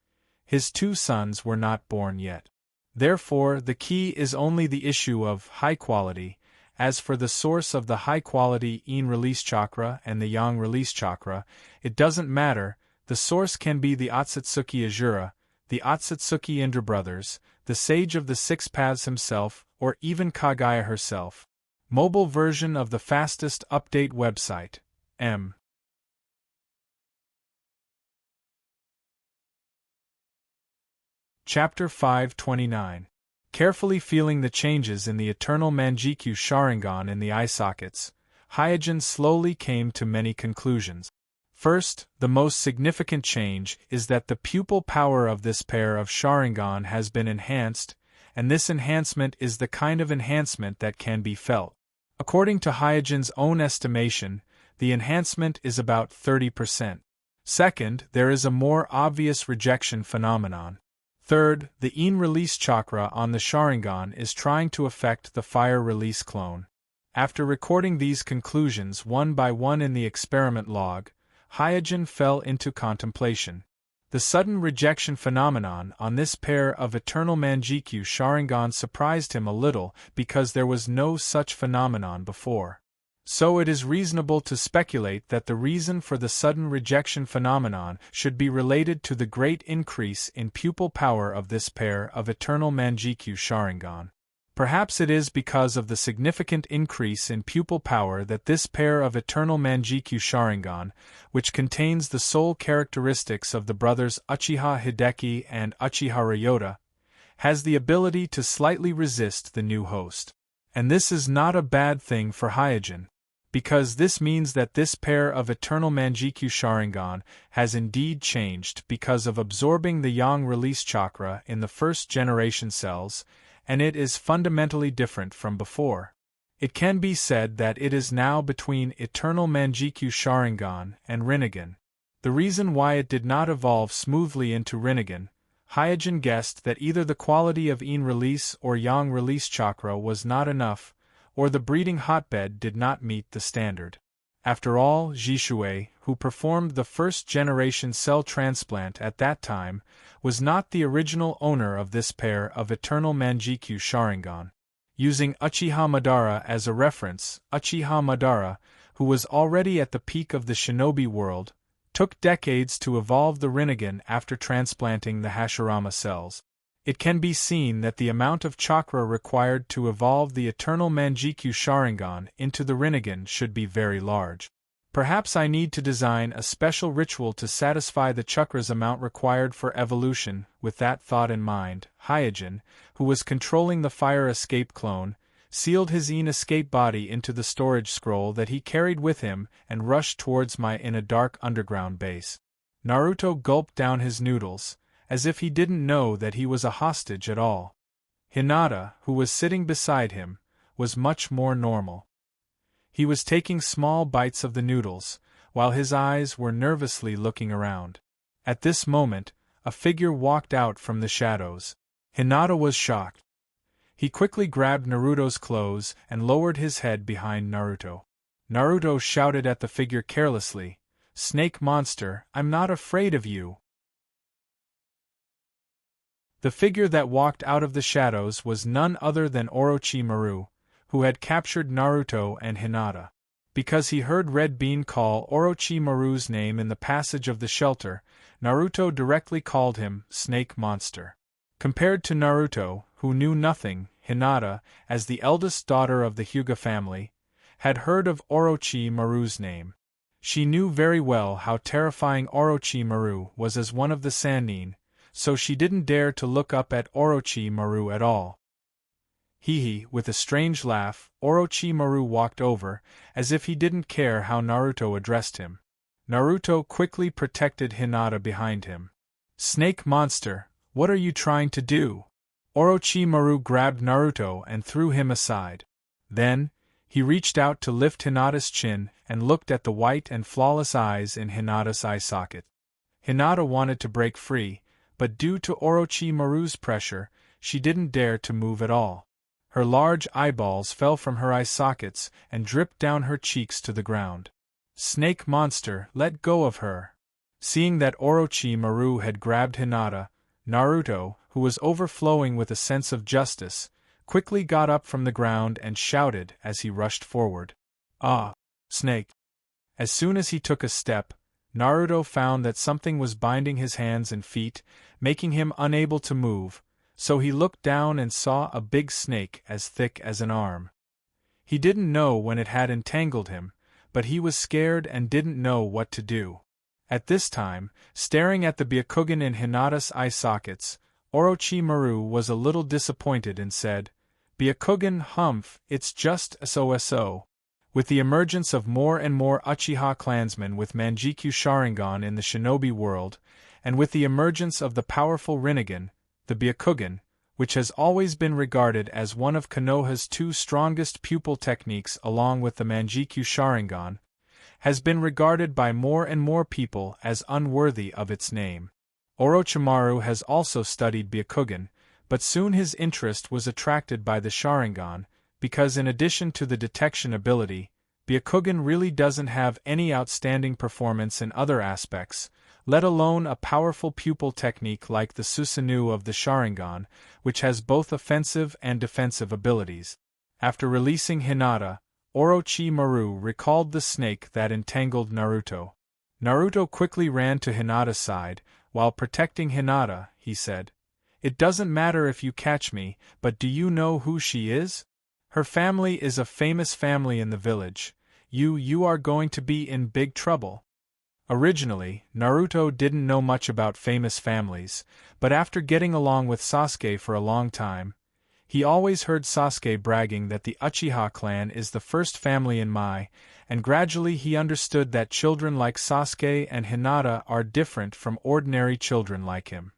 his two sons were not born yet. Therefore, the key is only the issue of high quality. As for the source of the high-quality Yin release chakra and the Yang release chakra, it doesn't matter. The source can be the Otsutsuki Azura, the Otsutsuki Indra brothers, the Sage of the Six Paths himself, or even Kaguya herself. Mobile version of the fastest update website, M. Chapter 529. Carefully feeling the changes in the eternal Manjikyu Sharingan in the eye sockets, Hyojin slowly came to many conclusions. First, the most significant change is that the pupil power of this pair of Sharingan has been enhanced, and this enhancement is the kind of enhancement that can be felt. According to Hyojin's own estimation, the enhancement is about 30%. Second, there is a more obvious rejection phenomenon. Third, the Yin release chakra on the Sharingan is trying to affect the fire release clone. After recording these conclusions one by one in the experiment log, Hyojin fell into contemplation. The sudden rejection phenomenon on this pair of eternal Manjikyu Sharingan surprised him a little because there was no such phenomenon before. So it is reasonable to speculate that the reason for the sudden rejection phenomenon should be related to the great increase in pupil power of this pair of eternal Manjikyu Sharingan. Perhaps it is because of the significant increase in pupil power that this pair of eternal Manjikyu Sharingan, which contains the soul characteristics of the brothers Uchiha Hideki and Uchiha Ryota, has the ability to slightly resist the new host. And this is not a bad thing for Hyojin. because this means that this pair of eternal Manjikyu Sharingan has indeed changed because of absorbing the yang release chakra in the first generation cells, and it is fundamentally different from before. It can be said that it is now between eternal Manjikyu Sharingan and Rinnegan. The reason why it did not evolve smoothly into Rinnegan, Hyojin guessed that either the quality of yin release or yang release chakra was not enough, or the breeding hotbed did not meet the standard. After all, Jishui, who performed the first-generation cell transplant at that time, was not the original owner of this pair of eternal Manjikyu Sharingan. Using Uchiha Madara as a reference, Uchiha Madara, who was already at the peak of the shinobi world, took decades to evolve the Rinnegan after transplanting the Hashirama cells. It can be seen that the amount of chakra required to evolve the eternal Manjikyu Sharingan into the Rinnegan should be very large. Perhaps I need to design a special ritual to satisfy the chakra's amount required for evolution. With that thought in mind, Hyojin, who was controlling the fire escape clone, sealed his yin escape body into the storage scroll that he carried with him and rushed towards my in a dark underground base. Naruto gulped down his noodles, as if he didn't know that he was a hostage at all. Hinata, who was sitting beside him, was much more normal. He was taking small bites of the noodles, while his eyes were nervously looking around. At this moment, a figure walked out from the shadows. Hinata was shocked. He quickly grabbed Naruto's clothes and lowered his head behind Naruto. Naruto shouted at the figure carelessly, "Snake monster, I'm not afraid of you." The figure that walked out of the shadows was none other than Orochimaru, who had captured Naruto and Hinata. Because he heard Red Bean call Orochimaru's name in the passage of the shelter, Naruto directly called him Snake Monster. Compared to Naruto, who knew nothing, Hinata, as the eldest daughter of the Hyuga family, had heard of Orochimaru's name. She knew very well how terrifying Orochimaru was as one of the Sannin, so she didn't dare to look up at Orochimaru at all. With a strange laugh, Orochimaru walked over, as if he didn't care how Naruto addressed him. Naruto quickly protected Hinata behind him. "Snake monster, what are you trying to do?" Orochimaru grabbed Naruto and threw him aside. Then, he reached out to lift Hinata's chin and looked at the white and flawless eyes in Hinata's eye socket. Hinata wanted to break free, but due to Orochimaru's pressure, she didn't dare to move at all. Her large eyeballs fell from her eye sockets and dripped down her cheeks to the ground. "Snake monster, let go of her." Seeing that Orochimaru had grabbed Hinata, Naruto, who was overflowing with a sense of justice, quickly got up from the ground and shouted as he rushed forward. "Ah, Snake!" As soon as he took a step, Naruto found that something was binding his hands and feet, making him unable to move, so he looked down and saw a big snake as thick as an arm. He didn't know when it had entangled him, but he was scared and didn't know what to do. At this time, staring at the Byakugan in Hinata's eye sockets, Orochimaru was a little disappointed and said, "Byakugan, humph, it's just so." With the emergence of more and more Uchiha clansmen with Manjikyu Sharingan in the shinobi world, and with the emergence of the powerful Rinnegan, the Byakugan, which has always been regarded as one of Konoha's two strongest pupil techniques along with the Manjikyu Sharingan, has been regarded by more and more people as unworthy of its name. Orochimaru has also studied Byakugan, but soon his interest was attracted by the Sharingan, because in addition to the detection ability, Byakugan really doesn't have any outstanding performance in other aspects, let alone a powerful pupil technique like the Susanoo of the Sharingan, which has both offensive and defensive abilities. After releasing Hinata, Orochimaru recalled the snake that entangled Naruto. Naruto quickly ran to Hinata's side. While protecting Hinata, he said, "It doesn't matter if you catch me, but do you know who she is? Her family is a famous family in the village. You are going to be in big trouble." Originally, Naruto didn't know much about famous families, but after getting along with Sasuke for a long time, he always heard Sasuke bragging that the Uchiha clan is the first family in Mai, and gradually he understood that children like Sasuke and Hinata are different from ordinary children like him.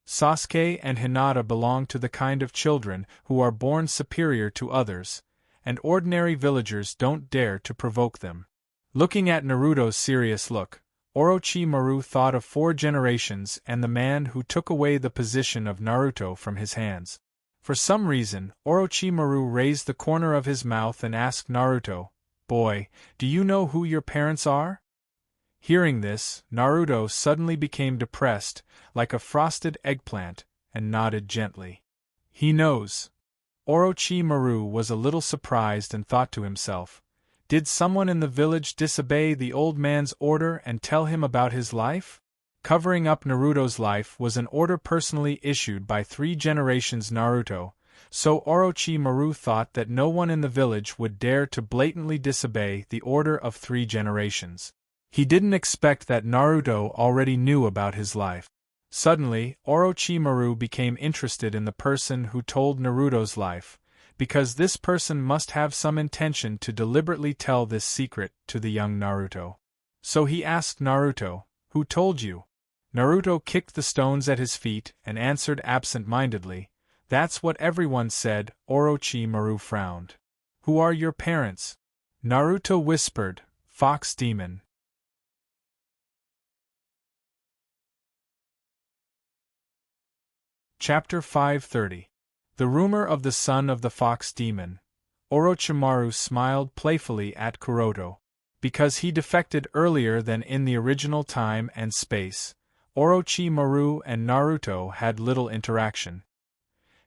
Sasuke and Hinata belong to the kind of children who are born superior to others, and ordinary villagers don't dare to provoke them. Looking at Naruto's serious look, Orochimaru thought of 4 generations and the man who took away the position of Naruto from his hands. For some reason, Orochimaru raised the corner of his mouth and asked Naruto, "Boy, do you know who your parents are?" Hearing this, Naruto suddenly became depressed, like a frosted eggplant, and nodded gently. He knows. Orochimaru was a little surprised and thought to himself, did someone in the village disobey the old man's order and tell him about his life? Covering up Naruto's life was an order personally issued by 3 generations Naruto, so Orochimaru thought that no one in the village would dare to blatantly disobey the order of 3 generations. He didn't expect that Naruto already knew about his life. Suddenly, Orochimaru became interested in the person who told Naruto's life, because this person must have some intention to deliberately tell this secret to the young Naruto. So he asked Naruto, "Who told you?" Naruto kicked the stones at his feet and answered absent-mindedly, "That's what everyone said." Orochimaru frowned. "Who are your parents?" Naruto whispered, "Fox Demon." Chapter 530. The Rumor of the Son of the Fox Demon. Orochimaru smiled playfully at Kuroto. Because he defected earlier than in the original time and space, Orochimaru and Naruto had little interaction.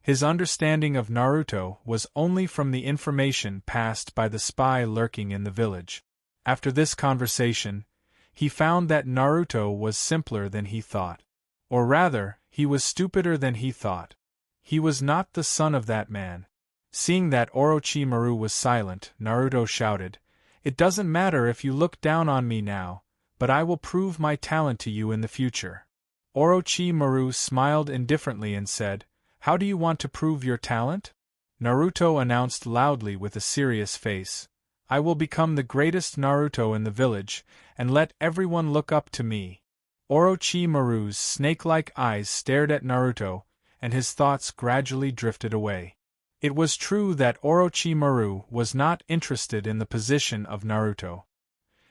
His understanding of Naruto was only from the information passed by the spy lurking in the village. After this conversation, he found that Naruto was simpler than he thought. Or rather, he was stupider than he thought. He was not the son of that man. Seeing that Orochimaru was silent, Naruto shouted, "It doesn't matter if you look down on me now, but I will prove my talent to you in the future." Orochimaru smiled indifferently and said, "How do you want to prove your talent?" Naruto announced loudly with a serious face, "I will become the greatest Naruto in the village, and let everyone look up to me." Orochimaru's snake-like eyes stared at Naruto, and his thoughts gradually drifted away. It was true that Orochimaru was not interested in the position of Naruto.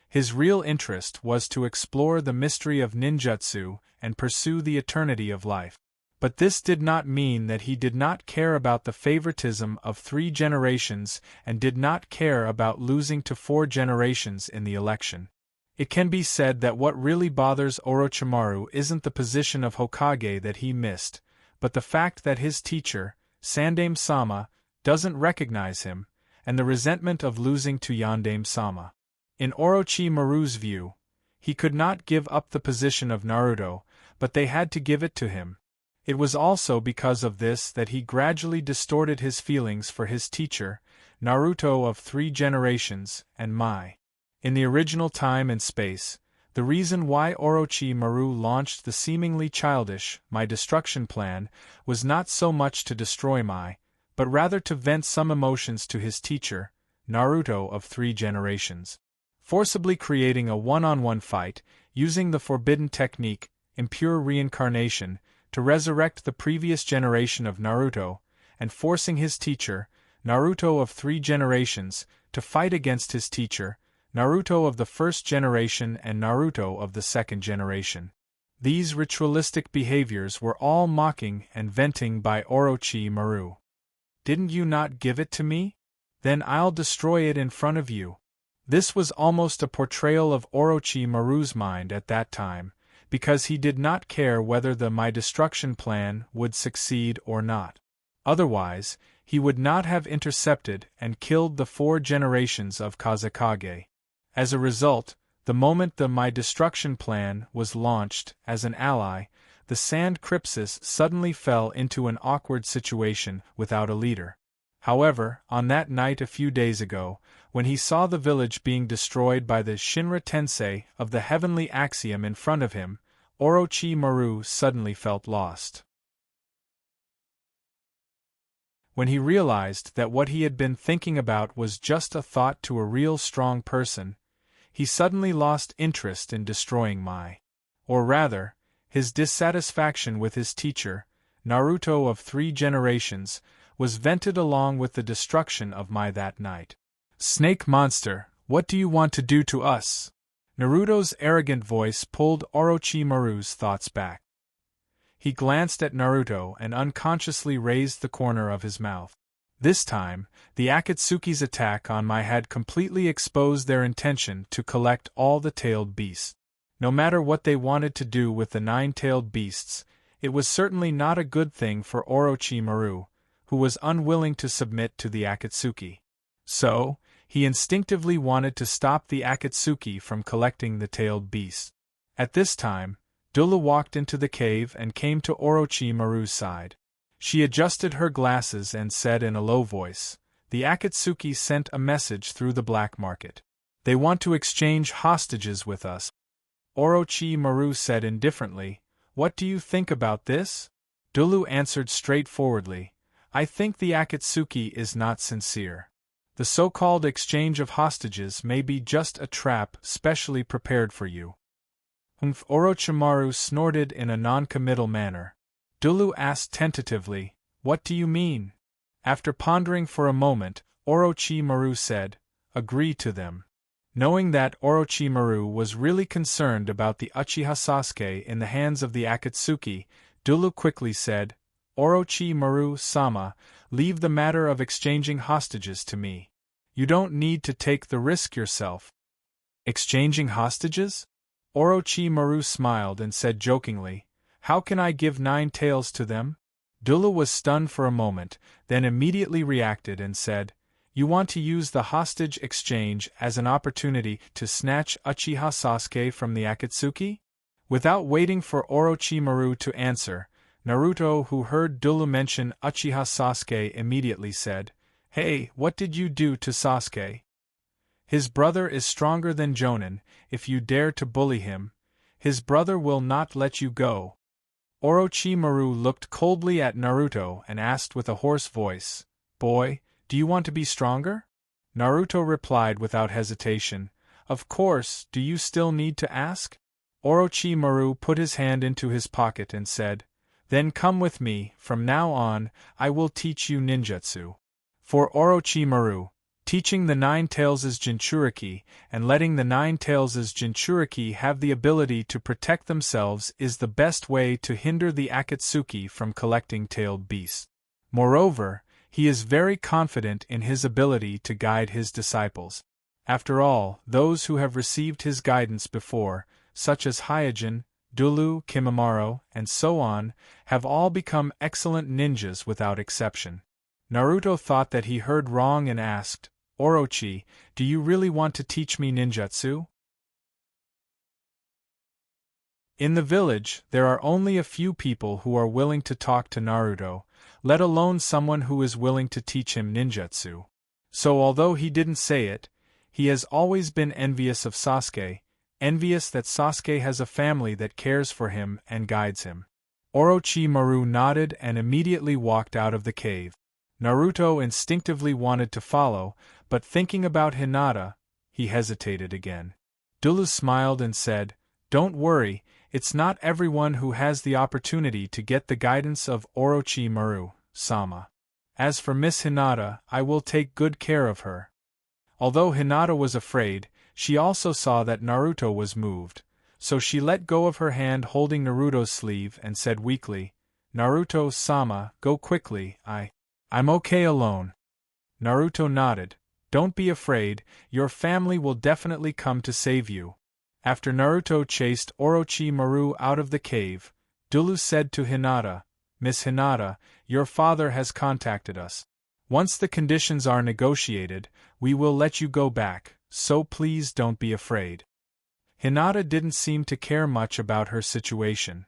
His real interest was to explore the mystery of ninjutsu and pursue the eternity of life. But this did not mean that he did not care about the favoritism of 3 generations and did not care about losing to 4 generations in the election. It can be said that what really bothers Orochimaru isn't the position of Hokage that he missed, but the fact that his teacher, Sandaime-sama, doesn't recognize him, and the resentment of losing to Yondaime-sama. In Orochimaru's view, he could not give up the position of Naruto, but they had to give it to him. It was also because of this that he gradually distorted his feelings for his teacher, Naruto of 3 generations, and Mai. In the original time and space, the reason why Orochimaru launched the seemingly childish Mai destruction plan was not so much to destroy Mai, but rather to vent some emotions to his teacher, Naruto of 3 generations. Forcibly creating a one-on-one fight, using the forbidden technique, impure reincarnation, to resurrect the previous generation of Naruto, and forcing his teacher, Naruto of 3 generations, to fight against his teacher, Naruto of the 1st generation and Naruto of the 2nd generation. These ritualistic behaviors were all mocking and venting by Orochimaru. "Didn't you not give it to me? Then I'll destroy it in front of you." This was almost a portrayal of Orochimaru's mind at that time, because he did not care whether the Mai destruction plan would succeed or not. Otherwise, he would not have intercepted and killed the 4 generations of Kazekage. As a result, the moment the Mai destruction plan was launched as an ally, the Sand Crypsis suddenly fell into an awkward situation without a leader. However, on that night a few days ago, when he saw the village being destroyed by the Shinra Tensei of the heavenly axiom in front of him, Orochimaru suddenly felt lost. When he realized that what he had been thinking about was just a thought to a real strong person, he suddenly lost interest in destroying Mai. Or rather, his dissatisfaction with his teacher, Naruto of 3 generations, was vented along with the destruction of Mai that night. "Snake monster, what do you want to do to us?" Naruto's arrogant voice pulled Orochimaru's thoughts back. He glanced at Naruto and unconsciously raised the corner of his mouth. This time, the Akatsuki's attack on Mai had completely exposed their intention to collect all the tailed beasts. No matter what they wanted to do with the 9-tailed beasts, it was certainly not a good thing for Orochimaru, who was unwilling to submit to the Akatsuki. So, he instinctively wanted to stop the Akatsuki from collecting the tailed beasts. At this time, Dulu walked into the cave and came to Orochimaru's side. She adjusted her glasses and said in a low voice, "The Akatsuki sent a message through the black market. They want to exchange hostages with us." Orochimaru said indifferently, "What do you think about this?" Dulu answered straightforwardly, "I think the Akatsuki is not sincere. The so-called exchange of hostages may be just a trap specially prepared for you." Orochimaru snorted in a non-committal manner. Dulu asked tentatively, "What do you mean?" After pondering for a moment, Orochimaru said, "Agree to them." Knowing that Orochimaru was really concerned about the Uchiha Sasuke in the hands of the Akatsuki, Dulu quickly said, "Orochimaru-sama, leave the matter of exchanging hostages to me. You don't need to take the risk yourself." "Exchanging hostages?" Orochimaru smiled and said jokingly, "How can I give 9 tails to them?" Dulu was stunned for a moment, then immediately reacted and said, "You want to use the hostage exchange as an opportunity to snatch Uchiha Sasuke from the Akatsuki?" Without waiting for Orochimaru to answer, Naruto, who heard Dulu mention Uchiha Sasuke, immediately said, "Hey, what did you do to Sasuke? His brother is stronger than Jonin. If you dare to bully him, his brother will not let you go." Orochimaru looked coldly at Naruto and asked with a hoarse voice, "Boy, do you want to be stronger?" Naruto replied without hesitation, "Of course, do you still need to ask?" Orochimaru put his hand into his pocket and said, "Then come with me, from now on, I will teach you ninjutsu." For Orochimaru, teaching the 9 tails' Jinchuriki and letting the 9 tails' Jinchuriki have the ability to protect themselves is the best way to hinder the Akatsuki from collecting tailed beasts. Moreover, he is very confident in his ability to guide his disciples. After all, those who have received his guidance before, such as Hyojin, Dulu, Kimimaro, and so on, have all become excellent ninjas without exception. Naruto thought that he heard wrong and asked, "Orochi, do you really want to teach me ninjutsu?" In the village, there are only a few people who are willing to talk to Naruto, let alone someone who is willing to teach him ninjutsu. So although he didn't say it, he has always been envious of Sasuke, envious that Sasuke has a family that cares for him and guides him. Orochimaru nodded and immediately walked out of the cave. Naruto instinctively wanted to follow, but thinking about Hinata, he hesitated again. Dulu smiled and said, "Don't worry, it's not everyone who has the opportunity to get the guidance of Orochimaru-sama. As for Miss Hinata, I will take good care of her." Although Hinata was afraid, she also saw that Naruto was moved, so she let go of her hand holding Naruto's sleeve and said weakly, "Naruto-sama, go quickly, I'm okay alone." Naruto nodded. "Don't be afraid, your family will definitely come to save you." After Naruto chased Orochimaru out of the cave, Dulu said to Hinata, "Miss Hinata, your father has contacted us. Once the conditions are negotiated, we will let you go back, so please don't be afraid." Hinata didn't seem to care much about her situation.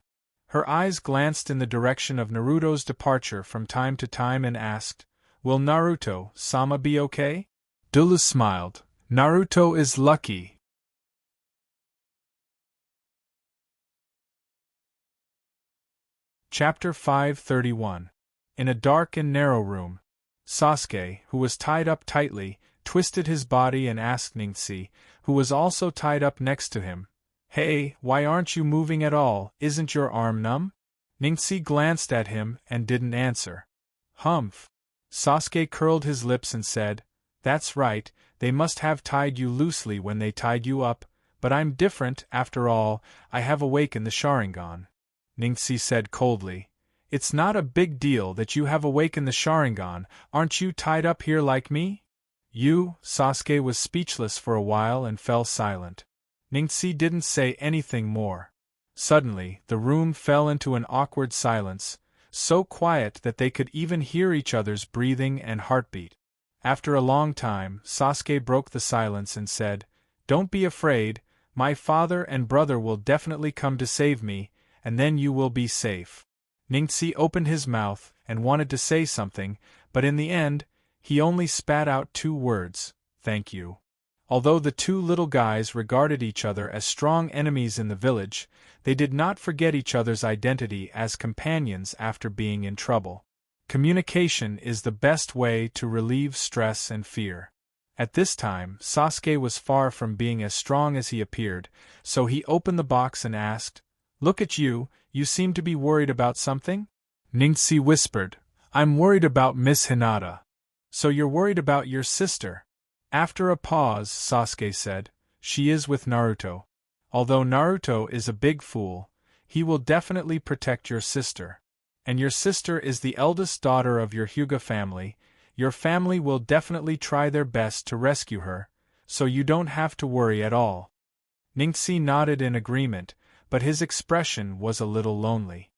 Her eyes glanced in the direction of Naruto's departure from time to time and asked, "Will Naruto-sama be okay?" Dulu smiled. "Naruto is lucky." Chapter 531. In a dark and narrow room. Sasuke, who was tied up tightly, twisted his body and asked Ningxi, who was also tied up next to him, "Hey, why aren't you moving at all? Isn't your arm numb?" Ningxi glanced at him and didn't answer. "Humph." Sasuke curled his lips and said, "That's right, they must have tied you loosely when they tied you up, but I'm different, after all, I have awakened the Sharingan." Ningxi said coldly, "It's not a big deal that you have awakened the Sharingan, aren't you tied up here like me?" Sasuke was speechless for a while and fell silent. Ningxi didn't say anything more. Suddenly, the room fell into an awkward silence, so quiet that they could even hear each other's breathing and heartbeat. After a long time, Sasuke broke the silence and said, "Don't be afraid, my father and brother will definitely come to save me, and then you will be safe." Ningxi opened his mouth and wanted to say something, but in the end, he only spat out 2 words, "Thank you." Although the 2 little guys regarded each other as strong enemies in the village, they did not forget each other's identity as companions after being in trouble. Communication is the best way to relieve stress and fear. At this time, Sasuke was far from being as strong as he appeared, so he opened the box and asked, "Look at you, you seem to be worried about something?" Ningxi whispered, "I'm worried about Miss Hinata." "So you're worried about your sister?" After a pause, Sasuke said, "She is with Naruto. Although Naruto is a big fool, he will definitely protect your sister. And your sister is the eldest daughter of your Hyuga family. Your family will definitely try their best to rescue her, so you don't have to worry at all." Ningxi nodded in agreement, but his expression was a little lonely.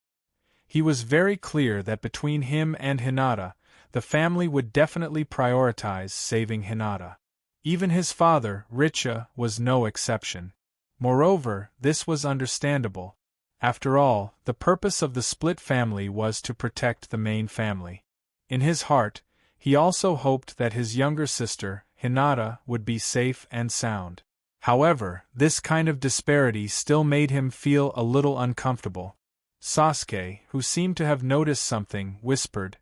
He was very clear that between him and Hinata, the family would definitely prioritize saving Hinata. Even his father, Richa, was no exception. Moreover, this was understandable. After all, the purpose of the split family was to protect the main family. In his heart, he also hoped that his younger sister, Hinata, would be safe and sound. However, this kind of disparity still made him feel a little uncomfortable. Sasuke, who seemed to have noticed something, whispered,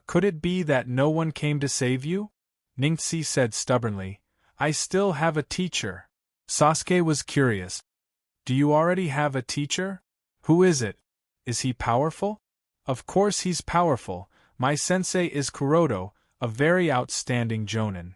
"Could it be that no one came to save you?" Ningxi said stubbornly, "I still have a teacher." Sasuke was curious. "Do you already have a teacher? Who is it? Is he powerful?" "Of course he's powerful. My sensei is Kuroto, a very outstanding jonin."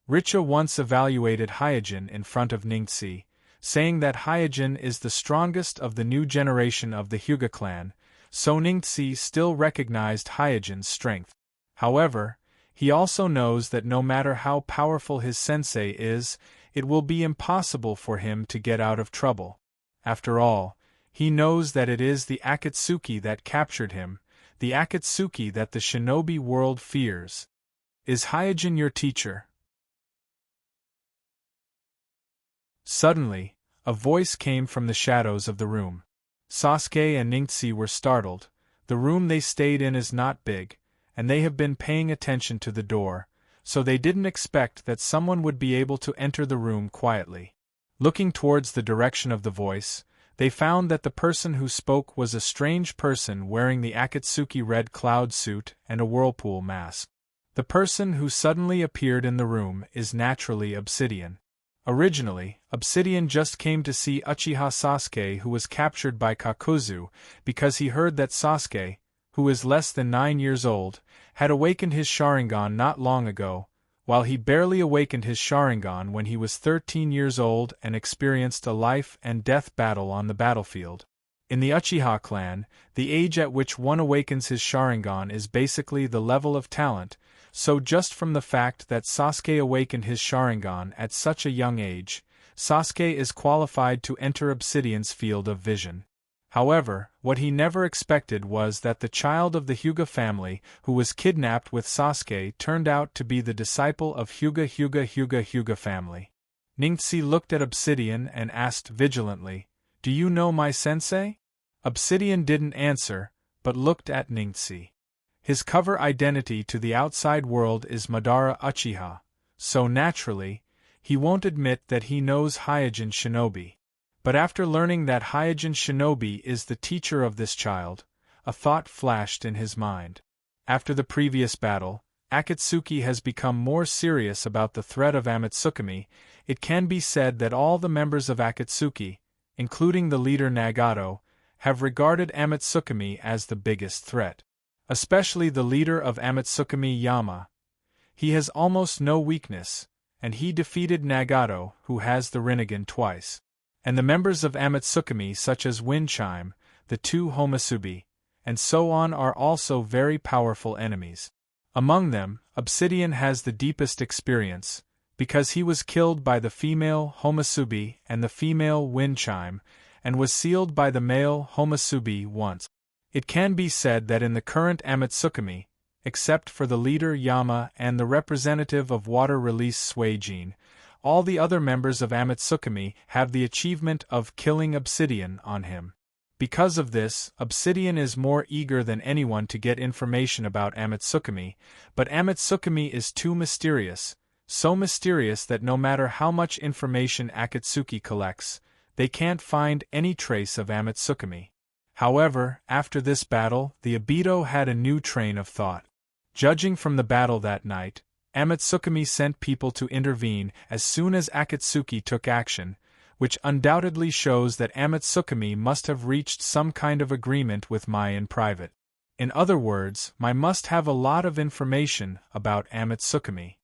Richa once evaluated Hyojin in front of Ningxi, saying that Hyojin is the strongest of the new generation of the Hyuga clan, so Ningxi still recognized Hyojin's strength. However, he also knows that no matter how powerful his sensei is, it will be impossible for him to get out of trouble. After all, he knows that it is the Akatsuki that captured him, the Akatsuki that the shinobi world fears. "Is Hyojin your teacher?" Suddenly, a voice came from the shadows of the room. Sasuke and Ningxi were startled. The room they stayed in is not big, and they have been paying attention to the door, so they didn't expect that someone would be able to enter the room quietly. Looking towards the direction of the voice, they found that the person who spoke was a strange person wearing the Akatsuki red cloud suit and a whirlpool mask. The person who suddenly appeared in the room is naturally Obsidian. Originally, Obsidian just came to see Uchiha Sasuke, who was captured by Kakuzu, because he heard that Sasuke, who is less than 9 years old, had awakened his Sharingan not long ago, while he barely awakened his Sharingan when he was 13 years old and experienced a life-and-death battle on the battlefield. In the Uchiha clan, the age at which one awakens his Sharingan is basically the level of talent, so just from the fact that Sasuke awakened his Sharingan at such a young age, Sasuke is qualified to enter Obsidian's field of vision. However, what he never expected was that the child of the Hyuga family who was kidnapped with Sasuke turned out to be the disciple of Hyuga family. Ningxi looked at Obsidian and asked vigilantly, "Do you know my sensei?" Obsidian didn't answer, but looked at Ningxi. His cover identity to the outside world is Madara Uchiha, so naturally, he won't admit that he knows Hyojin Shinobi. But after learning that Hyojin Shinobi is the teacher of this child, a thought flashed in his mind. After the previous battle, Akatsuki has become more serious about the threat of Amatsukami, it can be said that all the members of Akatsuki, including the leader Nagato, have regarded Amatsukami as the biggest threat. Especially the leader of Amatsukami, Yama. He has almost no weakness, and he defeated Nagato, who has the Rinnegan twice. And the members of Amatsukami such as Windchime, the two Homasubi, and so on are also very powerful enemies. Among them, Obsidian has the deepest experience, because he was killed by the female Homasubi and the female Windchime, and was sealed by the male Homasubi once. It can be said that in the current Amatsukami, except for the leader Yama and the representative of water-release Suijin, all the other members of Amatsukami have the achievement of killing Obsidian on him. Because of this, Obsidian is more eager than anyone to get information about Amatsukami, but Amatsukami is too mysterious, so mysterious that no matter how much information Akatsuki collects, they can't find any trace of Amatsukami. However, after this battle, the Obito had a new train of thought. Judging from the battle that night, Amatsukami sent people to intervene as soon as Akatsuki took action, which undoubtedly shows that Amatsukami must have reached some kind of agreement with Mai in private. In other words, Mai must have a lot of information about Amatsukami.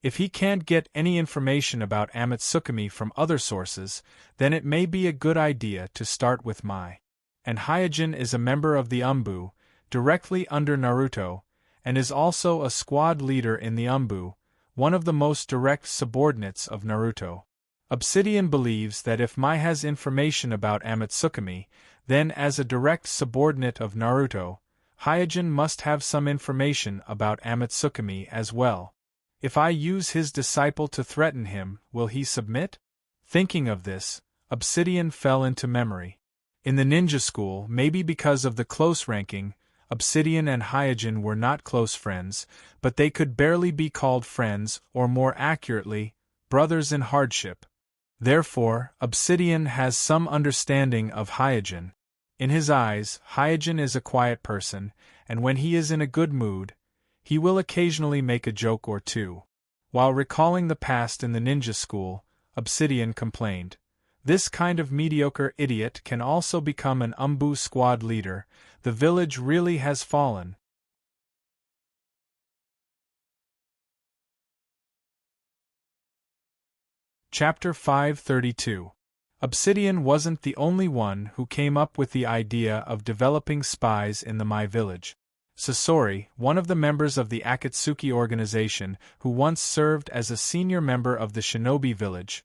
If he can't get any information about Amatsukami from other sources, then it may be a good idea to start with Mai. And Hyojin is a member of the Umbu, directly under Naruto, and is also a squad leader in the Umbu, one of the most direct subordinates of Naruto. Obsidian believes that if Mai has information about Amatsukami, then as a direct subordinate of Naruto, Hyojin must have some information about Amatsukami as well. If I use his disciple to threaten him, will he submit? Thinking of this, Obsidian fell into memory. In the ninja school, maybe because of the close ranking, Obsidian and Hyojin were not close friends, but they could barely be called friends, or more accurately, brothers in hardship. Therefore, Obsidian has some understanding of Hyojin. In his eyes, Hyojin is a quiet person, and when he is in a good mood, he will occasionally make a joke or two. While recalling the past in the ninja school, Obsidian complained, "This kind of mediocre idiot can also become an Umbu squad leader. The village really has fallen." Chapter 532. Obsidian wasn't the only one who came up with the idea of developing spies in the Mai village. Sasori, one of the members of the Akatsuki organization who once served as a senior member of the shinobi village,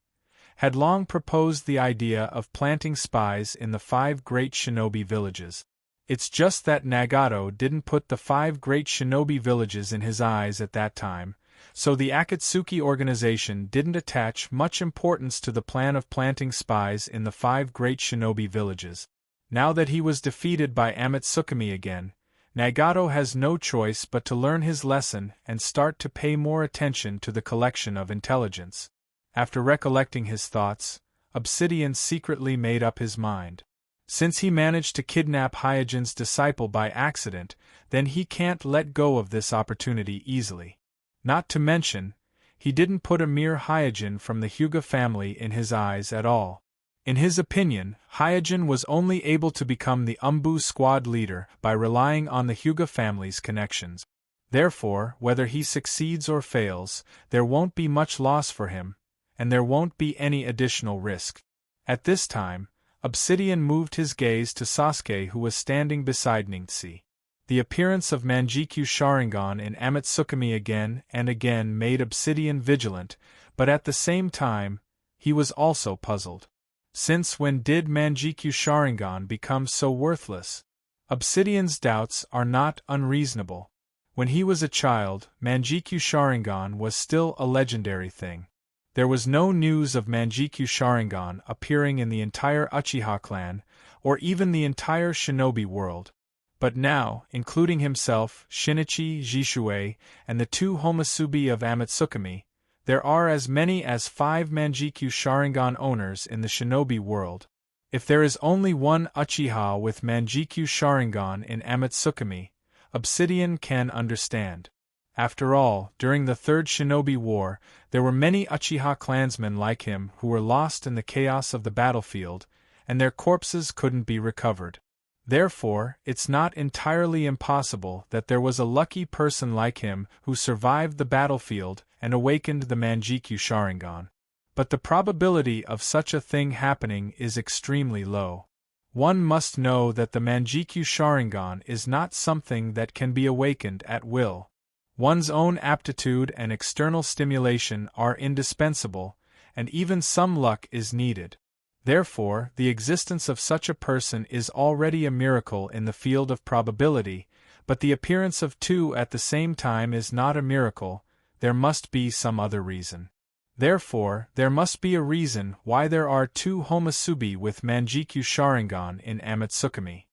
had long proposed the idea of planting spies in the 5 great shinobi villages. It's just that Nagato didn't put the 5 great shinobi villages in his eyes at that time, so the Akatsuki organization didn't attach much importance to the plan of planting spies in the 5 great shinobi villages. Now that he was defeated by Amatsukami again, Nagato has no choice but to learn his lesson and start to pay more attention to the collection of intelligence. After recollecting his thoughts, Obsidian secretly made up his mind. Since he managed to kidnap Hyojin's disciple by accident, then he can't let go of this opportunity easily. Not to mention, he didn't put a mere Hyojin from the Hyuga family in his eyes at all. In his opinion, Hyojin was only able to become the Umbu squad leader by relying on the Hyuga family's connections. Therefore, whether he succeeds or fails, there won't be much loss for him, and there won't be any additional risk. At this time, Obsidian moved his gaze to Sasuke, who was standing beside Ningxi. The appearance of Manjikyu Sharingan in Amatsukami again and again made Obsidian vigilant, but at the same time, he was also puzzled. Since when did Manjikyu Sharingan become so worthless? Obsidian's doubts are not unreasonable. When he was a child, Manjikyu Sharingan was still a legendary thing. There was no news of Manjikyu Sharingan appearing in the entire Uchiha clan, or even the entire shinobi world. But now, including himself, Shinichi, Jishue, and the 2 Homasubi of Amatsukami, there are as many as 5 Manjikyu Sharingan owners in the shinobi world. If there is only one Uchiha with Manjikyu Sharingan in Amatsukami, Obsidian can understand. After all, during the Third Shinobi War, there were many Uchiha clansmen like him who were lost in the chaos of the battlefield, and their corpses couldn't be recovered. Therefore, it's not entirely impossible that there was a lucky person like him who survived the battlefield and awakened the Manjikyu Sharingan. But the probability of such a thing happening is extremely low. One must know that the Manjikyu Sharingan is not something that can be awakened at will. One's own aptitude and external stimulation are indispensable, and even some luck is needed. Therefore, the existence of such a person is already a miracle in the field of probability, but the appearance of two at the same time is not a miracle. There must be some other reason. Therefore, there must be a reason why there are two Homasubi with Manjikyu Sharingan in Amatsukami.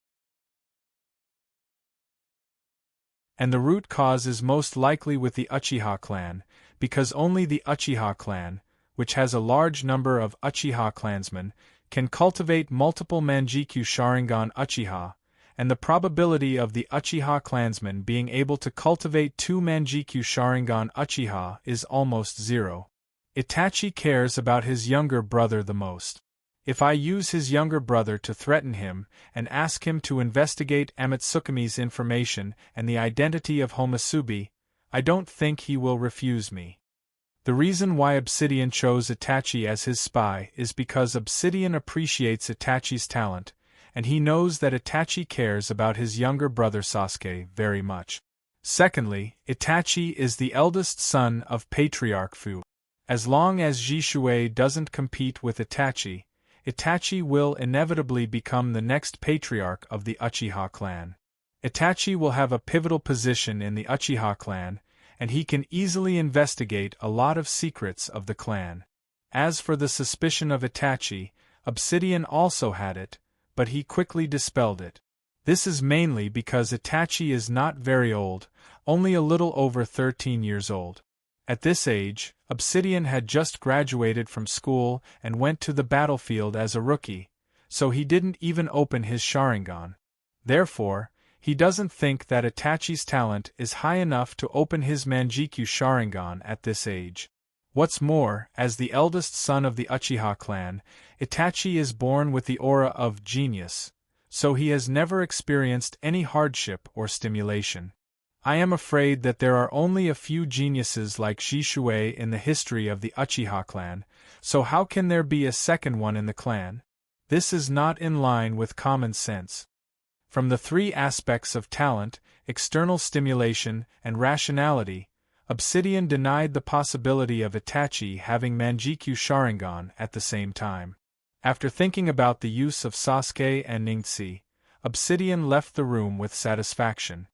And the root cause is most likely with the Uchiha clan, because only the Uchiha clan, which has a large number of Uchiha clansmen, can cultivate multiple Manjikyu Sharingan Uchiha, and the probability of the Uchiha clansmen being able to cultivate two Manjikyu Sharingan Uchiha is almost zero. Itachi cares about his younger brother the most. If I use his younger brother to threaten him and ask him to investigate Amatsukami's information and the identity of Homasubi, I don't think he will refuse me. The reason why Obsidian chose Itachi as his spy is because Obsidian appreciates Itachi's talent, and he knows that Itachi cares about his younger brother Sasuke very much. Secondly, Itachi is the eldest son of Patriarch Fu. As long as Jishui doesn't compete with Itachi, Itachi will inevitably become the next patriarch of the Uchiha clan. Itachi will have a pivotal position in the Uchiha clan, and he can easily investigate a lot of secrets of the clan. As for the suspicion of Itachi, Obsidian also had it, but he quickly dispelled it. This is mainly because Itachi is not very old, only a little over 13 years old. At this age, Obsidian had just graduated from school and went to the battlefield as a rookie, so he didn't even open his Sharingan. Therefore, he doesn't think that Itachi's talent is high enough to open his Manjikyu Sharingan at this age. What's more, as the eldest son of the Uchiha clan, Itachi is born with the aura of genius, so he has never experienced any hardship or stimulation. I am afraid that there are only a few geniuses like Jishui in the history of the Uchiha clan, so how can there be a second one in the clan? This is not in line with common sense. From the three aspects of talent, external stimulation, and rationality, Obsidian denied the possibility of Itachi having Manjikyu Sharingan at the same time. After thinking about the use of Sasuke and Ningxi, Obsidian left the room with satisfaction.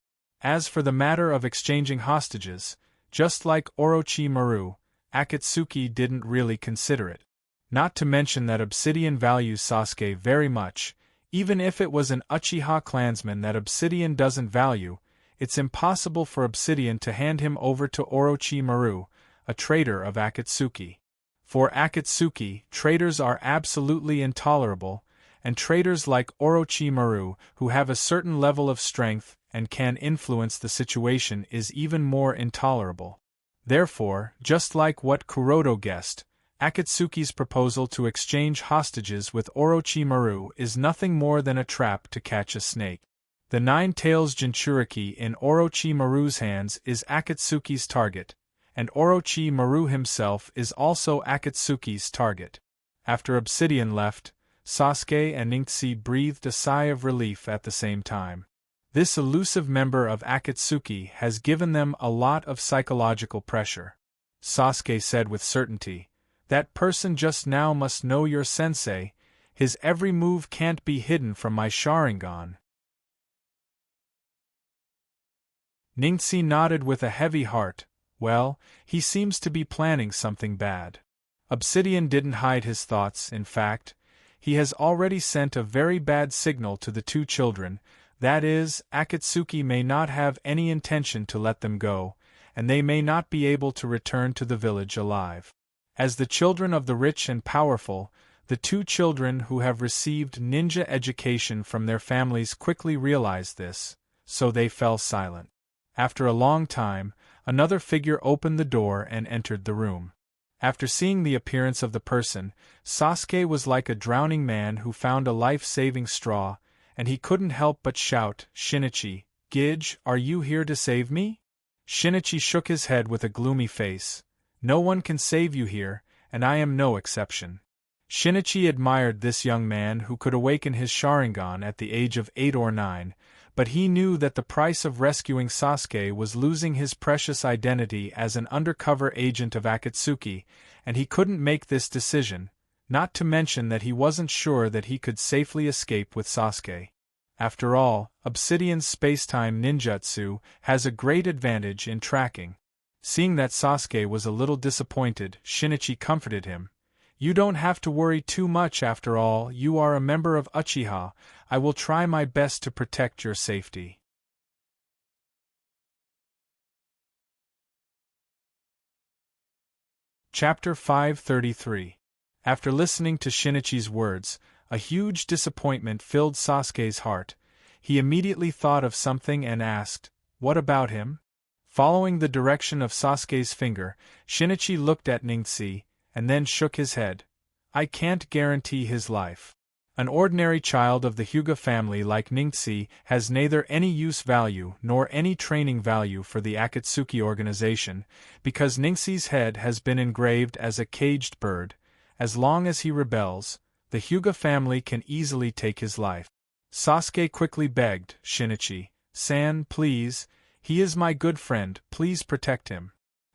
As for the matter of exchanging hostages, just like Orochimaru, Akatsuki didn't really consider it. Not to mention that Obsidian values Sasuke very much. Even if it was an Uchiha clansman that Obsidian doesn't value, it's impossible for Obsidian to hand him over to Orochimaru, a traitor of Akatsuki. For Akatsuki, traitors are absolutely intolerable, and traitors like Orochimaru, who have a certain level of strength and can influence the situation, is even more intolerable. Therefore, just like what Kuroda guessed, Akatsuki's proposal to exchange hostages with Orochimaru is nothing more than a trap to catch a snake. The Nine Tails Jinchuriki in Orochimaru's hands is Akatsuki's target, and Orochimaru himself is also Akatsuki's target. After Obsidian left, Sasuke and Ningxi breathed a sigh of relief at the same time. This elusive member of Akatsuki has given them a lot of psychological pressure. Sasuke said with certainty, "That person just now must know your sensei, his every move can't be hidden from my Sharingan." Ningxi nodded with a heavy heart. Well, he seems to be planning something bad. Obsidian didn't hide his thoughts. In fact, he has already sent a very bad signal to the two children. That is, Akatsuki may not have any intention to let them go, and they may not be able to return to the village alive. As the children of the rich and powerful, the two children who have received ninja education from their families quickly realize this, so they fell silent. After a long time, another figure opened the door and entered the room. After seeing the appearance of the person, Sasuke was like a drowning man who found a life-saving straw, and he couldn't help but shout, "Shinichi, Gidge, are you here to save me?" Shinichi shook his head with a gloomy face. "No one can save you here, and I am no exception." Shinichi admired this young man who could awaken his Sharingan at the age of 8 or 9, but he knew that the price of rescuing Sasuke was losing his precious identity as an undercover agent of Akatsuki, and he couldn't make this decision, not to mention that he wasn't sure that he could safely escape with Sasuke. After all, Obsidian's spacetime ninjutsu has a great advantage in tracking. Seeing that Sasuke was a little disappointed, Shinichi comforted him. "You don't have to worry too much after all, you are a member of Uchiha. I will try my best to protect your safety." Chapter 533. After listening to Shinichi's words, a huge disappointment filled Sasuke's heart. He immediately thought of something and asked, "What about him?" Following the direction of Sasuke's finger, Shinichi looked at Ningxi, and then shook his head. "I can't guarantee his life. An ordinary child of the Hyuga family like Ningxi has neither any use value nor any training value for the Akatsuki organization, because Ningxi's head has been engraved as a caged bird. As long as he rebels, the Hyuga family can easily take his life." Sasuke quickly begged, "Shinichi-san, please, he is my good friend, please protect him."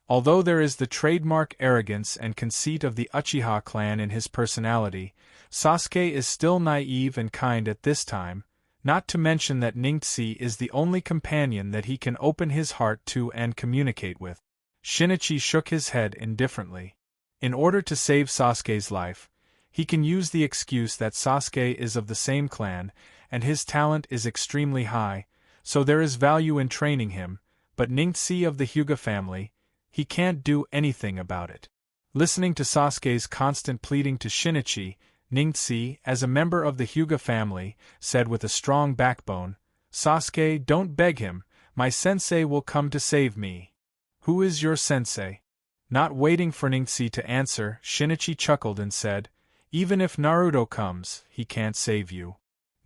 Although there is the trademark arrogance and conceit of the Uchiha clan in his personality, Sasuke is still naive and kind at this time, not to mention that Ningxi is the only companion that he can open his heart to and communicate with. Shinichi shook his head indifferently. In order to save Sasuke's life, he can use the excuse that Sasuke is of the same clan, and his talent is extremely high, so there is value in training him, but Ningxi of the Hyuga family, he can't do anything about it. Listening to Sasuke's constant pleading to Shinichi, Ningxi, as a member of the Hyuga family, said with a strong backbone, "Sasuke, don't beg him, my sensei will come to save me." "Who is your sensei?" Not waiting for Ningxi to answer, Shinichi chuckled and said, "Even if Naruto comes, he can't save you."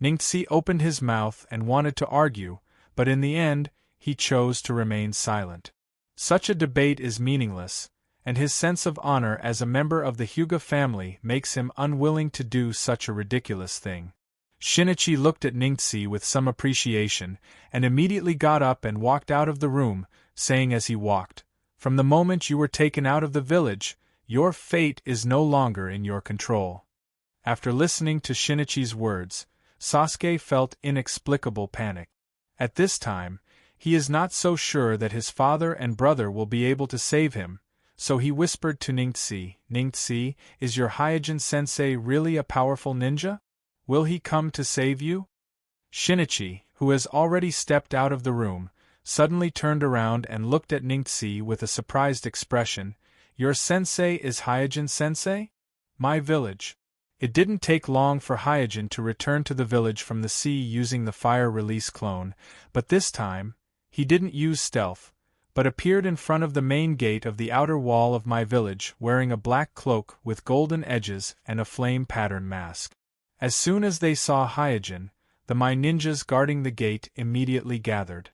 Ningxi opened his mouth and wanted to argue, but in the end, he chose to remain silent. Such a debate is meaningless, and his sense of honor as a member of the Hyuga family makes him unwilling to do such a ridiculous thing. Shinichi looked at Ningxi with some appreciation, and immediately got up and walked out of the room, saying as he walked, "From the moment you were taken out of the village, your fate is no longer in your control." After listening to Shinichi's words, Sasuke felt inexplicable panic. At this time, he is not so sure that his father and brother will be able to save him, so he whispered to Ningxi, "Ningxi, is your Hyojin-sensei really a powerful ninja? Will he come to save you?" Shinichi, who has already stepped out of the room, suddenly turned around and looked at Ningxi with a surprised expression. "Your sensei is Hyojin-sensei? My village." It didn't take long for Hyojin to return to the village from the sea using the fire release clone, but this time, he didn't use stealth, but appeared in front of the main gate of the outer wall of my village wearing a black cloak with golden edges and a flame pattern mask. As soon as they saw Hyojin, the my ninjas guarding the gate immediately gathered.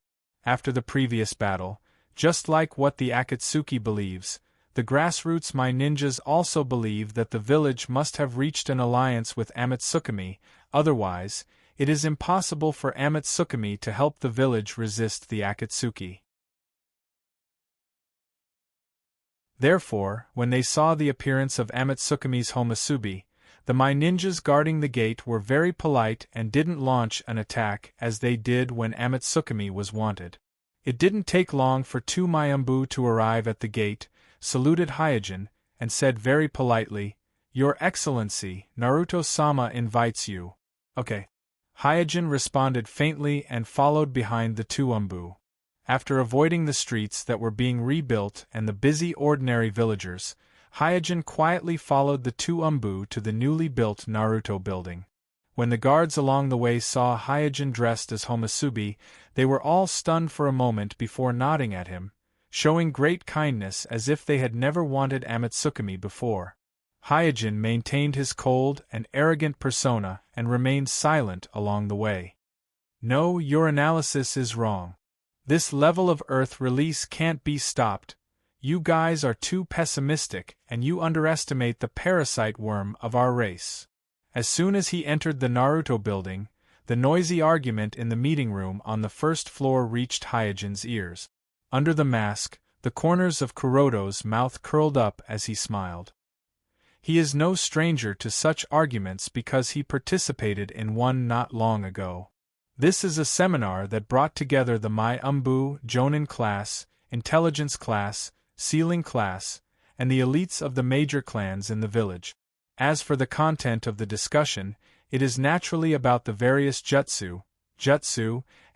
After the previous battle, just like what the Akatsuki believes, the grassroots my ninjas also believe that the village must have reached an alliance with Amatsukami, otherwise, it is impossible for Amatsukami to help the village resist the Akatsuki. Therefore, when they saw the appearance of Amatsukami's Homusubi, the my ninjas guarding the gate were very polite and didn't launch an attack as they did when Amatsukami was wanted. It didn't take long for two Mayumbu to arrive at the gate, saluted Hyojin, and said very politely, "Your Excellency, Naruto-sama invites you." "Okay." Hyojin responded faintly and followed behind the two Umbu. After avoiding the streets that were being rebuilt and the busy ordinary villagers, Hyojin quietly followed the two Umbu to the newly built Naruto building. When the guards along the way saw Hyojin dressed as Homusubi, they were all stunned for a moment before nodding at him, showing great kindness as if they had never wanted Amatsukami before. Hyojin maintained his cold and arrogant persona and remained silent along the way. "No, your analysis is wrong. This level of Earth release can't be stopped. You guys are too pessimistic and you underestimate the parasite worm of our race." As soon as he entered the Naruto building, the noisy argument in the meeting room on the first floor reached Hyojin's ears. Under the mask, the corners of Kuroto's mouth curled up as he smiled. He is no stranger to such arguments because he participated in one not long ago. This is a seminar that brought together the Mai Umbu Jonin class, intelligence class, sealing class, and the elites of the major clans in the village. As for the content of the discussion, it is naturally about the various jutsu,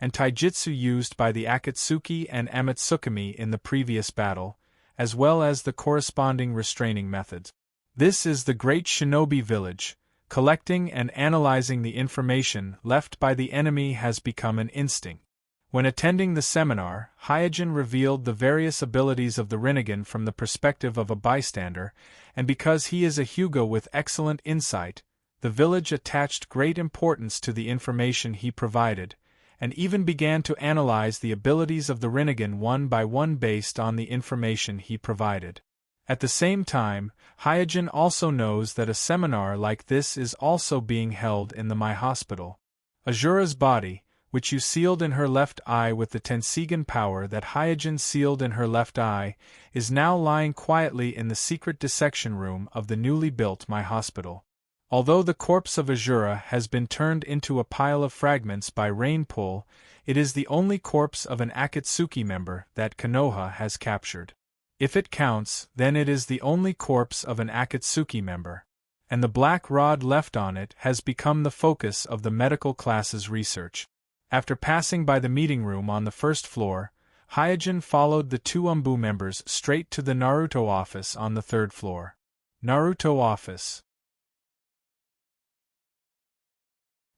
and taijutsu used by the Akatsuki and Amatsukami in the previous battle, as well as the corresponding restraining methods. This is the great shinobi village. Collecting and analyzing the information left by the enemy has become an instinct. When attending the seminar, Hyojin revealed the various abilities of the Rinnegan from the perspective of a bystander, and because he is a Hyuga with excellent insight, the village attached great importance to the information he provided, and even began to analyze the abilities of the Rinnegan one by one based on the information he provided. At the same time, Hyojin also knows that a seminar like this is also being held in the Mai Hospital. Azura's body, which you sealed in her left eye with the Tenseigan power that Hyojin sealed in her left eye, is now lying quietly in the secret dissection room of the newly built Mai Hospital. Although the corpse of Azura has been turned into a pile of fragments by rainpool, it is the only corpse of an Akatsuki member that Konoha has captured. If it counts, then it is the only corpse of an Akatsuki member, and the black rod left on it has become the focus of the medical class's research. After passing by the meeting room on the first floor, Hyojin followed the two Umbu members straight to the Naruto office on the third floor. Naruto office.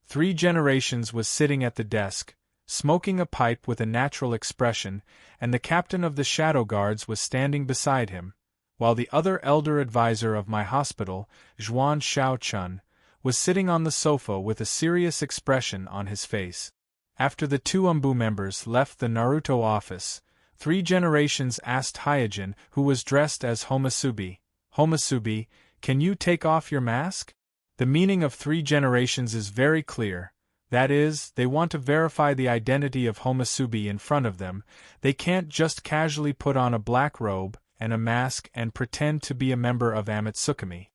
3 Generations was sitting at the desk, smoking a pipe with a natural expression, and the captain of the Shadow Guards was standing beside him, while the other elder advisor of my hospital, Zhuan Xiaochun, was sitting on the sofa with a serious expression on his face. After the two Umbu members left the Naruto office, 3 Generations asked Hyojin, who was dressed as Homusubi, "Homusubi, can you take off your mask?" The meaning of 3 Generations is very clear. That is, they want to verify the identity of Homusubi in front of them. They can't just casually put on a black robe and a mask and pretend to be a member of Amatsukami.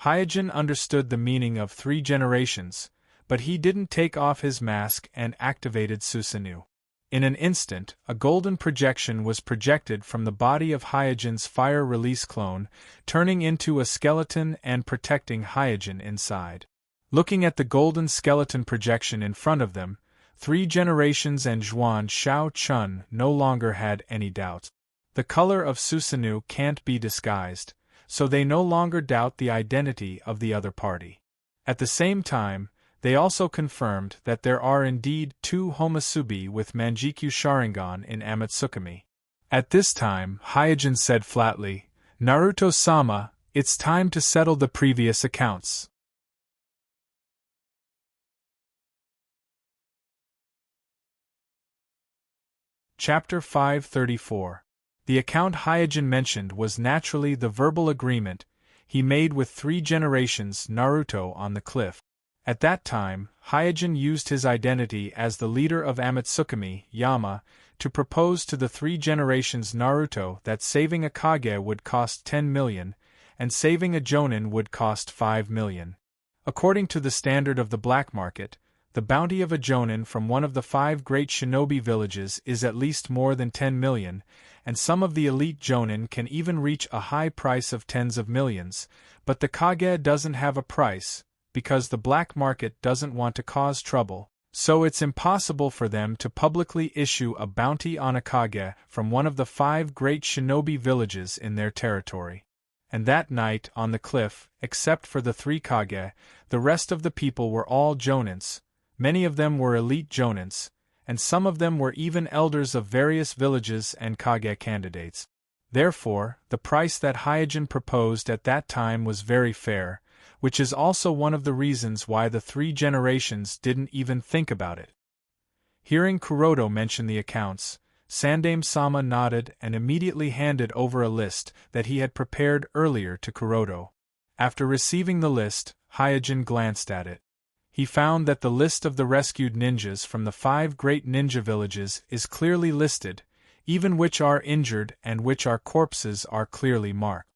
Hyojin understood the meaning of 3 Generations, but he didn't take off his mask and activated Susanoo. In an instant, a golden projection was projected from the body of Hyojin's fire release clone, turning into a skeleton and protecting Hyojin inside. Looking at the golden skeleton projection in front of them, 3 Generations and Zhuan Xiaochun no longer had any doubts. The color of Susanoo can't be disguised, so they no longer doubt the identity of the other party. At the same time, they also confirmed that there are indeed 2 Homusubi with Manjikyu Sharingan in Amatsukami. At this time, Hyojin said flatly, "Naruto-sama, it's time to settle the previous accounts." Chapter 534. The account Hyojin mentioned was naturally the verbal agreement he made with 3 Generations Naruto on the cliff. At that time, Hyojin used his identity as the leader of Amatsukami, Yama, to propose to the 3 Generations Naruto that saving a Kage would cost 10 million, and saving a Jonin would cost 5 million. According to the standard of the black market, the bounty of a Jonin from one of the 5 great shinobi villages is at least more than 10 million, and some of the elite Jonin can even reach a high price of tens of millions, but the Kage doesn't have a price, because the black market doesn't want to cause trouble, so it's impossible for them to publicly issue a bounty on a Kage from one of the 5 great shinobi villages in their territory. and that night on the cliff, except for the 3 Kage, the rest of the people were all jonins. Many of them were elite jonins, and some of them were even elders of various villages and Kage candidates. Therefore, the price that Hyojin proposed at that time was very fair, which is also one of the reasons why the 3 generations didn't even think about it. Hearing Kuroda mention the accounts, Sandaime-sama nodded and immediately handed over a list that he had prepared earlier to Kuroda. After receiving the list, Hyojin glanced at it. He found that the list of the rescued ninjas from the 5 great ninja villages is clearly listed, even which are injured and which are corpses are clearly marked.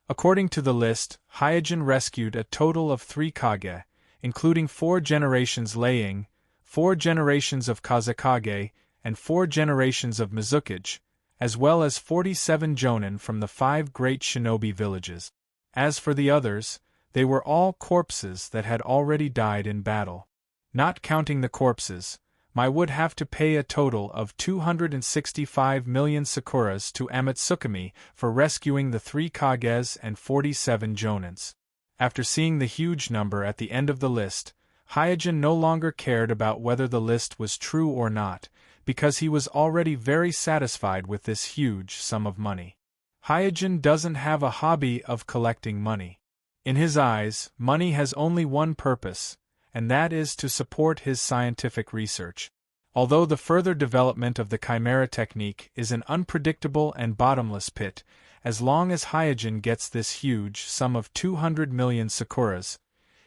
According to the list, Hyojin rescued a total of 3 Kage, including 4 generations Leiying, 4 generations of Kazekage, and 4 generations of Mizukage, as well as 47 jonin from the 5 great shinobi villages. As for the others, they were all corpses that had already died in battle. Not counting the corpses, I would have to pay a total of 265 million sakuras to Amatsukami for rescuing the 3 Kages and 47 jonins. After seeing the huge number at the end of the list, Hyojin no longer cared about whether the list was true or not, because he was already very satisfied with this huge sum of money. Hyojin doesn't have a hobby of collecting money. In his eyes, money has only one purpose, and that is to support his scientific research. Although the further development of the Chimera technique is an unpredictable and bottomless pit, as long as Hyojin gets this huge sum of 200 million sakuras,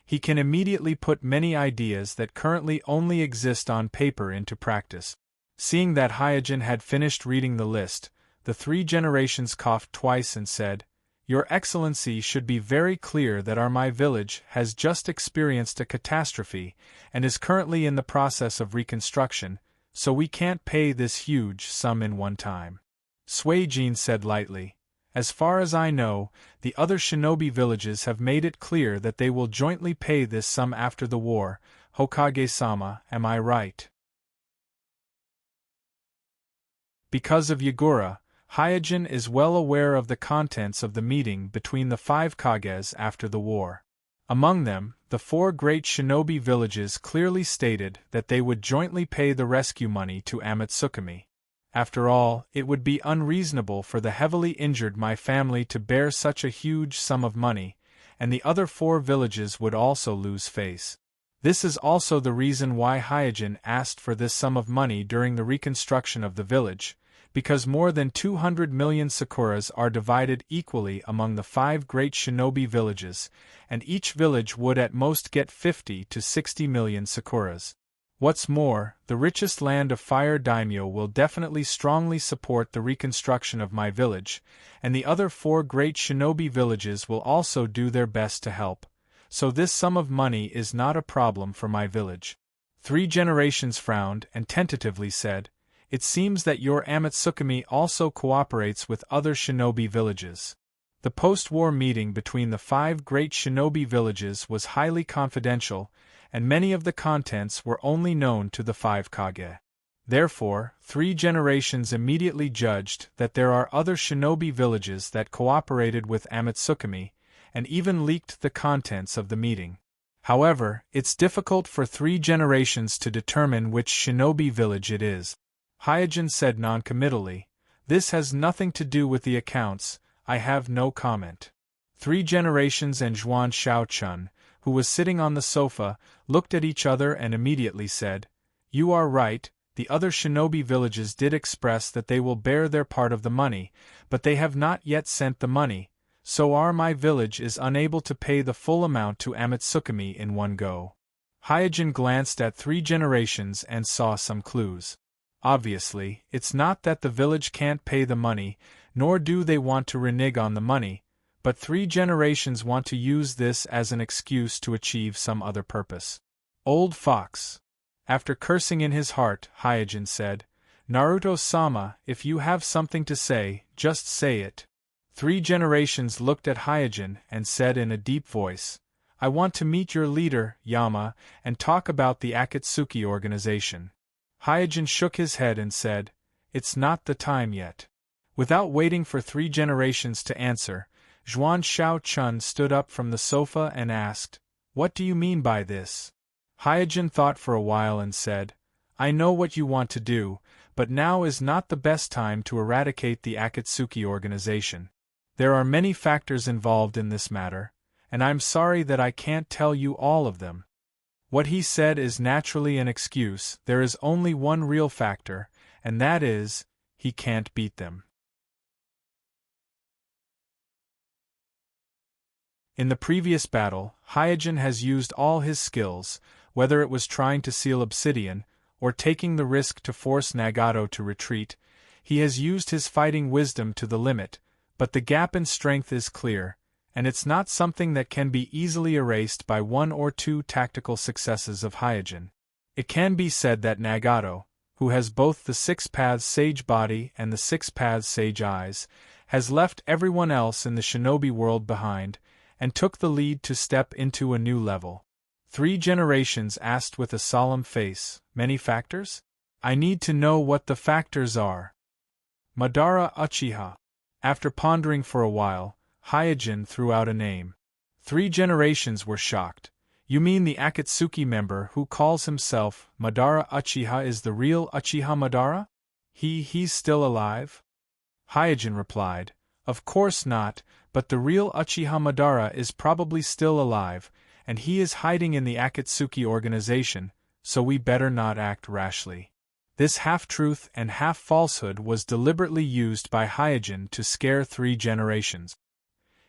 he can immediately put many ideas that currently only exist on paper into practice. Seeing that Hyojin had finished reading the list, the 3 generations coughed twice and said, "Your Excellency should be very clear that my village has just experienced a catastrophe and is currently in the process of reconstruction, so we can't pay this huge sum in one time." Suijin said lightly, "As far as I know, the other shinobi villages have made it clear that they will jointly pay this sum after the war. Hokage-sama, am I right?" Because of Yagura, Hyojin is well aware of the contents of the meeting between the 5 Kages after the war. Among them, the 4 great shinobi villages clearly stated that they would jointly pay the rescue money to Amatsukami. After all, it would be unreasonable for the heavily injured my family to bear such a huge sum of money, and the other 4 villages would also lose face. This is also the reason why Hyojin asked for this sum of money during the reconstruction of the village, because more than 200 million sakuras are divided equally among the 5 great shinobi villages, and each village would at most get 50 to 60 million sakuras. What's more, the richest land of Fire Daimyo will definitely strongly support the reconstruction of my village, and the other 4 great shinobi villages will also do their best to help, so this sum of money is not a problem for my village. 3 generations frowned and tentatively said, "It seems that your Amatsukami also cooperates with other shinobi villages." The post-war meeting between the 5 great shinobi villages was highly confidential, and many of the contents were only known to the 5 Kage. Therefore, 3 generations immediately judged that there are other shinobi villages that cooperated with Amatsukami, and even leaked the contents of the meeting. However, it's difficult for 3 generations to determine which shinobi village it is. Hyojin said non-committally, "This has nothing to do with the accounts, I have no comment." 3 generations and Zhuan Shaochun, who was sitting on the sofa, looked at each other and immediately said, "You are right, the other shinobi villages did express that they will bear their part of the money, but they have not yet sent the money, so my village is unable to pay the full amount to Amatsukami in one go." Hyojin glanced at 3 generations and saw some clues. Obviously, it's not that the village can't pay the money, nor do they want to renege on the money, but 3 generations want to use this as an excuse to achieve some other purpose. Old fox. After cursing in his heart, Hyojin said, "Naruto-sama, if you have something to say, just say it." 3 generations looked at Hyojin and said in a deep voice, "I want to meet your leader, Yama, and talk about the Akatsuki organization." Hyojin shook his head and said, "It's not the time yet." Without waiting for 3 generations to answer, Zhuan Shao-chun stood up from the sofa and asked, "What do you mean by this?" Hyojin thought for a while and said, "I know what you want to do, but now is not the best time to eradicate the Akatsuki organization. There are many factors involved in this matter, and I'm sorry that I can't tell you all of them." What he said is naturally an excuse. There is only one real factor, and that is, he can't beat them. In the previous battle, Hyojin has used all his skills, whether it was trying to seal obsidian, or taking the risk to force Nagato to retreat. He has used his fighting wisdom to the limit, but the gap in strength is clear, and it's not something that can be easily erased by one or two tactical successes of Hyojin. It can be said that Nagato, who has both the Six Paths Sage body and the Six Paths Sage eyes, has left everyone else in the shinobi world behind, and took the lead to step into a new level. 3 Generations asked with a solemn face, "Many factors? I need to know what the factors are." Madara Uchiha. After pondering for a while, Hyojin threw out a name. 3 Generations were shocked. "You mean the Akatsuki member who calls himself Madara Uchiha is the real Uchiha Madara? He's still alive?" Hyojin replied, "Of course not, but the real Uchiha Madara is probably still alive, and he is hiding in the Akatsuki organization, so we better not act rashly." This half-truth and half-falsehood was deliberately used by Hyojin to scare 3 Generations.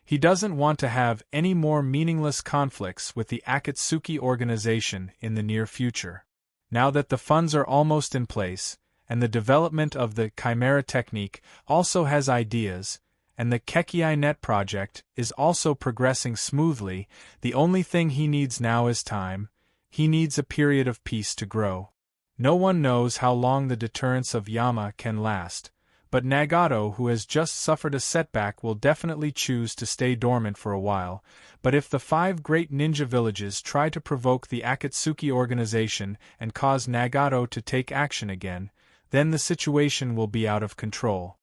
He doesn't want to have any more meaningless conflicts with the Akatsuki organization in the near future. Now that the funds are almost in place, and the development of the Chimera technique also has ideas, and the Kekkei Net project is also progressing smoothly, the only thing he needs now is time. He needs a period of peace to grow. No one knows how long the deterrence of Yama can last, but Nagato, who has just suffered a setback, will definitely choose to stay dormant for a while. But if the 5 great ninja villages try to provoke the Akatsuki organization and cause Nagato to take action again, then the situation will be out of control.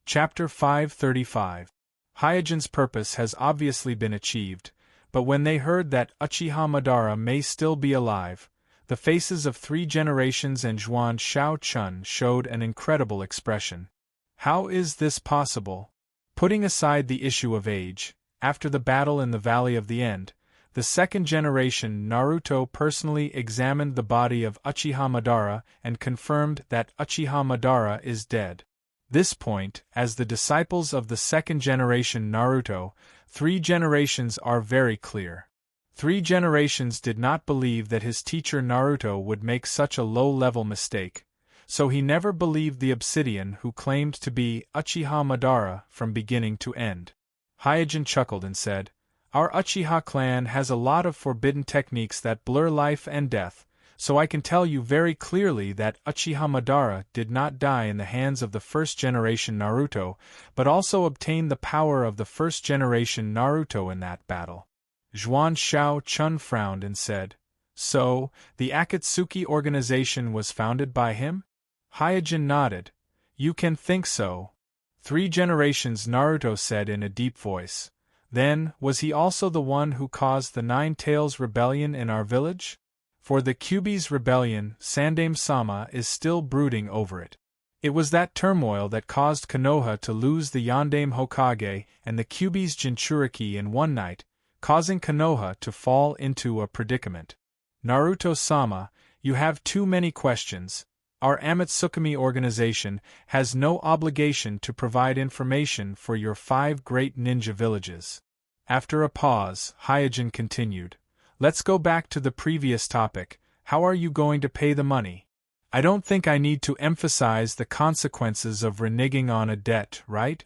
Chapter 535. Hyojin's purpose has obviously been achieved, but when they heard that Uchiha Madara may still be alive, the faces of 3 Generations and Zhuan Shao-chun showed an incredible expression. How is this possible? Putting aside the issue of age, after the battle in the Valley of the End, the 2nd Generation Naruto personally examined the body of Uchiha Madara and confirmed that Uchiha Madara is dead. This point, as the disciples of the 2nd Generation Naruto, 3 Generations are very clear. 3 Generations did not believe that his teacher Naruto would make such a low-level mistake, so he never believed the Obsidian who claimed to be Uchiha Madara from beginning to end. Hyojin chuckled and said, "Our Uchiha clan has a lot of forbidden techniques that blur life and death, so I can tell you very clearly that Uchiha Madara did not die in the hands of the 1st Generation Naruto, but also obtained the power of the 1st Generation Naruto in that battle." Zhuan Shao-chun frowned and said, "So, the Akatsuki organization was founded by him?" Hyojin nodded. "You can think so." 3 Generations Naruto said in a deep voice. "Then, was he also the one who caused the 9 Tails rebellion in our village? For the Kyuubi's rebellion, Sandaime-sama is still brooding over it. It was that turmoil that caused Konoha to lose the Yondaime Hokage and the Kyuubi's Jinchuriki in one night, causing Konoha to fall into a predicament. Naruto-sama, you have too many questions. Our Amatsukami organization has no obligation to provide information for your 5 great ninja villages." After a pause, Hyojin continued. "Let's go back to the previous topic. How are you going to pay the money? I don't think I need to emphasize the consequences of reneging on a debt, right?"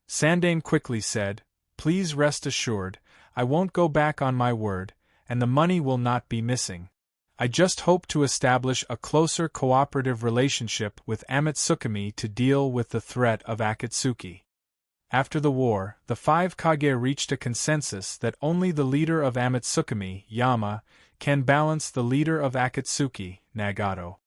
Sandaime quickly said, "Please rest assured, I won't go back on my word, and the money will not be missing. I just hope to establish a closer cooperative relationship with Amatsukami to deal with the threat of Akatsuki." After the war, the 5 Kage reached a consensus that only the leader of Amatsukami, Yama, can balance the leader of Akatsuki, Nagato.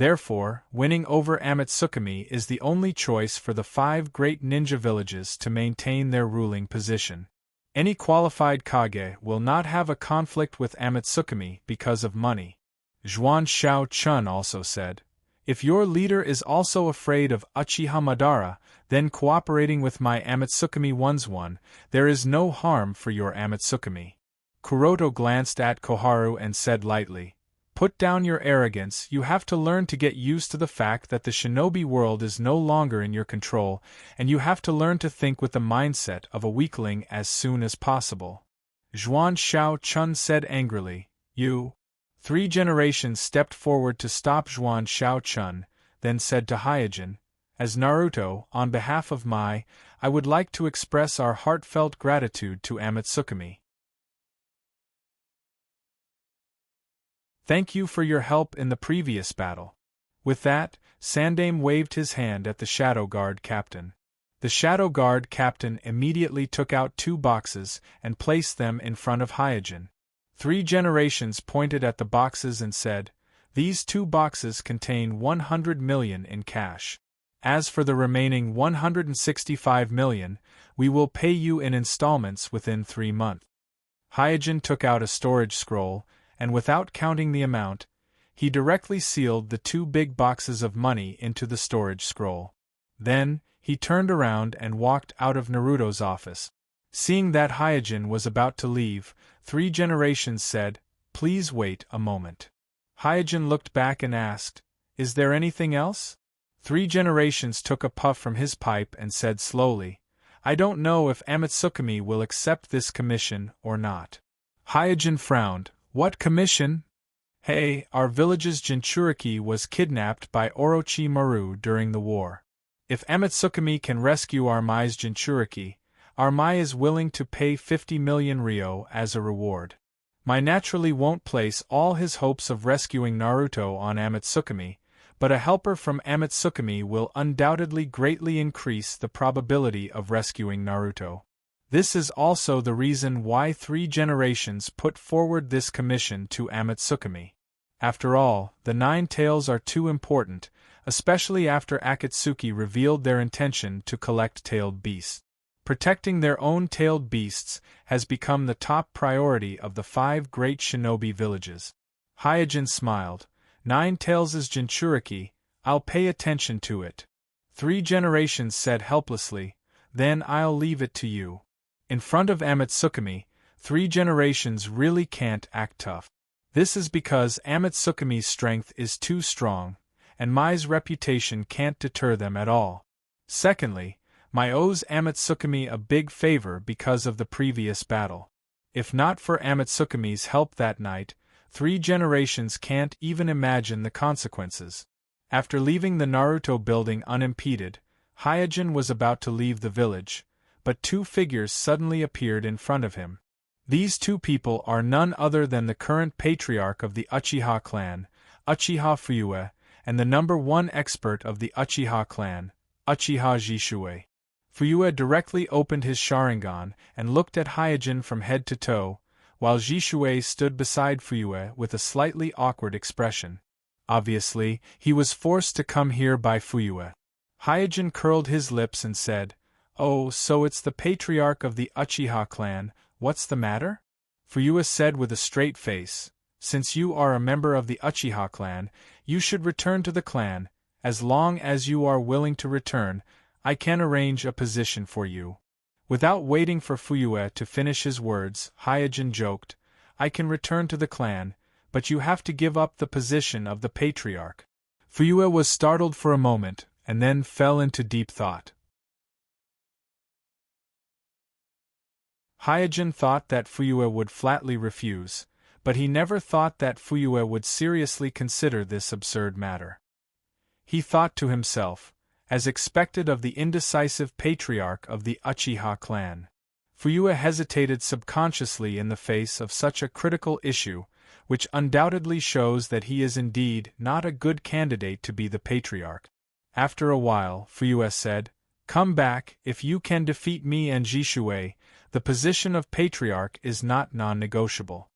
Therefore, winning over Amatsukami is the only choice for the 5 great ninja villages to maintain their ruling position. Any qualified Kage will not have a conflict with Amatsukami because of money. Zhuan Xiao-chun also said, "If your leader is also afraid of Uchiha Madara, then cooperating with my Amatsukami one's one, there is no harm for your Amatsukami." Kuroto glanced at Koharu and said lightly, "Put down your arrogance. You have to learn to get used to the fact that the shinobi world is no longer in your control, and you have to learn to think with the mindset of a weakling as soon as possible." Zhuan Xiao-chun said angrily, "You?" 3 generations stepped forward to stop Zhuan Xiao-chun, then said to Hyojin, "As Naruto, on behalf of I would like to express our heartfelt gratitude to Amatsukami. Thank you for your help in the previous battle." With that, Sandame waved his hand at the Shadow Guard captain. The Shadow Guard captain immediately took out 2 boxes and placed them in front of Hyojin. 3 generations pointed at the boxes and said, "These 2 boxes contain 100 million in cash. As for the remaining 165 million, we will pay you in installments within 3 months." Hyojin took out a storage scroll, and without counting the amount, he directly sealed the 2 big boxes of money into the storage scroll. Then, he turned around and walked out of Naruto's office. Seeing that Hyojin was about to leave, 3 generations said, "Please wait a moment." Hyojin looked back and asked, "Is there anything else?" 3 generations took a puff from his pipe and said slowly, "I don't know if Amatsukami will accept this commission or not." Hyojin frowned. "What commission?" "Hey, our village's Jinchuriki was kidnapped by Orochimaru during the war. If Amatsukami can rescue Armai's Jinchuriki, Armai is willing to pay 50 million ryo as a reward. Mai naturally won't place all his hopes of rescuing Naruto on Amatsukami, but a helper from Amatsukami will undoubtedly greatly increase the probability of rescuing Naruto. This is also the reason why 3 generations put forward this commission to Amatsukami. After all, the 9 tails are too important, especially after Akatsuki revealed their intention to collect tailed beasts. Protecting their own tailed beasts has become the top priority of the 5 great shinobi villages." Hyojin smiled. 9 tails is Jinchuriki, I'll pay attention to it. 3 generations said helplessly, "Then I'll leave it to you." In front of Amatsukami, 3 generations really can't act tough. This is because Amatsukami's strength is too strong, and Mai's reputation can't deter them at all. Secondly, Mai owes Amatsukami a big favor because of the previous battle. If not for Amatsukami's help that night, 3 generations can't even imagine the consequences. After leaving the Naruto building unimpeded, Hyojin was about to leave the village, but 2 figures suddenly appeared in front of him. These 2 people are none other than the current patriarch of the Uchiha clan, Uchiha Fuyue, and the number 1 expert of the Uchiha clan, Uchiha Jishue. Fuyue directly opened his Sharingan and looked at Hyojin from head to toe, while Jishue stood beside Fuyue with a slightly awkward expression. Obviously, he was forced to come here by Fuyue. Hyojin curled his lips and said, "Oh, so it's the patriarch of the Uchiha clan, what's the matter?" Fuyue said with a straight face, "Since you are a member of the Uchiha clan, you should return to the clan. As long as you are willing to return, I can arrange a position for you." Without waiting for Fuyue to finish his words, Hyojin joked, "I can return to the clan, but you have to give up the position of the patriarch." Fuyue was startled for a moment, and then fell into deep thought. Hyojin thought that Fuyue would flatly refuse, but he never thought that Fuyue would seriously consider this absurd matter. He thought to himself, as expected of the indecisive patriarch of the Uchiha clan. Fuyue hesitated subconsciously in the face of such a critical issue, which undoubtedly shows that he is indeed not a good candidate to be the patriarch. After a while, Fuyue said, "Come back, if you can defeat me and Jishue, the position of patriarch is not non-negotiable."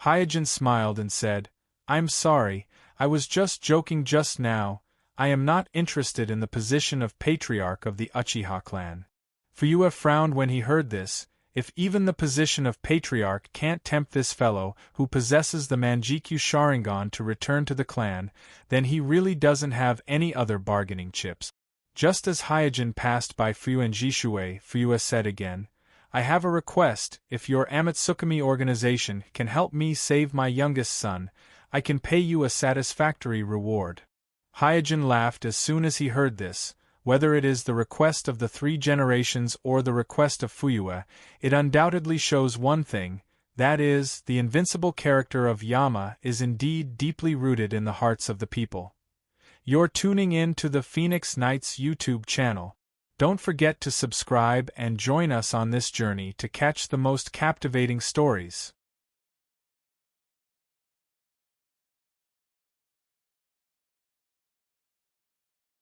Hyojin smiled and said, "I'm sorry, I was just joking just now. I am not interested in the position of patriarch of the Uchiha clan. Fuyua frowned when he heard this. If even the position of patriarch can't tempt this fellow who possesses the Manjikyu Sharingan to return to the clan, then he really doesn't have any other bargaining chips. Just as Hyojin passed by Fuyua and Jishui, Fuyua said again, I have a request. If your Amatsukami organization can help me save my youngest son, I can pay you a satisfactory reward. Hyojin laughed as soon as he heard this. Whether it is the request of the 3 generations or the request of Fuyua, it undoubtedly shows one thing, that is, the invincible character of Yama is indeed deeply rooted in the hearts of the people. You're tuning in to the Phoenix Knights YouTube channel. Don't forget to subscribe and join us on this journey to catch the most captivating stories.